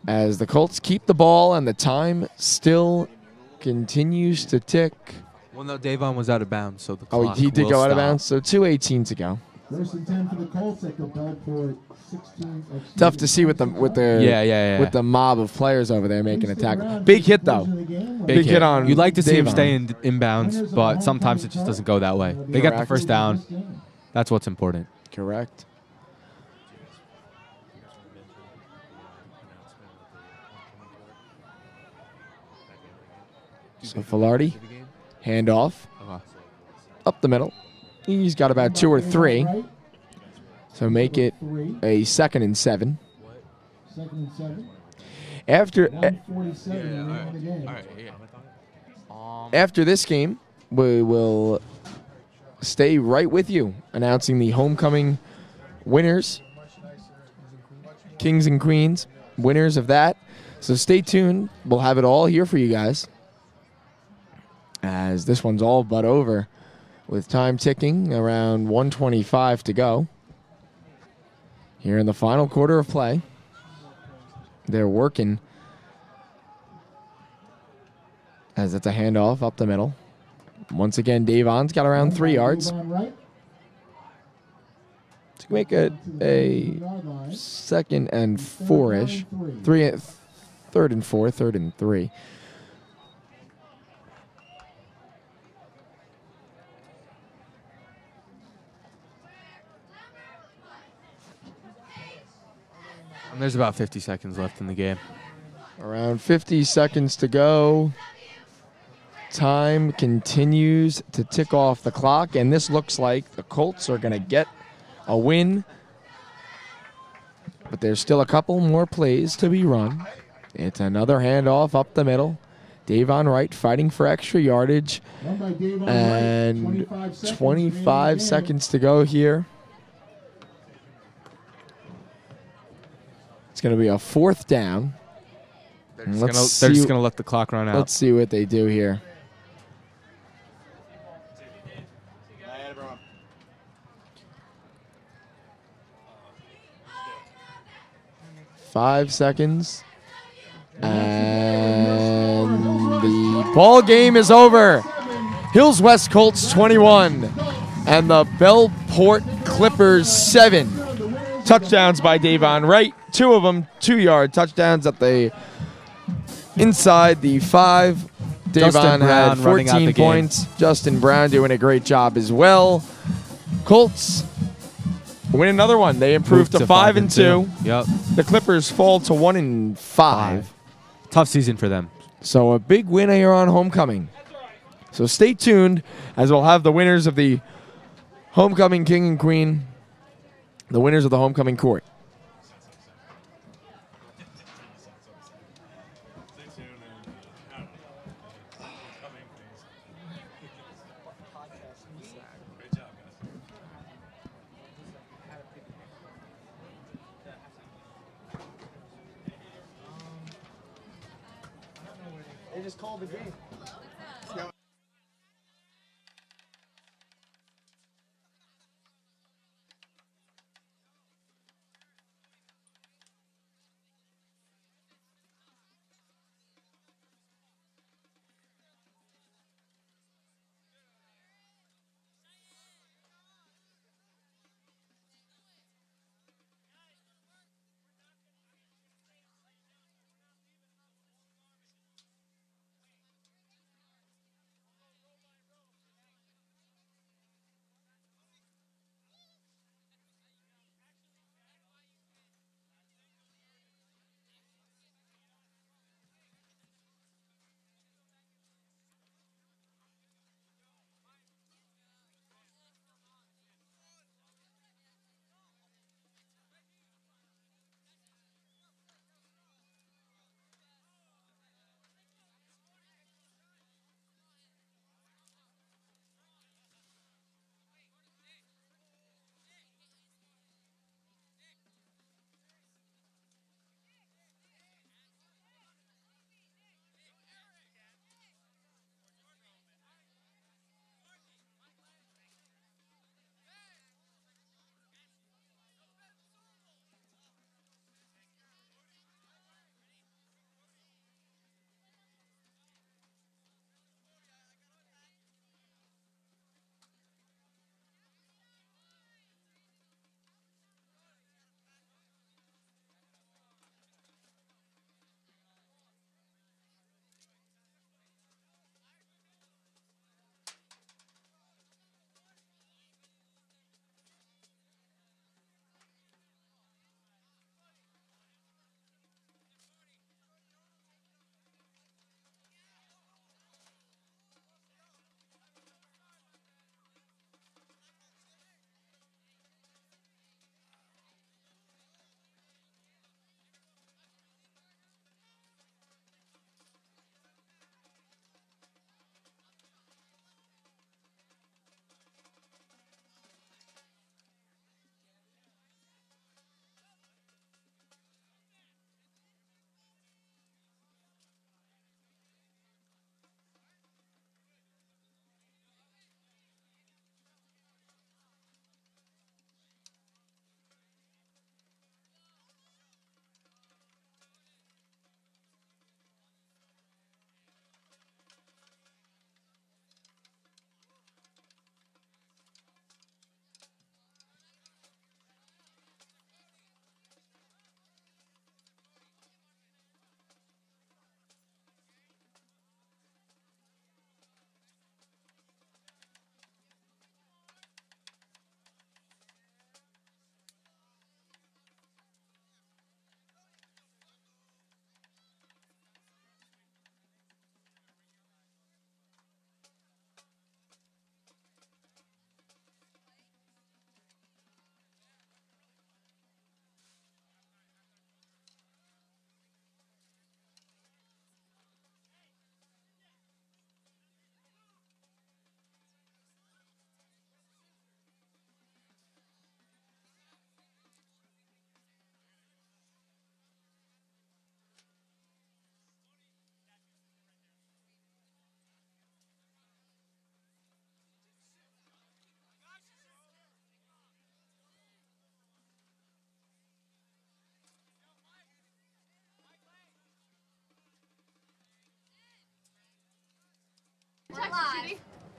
as the Colts keep the ball and the time still continues to tick. Well, no, Davon was out of bounds, so the clock he did will go out of stop. bounds, so 2:18 to go. 1st and 10 for the Colts at the Bellport 16. Tough to see with the with the mob of players over there making a tackle. Big hit though. Big hit on. You'd like to see him Davon. stay in inbounds, but sometimes it just doesn't go that way. They got the 1st down. That's what's important. Correct. So Filardi, handoff, up the middle. He's got about 2 or 3. So make it a 2nd and 7. 2nd and 7. After this game, we will stay right with you, announcing the homecoming winners, Kings and Queens. winners of that. So stay tuned. We'll have it all here for you guys, as this one's all but over with time ticking, around 1:25 to go. Here in the final quarter of play, they're working as it's a handoff up the middle. Once again, Davon's got around 3 yards. To make it a 2nd and 4-ish. 3rd and 4, 3rd and 3. And there's about 50 seconds left in the game. Around 50 seconds to go. Time continues to tick off the clock, and this looks like the Colts are going to get a win. But there's still a couple more plays to be run. It's another handoff up the middle. Davon Wright fighting for extra yardage. And 25 seconds to go here. It's going to be a 4th down. They're just going to let the clock run out. Let's see what they do here. Five seconds. And the ball game is over. Hills West Colts 21 and the Bellport Clippers 7. Touchdowns by Davon Wright. 2 of them 2-yard touchdowns at the inside the 5. Davon had 14 points. Justin Brown doing a great job as well. Colts win another one. They improved to 5 and 2. Yep. The Clippers fall to 1 and 5. Tough season for them. So a big win here on homecoming. So stay tuned as we'll have the winners of the homecoming king and queen, the winners of the homecoming court. They just called the game.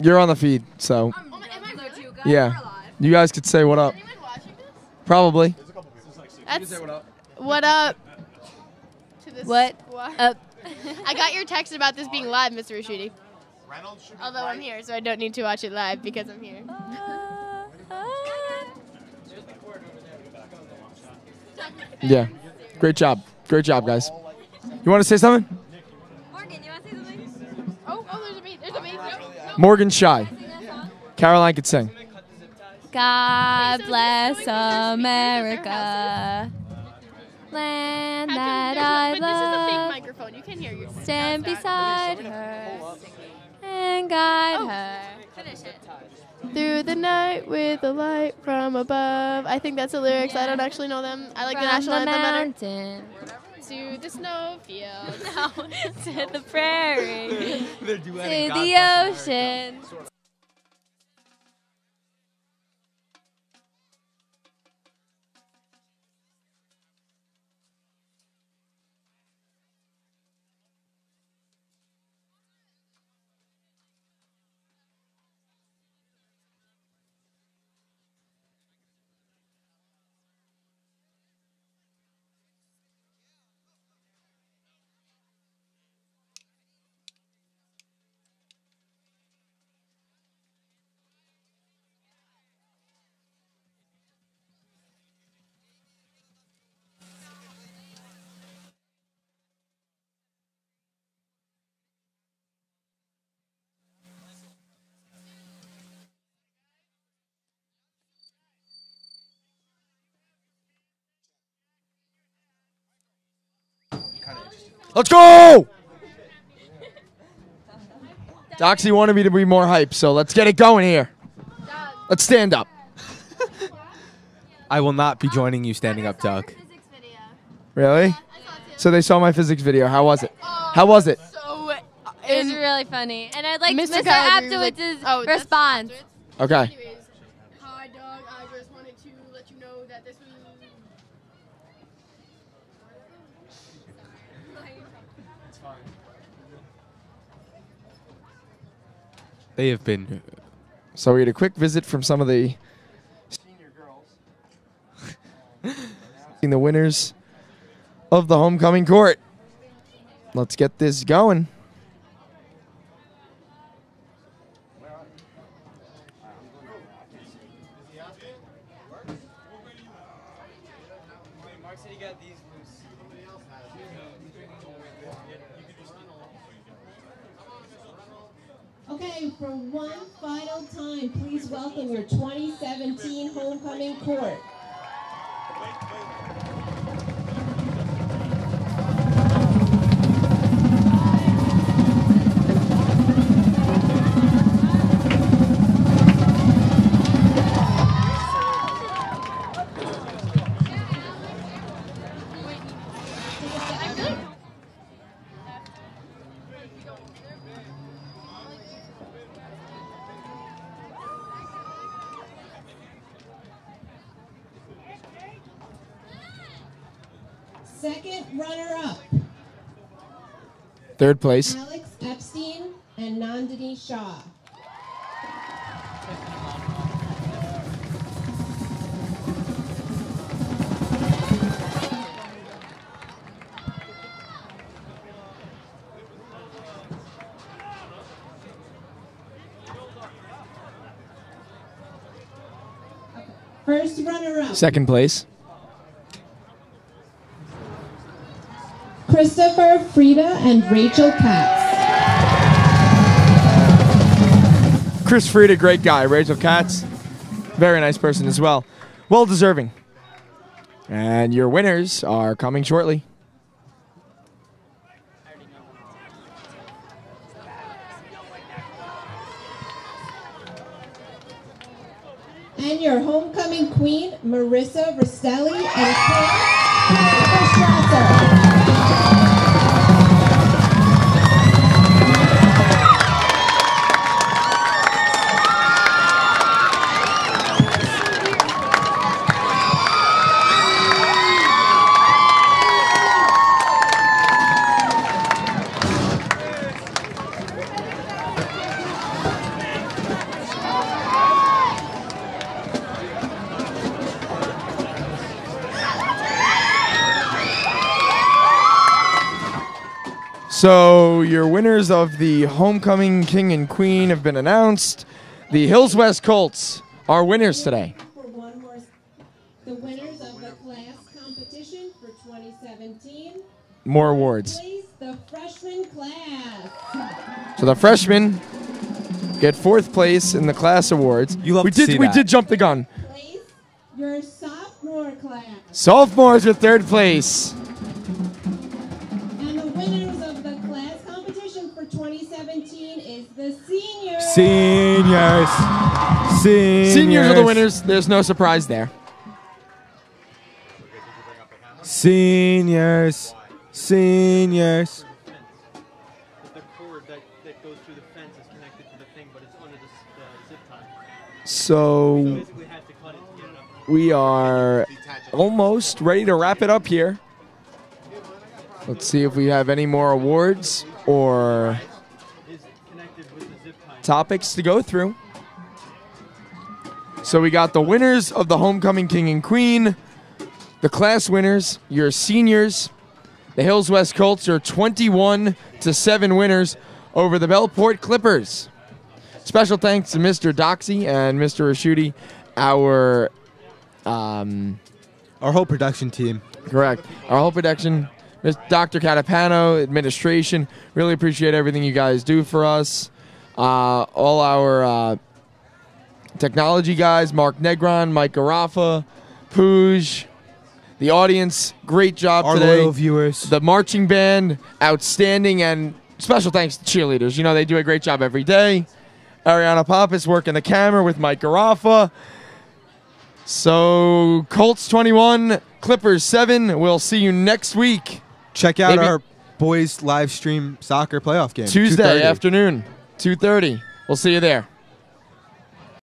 You're on the feed, so. Yeah. You guys could say what up. Probably. That's what up. What up? I got your text about this being live, Mr. Rashidi. Although I'm here, so I don't need to watch it live because I'm here. Yeah. Great job. Great job, guys. You want to say something? Morgan, you want to say something? Oh, there's a beat. There's a beat. Morgan's shy. Caroline could sing. God bless America, land that I love. This is a fake microphone. You can hear you. Stand beside her and guide her. Finish it. Through the night with the light from above. I think that's the lyrics. I don't actually know them. I like the national anthem better. To the snowfield. No, to the prairie. To the ocean. Let's go! Doxy wanted me to be more hype, so let's get it going here. Let's stand up. I will not be joining you standing up, Doug. Really? So they saw my physics video. How was it? How was it? It was really funny. And I'd like Mr. Aptowitz' response. Okay. Anyways, hi, Doug. I just wanted to let you know that this was... They have been. So we had a quick visit from some of the senior girls. Seeing the winners of the homecoming court. Let's get this going. Okay, for one final time, please welcome your 2017 homecoming court. Second runner-up, Third place. Alex Epstein and Nandini Shah. First runner-up, Second place. Christopher Frieda and Rachel Katz. Chris Frieda, great guy. Rachel Katz, very nice person as well. Well deserving. And your winners are coming shortly. And your homecoming queen, Marissa Rastelli and Claire Strasser. So your winners of the Homecoming King and Queen have been announced. The Hills West Colts are winners today. The winners of the class competition for 2017. More awards. Please, the freshman class. So the freshmen get 4th place in the class awards. You love we to did see we that. did jump the gun. Please, your sophomore class. Sophomores with 3rd place. And the winners of the class competition for 2017 is the seniors. Seniors. Seniors are the winners. There's no surprise there. Seniors. Seniors. So we are almost ready to wrap it up here. Let's see if we have any more awards or topics to go through. So we got the winners of the Homecoming King and Queen, the class winners, your seniors. The Hills West Colts are 21-7 winners over the Bellport Clippers. Special thanks to Mr. Doxey and Mr. Raschuti, our whole production team. Correct. Our whole production, Dr. Catapano, administration. Really appreciate everything you guys do for us. All our technology guys, Mark Negron, Mike Garafa, Pooj. The audience, great job Our today. loyal viewers. The marching band, outstanding. And special thanks to cheerleaders. You know, they do a great job every day. Ariana Pappas working the camera with Mike Garafa. So, Colts 21, Clippers 7. We'll see you next week. Check out Maybe our boys live stream soccer playoff game. Tuesday 2:30. afternoon, 2:30. We'll see you there.